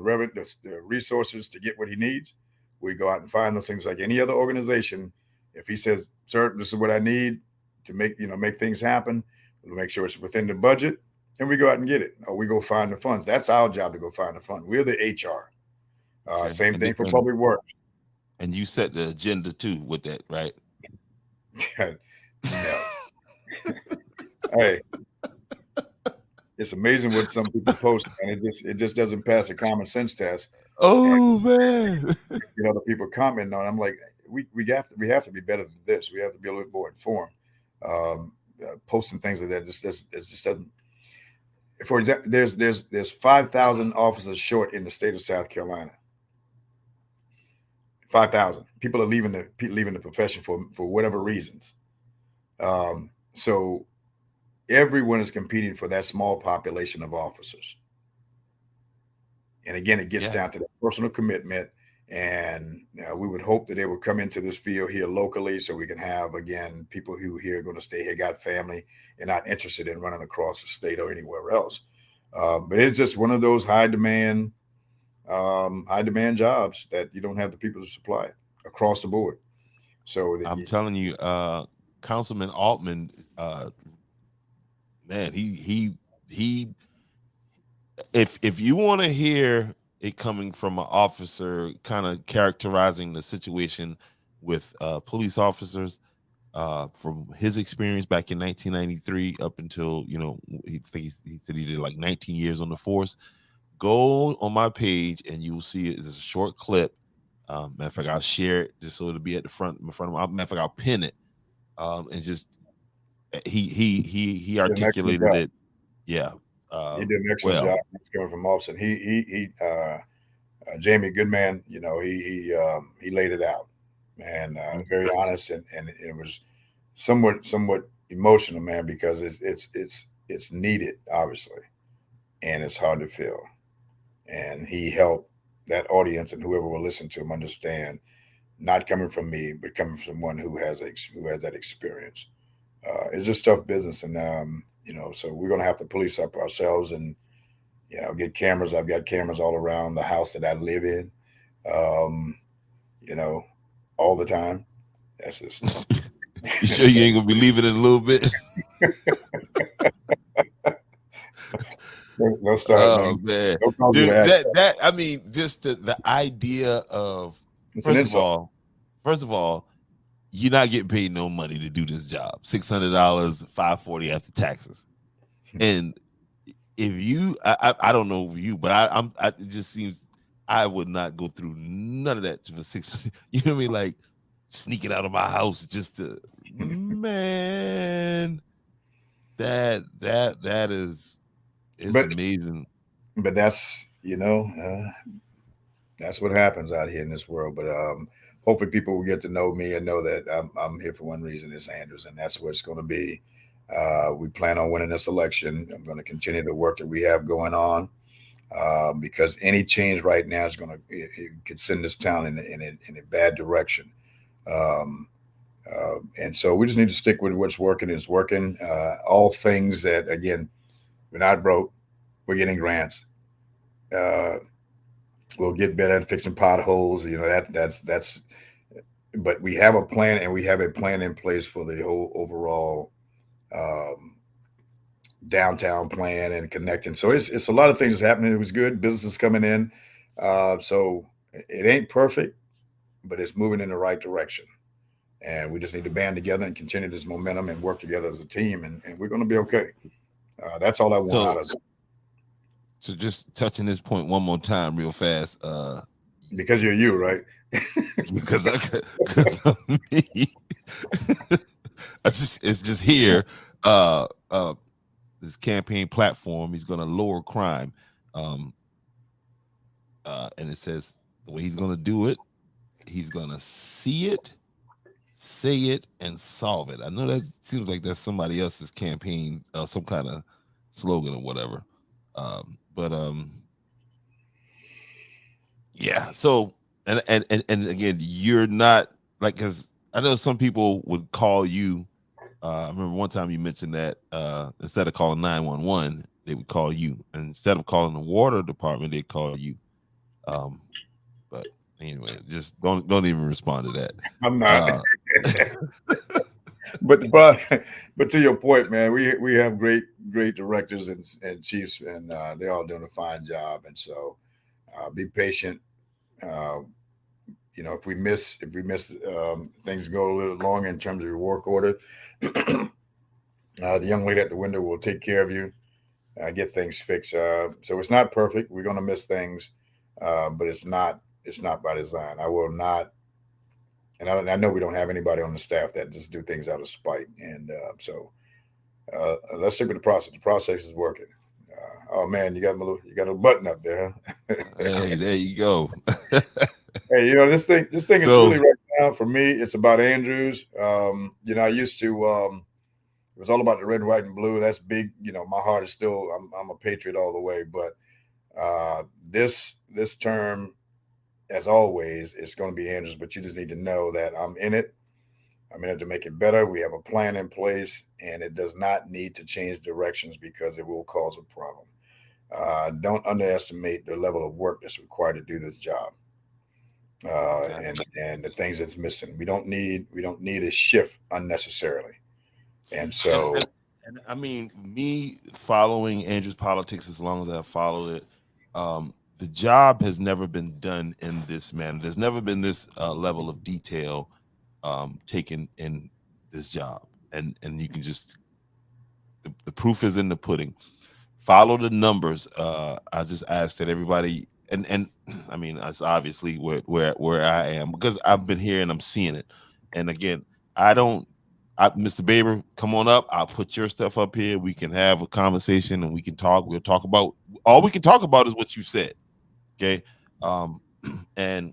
resources to get what he needs. We go out and find those things like any other organization. If he says, "Sir, this is what I need to make things happen," we'll make sure it's within the budget, and we go out and get it. Or we go find the funds. That's our job, to go find the fund. We're the HR. Same thing for public works. And you set the agenda too with that, right? No. Hey, it's amazing what some people post, and it just doesn't pass a common sense test. Oh, man. The people comment on it. I'm like, we have to be better than this. We have to be a little bit more informed. Posting things like that just doesn't. For example, there's 5,000 officers short in the state of South Carolina. 5,000 people are leaving the profession for whatever reasons. So everyone is competing for that small population of officers. And again, it gets down to that personal commitment. And we would hope that they would come into this field here locally, so we can have, again, people who here are going to stay here, got family, and not interested in running across the state or anywhere else. But it's just one of those high demand jobs that you don't have the people to supply it across the board. So I'm telling you, Councilman Altman, man, he if you want to hear it coming from an officer kind of characterizing the situation with police officers, from his experience back in 1993 up until, he said he did like 19 years on the force. Go on my page and you'll see it. It's a short clip. Matter of fact, I'll share it just so it'll be at the front of my. Matter of fact, I'll pin it. And just he articulated it. Yeah. He did an excellent job coming from Austin. He Jamie Goodman, he laid it out, and very honest, and it was somewhat emotional, man, because it's needed, obviously, and it's hard to fill. And he helped that audience and whoever will listen to him understand, not coming from me, but coming from someone who has that experience. It's just tough business, and so we're gonna have to police up ourselves and get cameras. I've got cameras all around the house that I live in, all the time. That's just. You sure you ain't gonna be leaving it a little bit? No start, man. No, dude, that I mean, just the idea of first of all, you're not getting paid no money to do this job. $600, $540 after taxes. And if you, I don't know you, but it just seems I would not go through none of that for $600. You know what I mean? Like sneaking out of my house just to, man. That is amazing. But that's that's what happens out here in this world. But hopefully people will get to know me and know that I'm here for one reason. It's Andrews, and that's what it's going to be. We plan on winning this election. I'm going to continue the work that we have going on, because any change right now is it could send this town in a bad direction. And so we just need to stick with what's working is working. All things that, again, we're not broke. We're getting grants. We'll get better at fixing potholes. That's. But we have a plan, and we have a plan in place for the whole overall downtown plan and connecting. So it's a lot of things happening. It was good. Business is coming in. So it ain't perfect, but it's moving in the right direction. And we just need to band together and continue this momentum and work together as a team, and we're going to be okay. That's all I want out of it. So just touching this point one more time, real fast. Because you're you, right? because I'm me. It's just here. This campaign platform. He's going to lower crime, and it says the way he's going to do it. He's going to see it, say it, and solve it. I know that seems like that's somebody else's campaign, some kind of slogan or whatever. But yeah. So and again, you're not like, because I know some people would call you. I remember one time you mentioned that instead of calling 911, they would call you, and instead of calling the water department, they call you. But anyway, just don't even respond to that. I'm not. But to your point, man, we have great directors and chiefs, and they're all doing a fine job. And so be patient. If we miss things go a little longer in terms of your work order, the young lady at the window will take care of you, get things fixed. So it's not perfect. We're going to miss things, but it's not by design. I will not. And I know we don't have anybody on the staff that just do things out of spite. And so let's stick with the process. The process is working. Oh man, you got a button up there. Huh? Hey, there you go. Hey, this thing is really right now for me. It's about Andrews. I used to. It was all about the red, white, and blue. That's big. My heart is still. I'm a patriot all the way. But this term, as always, it's going to be Andrews, but you just need to know that I'm in it. I'm in it to make it better. We have a plan in place, and it does not need to change directions because it will cause a problem. Don't underestimate the level of work that's required to do this job, and the things that's missing. We don't need a shift unnecessarily, and so. And I mean, me following Andrew's politics as long as I've followed it. The job has never been done in this manner. There's never been this level of detail taken in this job, and you can just the proof is in the pudding. Follow the numbers. I just ask that everybody, and I mean, that's obviously where I am, because I've been here and I'm seeing it. And again, Mr. Baber, come on up. I'll put your stuff up here. We can have a conversation and we can talk. We'll talk about all we can talk about is what you said. Okay. And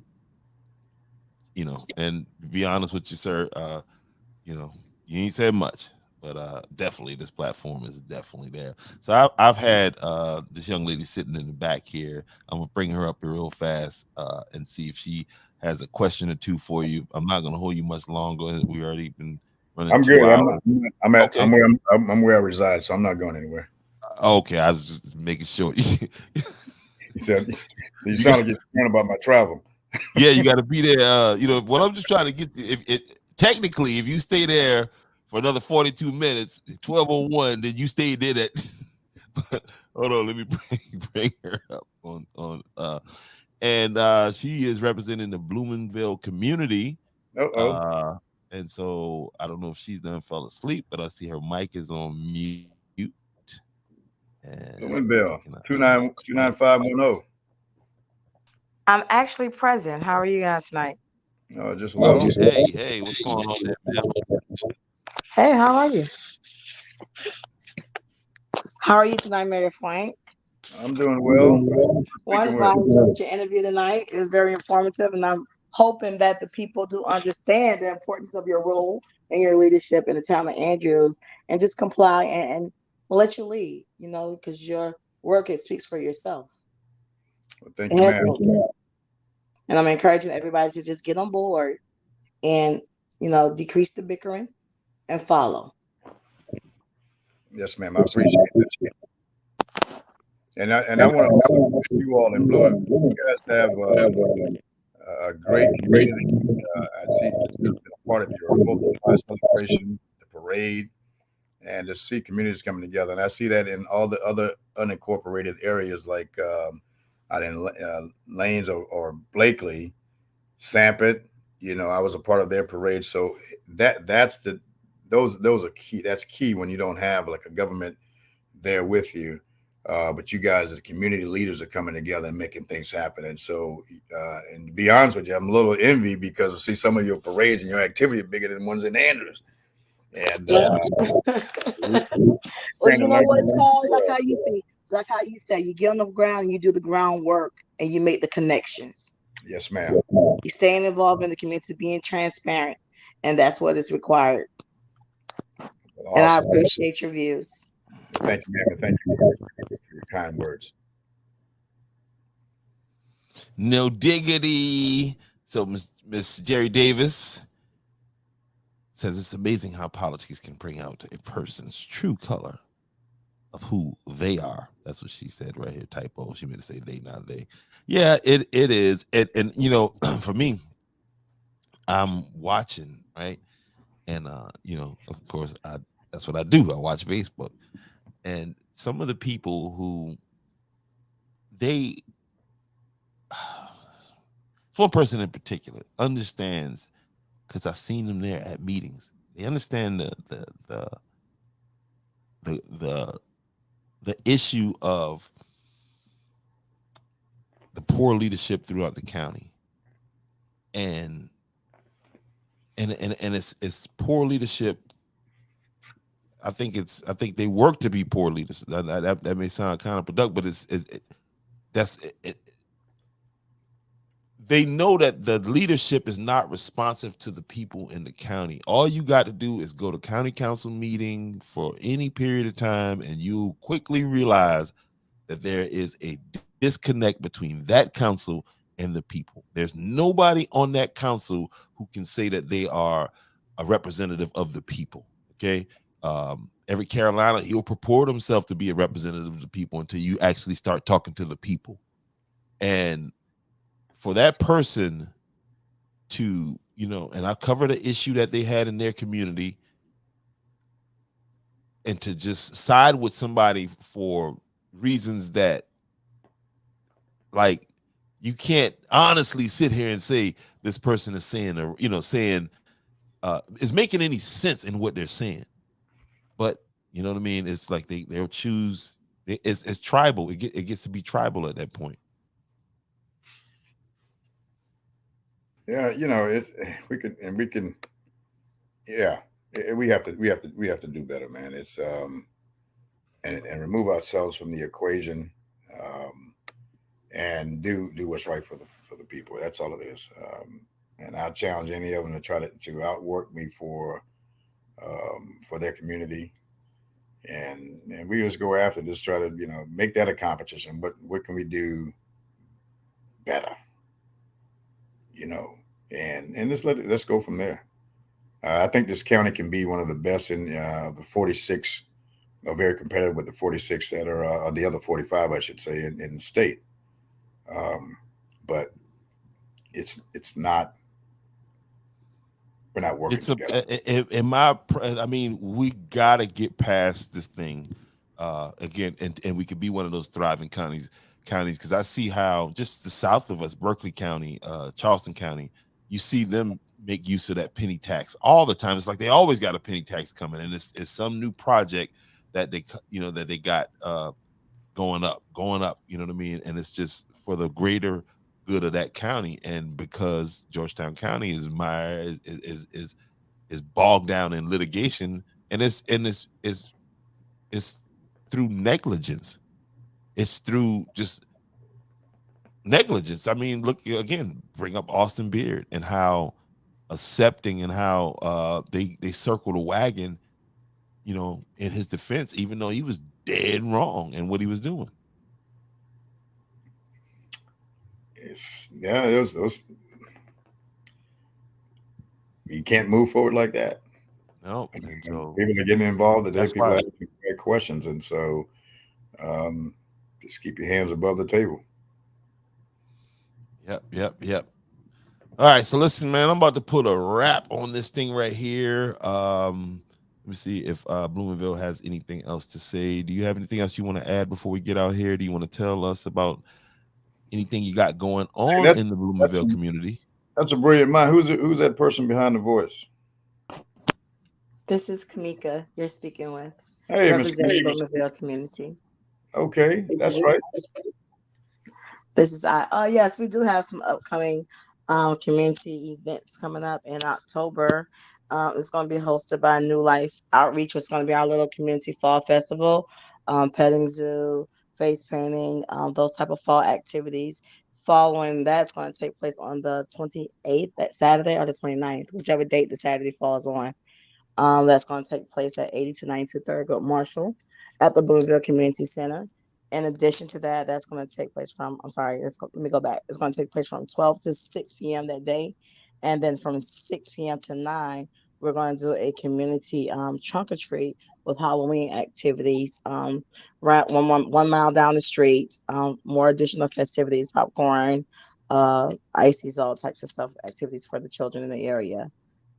and to be honest with you, sir, you ain't said much, but definitely this platform is definitely there. So I've had this young lady sitting in the back here. I'm gonna bring her up here real fast and see if she has a question or two for you. I'm not gonna hold you much longer. We already been running. I'm 2 good. hours. I'm where I reside, so I'm not going anywhere. Okay, I was just making sure. You sound like you're concerned about my travel. Yeah, you got to be there. What I'm just trying to get. Technically, if you stay there for another 42 minutes, 12:01, then you stayed there. Hold on, let me bring her up on. And she is representing the Bloomingville community. And so I don't know if she's done fell asleep, but I see her mic is on mute. Bloomingville 29510. I'm actually present. How are you guys tonight? Just well. Hey, what's going on there, man? Hey, how are you? How are you tonight, Mary Frank? I'm doing well. Wonderful. I enjoyed your interview tonight. It was very informative, and I'm hoping that the people do understand the importance of your role and your leadership in the town of Andrews, and just comply and let you lead. Because your work, it speaks for yourself. Well, thank you, ma'am. And I'm encouraging everybody to just get on board and, decrease the bickering and follow. Yes, ma'am. I appreciate it. And I want to say you all in Bloomingville, you guys have a great community. I see part of your 4th of July celebration, the parade, and to see communities coming together. And I see that in all the other unincorporated areas like out in Lanes or Blakely, Sampit. You know, I was a part of their parade. So that's the those are key. That's key when you don't have like a government there with you. But you guys, as community leaders, are coming together and making things happen. And so, and to be honest with you, I'm a little envy because I see some of your parades and your activity are bigger than ones in Andrews. And Well, you know what it's called? Like how you say, you get on the ground and you do the groundwork and you make the connections. Yes, ma'am. You staying involved in the community, being transparent, and that's what is required. Awesome. And I appreciate your views. Thank you, ma'am. Thank you for your kind words. No diggity. So Miss Jerry Davis says it's amazing how politics can bring out a person's true color of who they are. That's what she said right here. Typo. She meant to say they, not they. Yeah, it is. And you know, for me, I'm watching, right? And you know, of course, that's what I do. I watch Facebook. And some of the people who they one person in particular understands, because I've seen them there at meetings. They understand the issue of the poor leadership throughout the county, and it's poor leadership. I think they work to be poor leaders. That may sound counterproductive, but they know that the leadership is not responsive to the people in the county. All you got to do is go to county council meeting for any period of time, and you quickly realize that there is a disconnect between that council and the people. There's nobody on that council who can say that they are a representative of the people. Okay. Every Carolina, he'll purport himself to be a representative of the people until you actually start talking to the people. And for that person to, you know, and I covered the issue that they had in their community, and to just side with somebody for reasons that, like, you can't honestly sit here and say this person is saying, or you know, saying is making any sense in what they're saying. But you know what I mean? It's like they'll choose. It's tribal. It gets to be tribal at that point. Yeah, you know, we can, yeah, we have to do better, man. It's and remove ourselves from the equation, and do what's right for the people. That's all it is. And I challenge any of them to try to outwork me for their community, and we just go after, just try to, you know, make that a competition. What can we do better, you know, and let's go from there. I think this county can be one of the best in the 46, very competitive with the 46 that are the other 45, I should say, in the state. But it's not. We're not working together. I mean, we gotta get past this thing again, and we could be one of those thriving counties, because I see how just the south of us, Berkeley County, Charleston County, you see them make use of that penny tax all the time. It's like they always got a penny tax coming, and it's some new project that they got going up, you know what I mean? And it's just for the greater good of that county. And because Georgetown County is bogged down in litigation, and it's through negligence. It's through just negligence. I mean, look again, bring up Austin Beard and how accepting and how they circled a wagon, you know, in his defense, even though he was dead wrong in what he was doing. Those you can't move forward like that. No, and so people are getting involved today. That's People why. have questions, and so just keep your hands above the table. Yep. All right, so listen, man, I'm about to put a wrap on this thing right here. Let me see if Bloomingville has anything else to say. Do you have anything else you want to add before we get out here? Do you want to tell us about anything you got going on in the Bloomingville community? That's a brilliant mind. Who's that person behind the voice? This is Kamika you're speaking with, Hey, Miss representing Kamika. Bloomingville community. Okay, that's right. This is I. Oh yes, we do have some upcoming community events coming up in October. It's going to be hosted by New Life Outreach. It's going to be our little community fall festival, petting zoo, face painting, those type of fall activities. Following that's going to take place on the 28th, that Saturday, or the 29th, whichever date the Saturday falls on. That's going to take place at 80 to 92 Thurgood Marshall at the Boonville Community Center. In addition to that, that's going to take place from, I'm sorry, let me go back. It's going to take place from 12 to 6 p.m. that day. And then from 6 p.m. to 9, we're going to do a community trunk or treat with Halloween activities right 1 mile down the street, more additional festivities, popcorn, ices, all types of stuff, activities for the children in the area.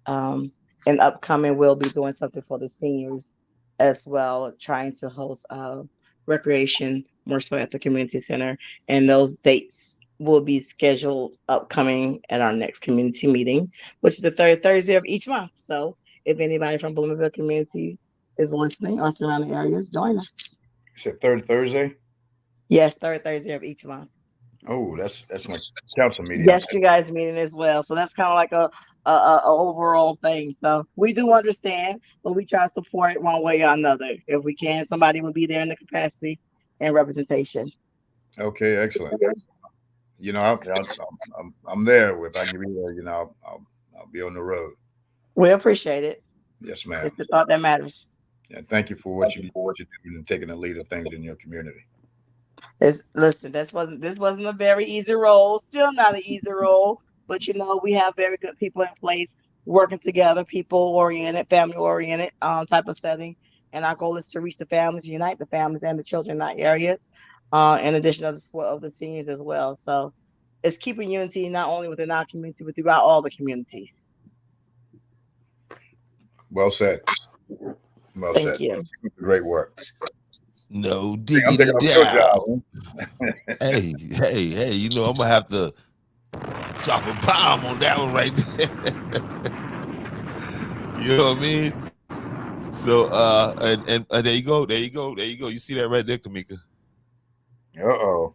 Um, and upcoming, we'll be doing something for the seniors as well, trying to host recreation more so at the community center. And those dates will be scheduled upcoming at our next community meeting, which is the third Thursday of each month. So if anybody from Bloomingville community is listening or surrounding areas, join us. You said third Thursday? Yes, third Thursday of each month. Oh, that's my council meeting. Yes, you guys meeting as well. So that's kind of like a overall thing. So we do understand, but we try to support it one way or another. If we can, somebody will be there in the capacity and representation. Okay, excellent. You know, I'm there. If I can be there, you know, I'll be on the road. We appreciate it. Yes, ma'am. It's the thought that matters. And thank you for what you're doing and taking the lead of things in your community. Listen, this wasn't a very easy role. Still not an easy role, but you know we have very good people in place working together, people oriented, family oriented type of setting. And our goal is to reach the families, unite the families and the children in our areas, in addition to the support of the seniors as well. So it's keeping unity not only within our community but throughout all the communities. Well said. Well Thank said. you. Great work. No I'm diggity taking up your down. job. Hey, you know I'm gonna have to drop a bomb on that one right there. You know what I mean? So and there you go. You see that right there, Kamika? Uh-oh.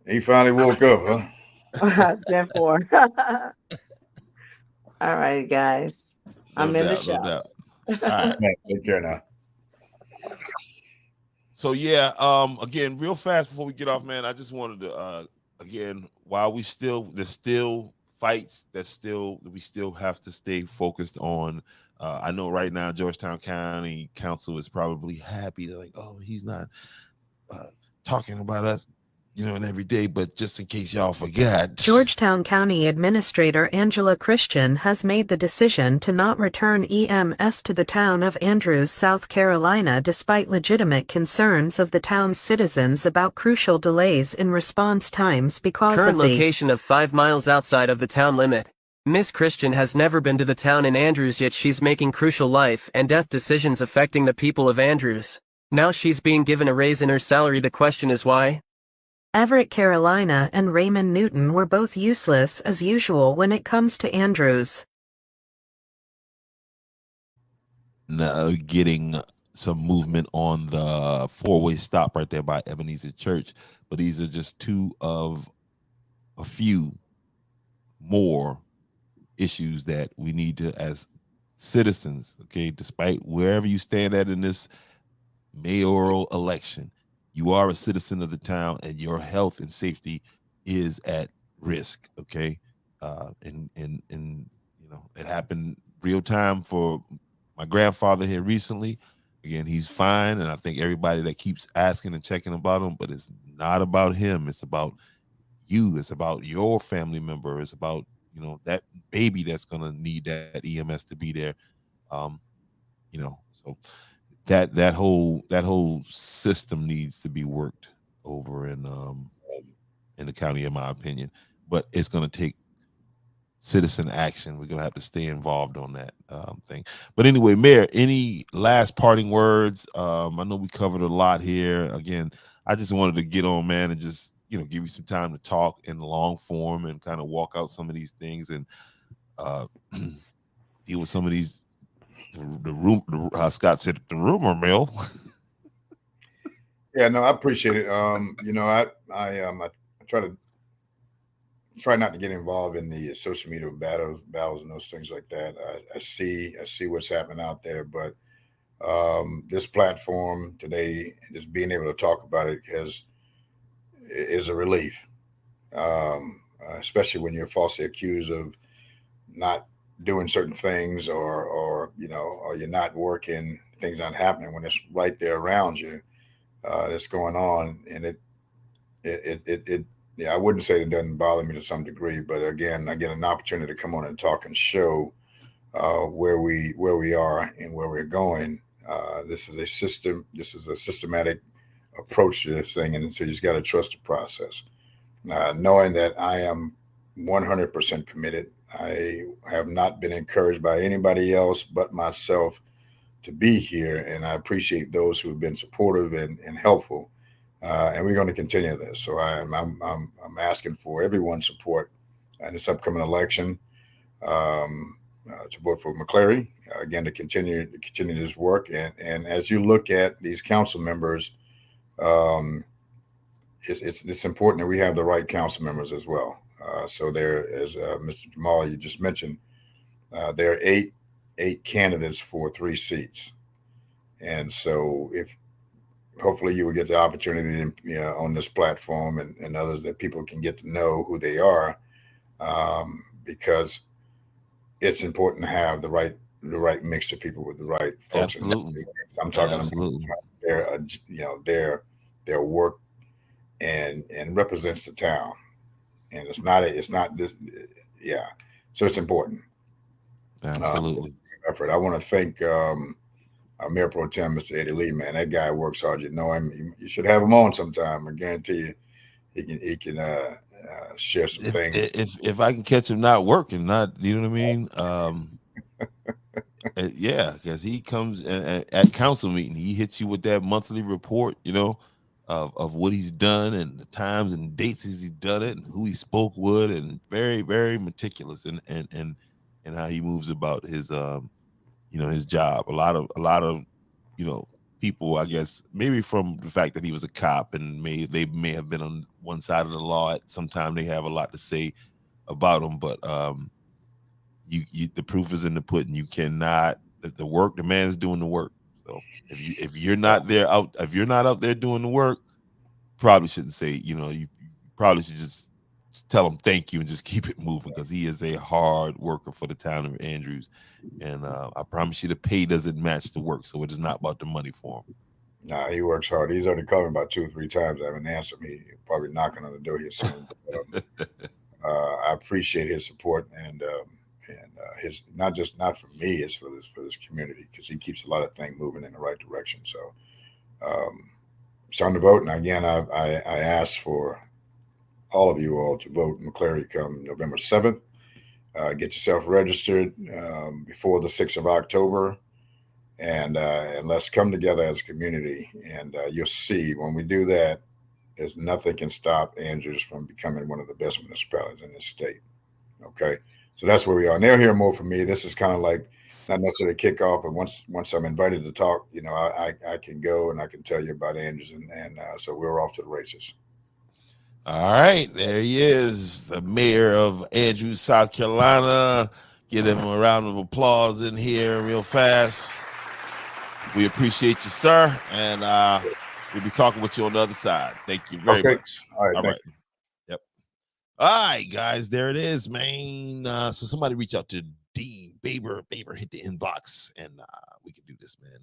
He finally woke up, huh? 10-4. All right, guys. I'm in the show. No doubt. All right. Take care now. So yeah, again, real fast before we get off, man, I just wanted to again, while there's still fights that we still have to stay focused on. I know right now Georgetown County Council is probably happy. They're like, oh, he's not talking about us, you know, and every day, but just in case y'all forgot. Georgetown County Administrator Angela Christian has made the decision to not return EMS to the town of Andrews, South Carolina, despite legitimate concerns of the town's citizens about crucial delays in response times because Current of the location of 5 miles outside of the town limit. Miss Christian has never been to the town in Andrews, yet she's making crucial life and death decisions affecting the people of Andrews. Now she's being given a raise in her salary. The question is why? Everett, Carolina and Raymond Newton were both useless as usual when it comes to Andrews. Getting some movement on the four-way stop right there by Ebenezer Church, but these are just two of a few more issues that we need to, as citizens, okay, despite wherever you stand at in this mayoral election, you are a citizen of the town and your health and safety is at risk, okay? And you know, it happened real time for my grandfather here recently. Again, he's fine, and I think everybody that keeps asking and checking about him, but it's not about him. It's about you. It's about your family member. It's about, you know, that baby that's gonna need that EMS to be there. You know, so that whole system needs to be worked over in the county, in my opinion. But it's gonna take citizen action. We're gonna have to stay involved on that thing. But anyway, Mayor, any last parting words? I know we covered a lot here. Again, I just wanted to get on, man, and just give you some time to talk in long form and kind of walk out some of these things and deal with some of these Scott said the rumor mill. Yeah, no, I appreciate it. I try not to get involved in the social media battles and those things like that. I see what's happening out there, but this platform today, just being able to talk about it is a relief, especially when you're falsely accused of not doing certain things, or you're not working, things not happening when it's right there around you. That's going on, and it yeah, I wouldn't say it doesn't bother me to some degree, but again, I get an opportunity to come on and talk and show where we are and where we're going. This is a system. This is a systematic approach to this thing, and so you just got to trust the process. Knowing that I am 100% committed. I have not been encouraged by anybody else but myself to be here, and I appreciate those who have been supportive and helpful. And we're going to continue this. So I'm asking for everyone's support in this upcoming election, to vote for McClary again, to continue this work. And as you look at these council members, um, it's important that we have the right council members as well. So there, as Mr. Jamal, you just mentioned, there are eight candidates for 3 seats, and so if hopefully you will get the opportunity, on this platform and others, that people can get to know who they are, because it's important to have the right mix of people with the right folks. Absolutely. I'm talking Absolutely. about their work and represents the town, and it's not this, yeah. So it's important. Absolutely. Effort. I want to thank Mayor Pro Tem, Mr. Eddie Lee. Man, that guy works hard. You know him. You should have him on sometime. I guarantee you, he can share some things. If I can catch him not working, not, you know what I mean? Yeah, because he comes at council meeting, he hits you with that monthly report, of what he's done and the times and dates he's done it and who he spoke with, and very, very meticulous and how he moves about his his job. A lot of people, I guess, maybe from the fact that he was a cop and they may have been on one side of the law at some time, they have a lot to say about him, but you the proof is in the pudding. You cannot, the work, the man's doing the work. So if you're not out there doing the work, probably shouldn't say, you probably should just tell him thank you and just keep it moving, because he is a hard worker for the town of Andrews. And I promise you the pay doesn't match the work, so it is not about the money for him. Nah, he works hard. He's already called me about 2 or 3 times. I haven't answered me. He's probably knocking on the door here soon. But, I appreciate his support, and his not for me, it's for this community, because he keeps a lot of things moving in the right direction. So it's time to vote. And again, I ask for all of you all to vote McClary come November 7th. Get yourself registered before the 6th of October, and let's come together as a community. And you'll see when we do that, there's nothing can stop Andrews from becoming one of the best municipalities in this state. Okay, so that's where we are. And they'll hear more from me. This is kind of like not necessarily a kickoff, but once I'm invited to talk, I can go and I can tell you about Andrews, and so we're off to the races. All right, there he is, the mayor of Andrews, South Carolina. Give him a round of applause in here real fast. We appreciate you, sir, and we'll be talking with you on the other side. Thank you very much. All right. Yep. All right, guys, there it is, man. So somebody reach out to Dean Baber, hit the inbox, and we can do this, man.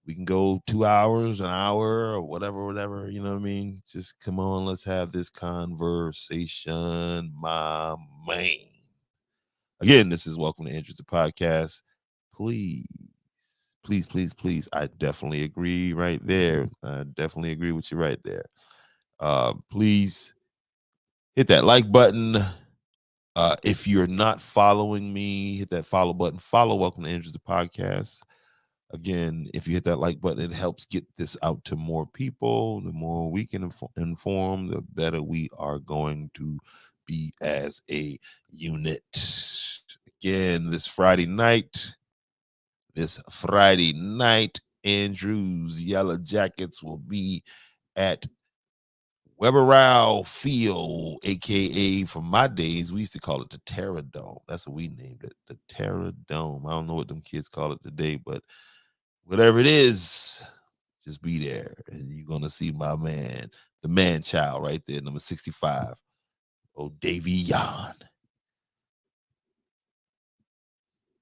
We can go 2 hours, an hour, or whatever, you know what I mean? Just come on, let's have this conversation, my man. Again, this is Welcome to Andrews, the podcast. Please, I definitely agree right there. I definitely agree with you right there. Please hit that like button. If you're not following me, hit that follow button. Follow Welcome to Andrews, the podcast. Again, if you hit that like button, it helps get this out to more people. The more we can inform, the better we are going to be as a unit. Again, this Friday night, Andrews Yellow Jackets will be at Weber Rao Field, aka from my days, we used to call it the Terra Dome. That's what we named it, the Terra Dome. I don't know what them kids call it today, but whatever it is, just be there. And you're gonna see my man, the man child right there, number 65. Oh, Davy Yon.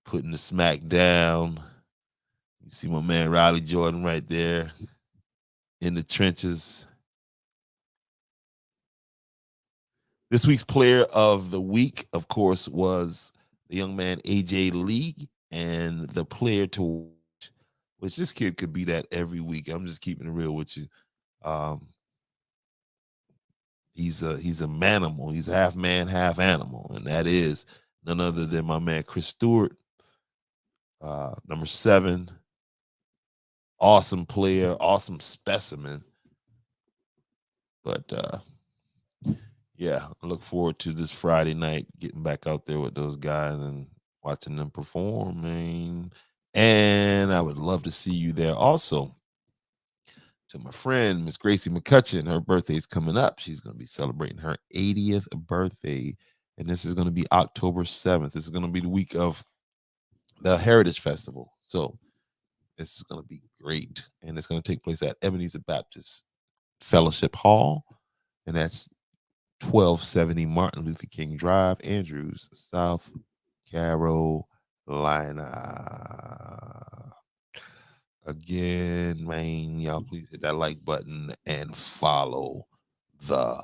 Putting the smack down. You see my man Riley Jordan right there in the trenches. This week's player of the week, of course, was the young man AJ Lee, and the player to watch, which this kid could be that every week. I'm just keeping it real with you. He's a manimal. He's half man, half animal, and that is none other than my man Chris Stewart, number 7. Awesome player, awesome specimen. But yeah, I look forward to this Friday night, getting back out there with those guys and watching them perform, man. And I would love to see you there also. To my friend, Miss Gracie McCutcheon, her birthday's coming up. She's going to be celebrating her 80th birthday. And this is going to be October 7th. This is going to be the week of the Heritage Festival. So this is going to be great. And it's going to take place at Ebenezer Baptist Fellowship Hall. And that's 1270 Martin Luther King Drive, Andrews, South Carolina. Again, man, y'all please hit that like button and follow the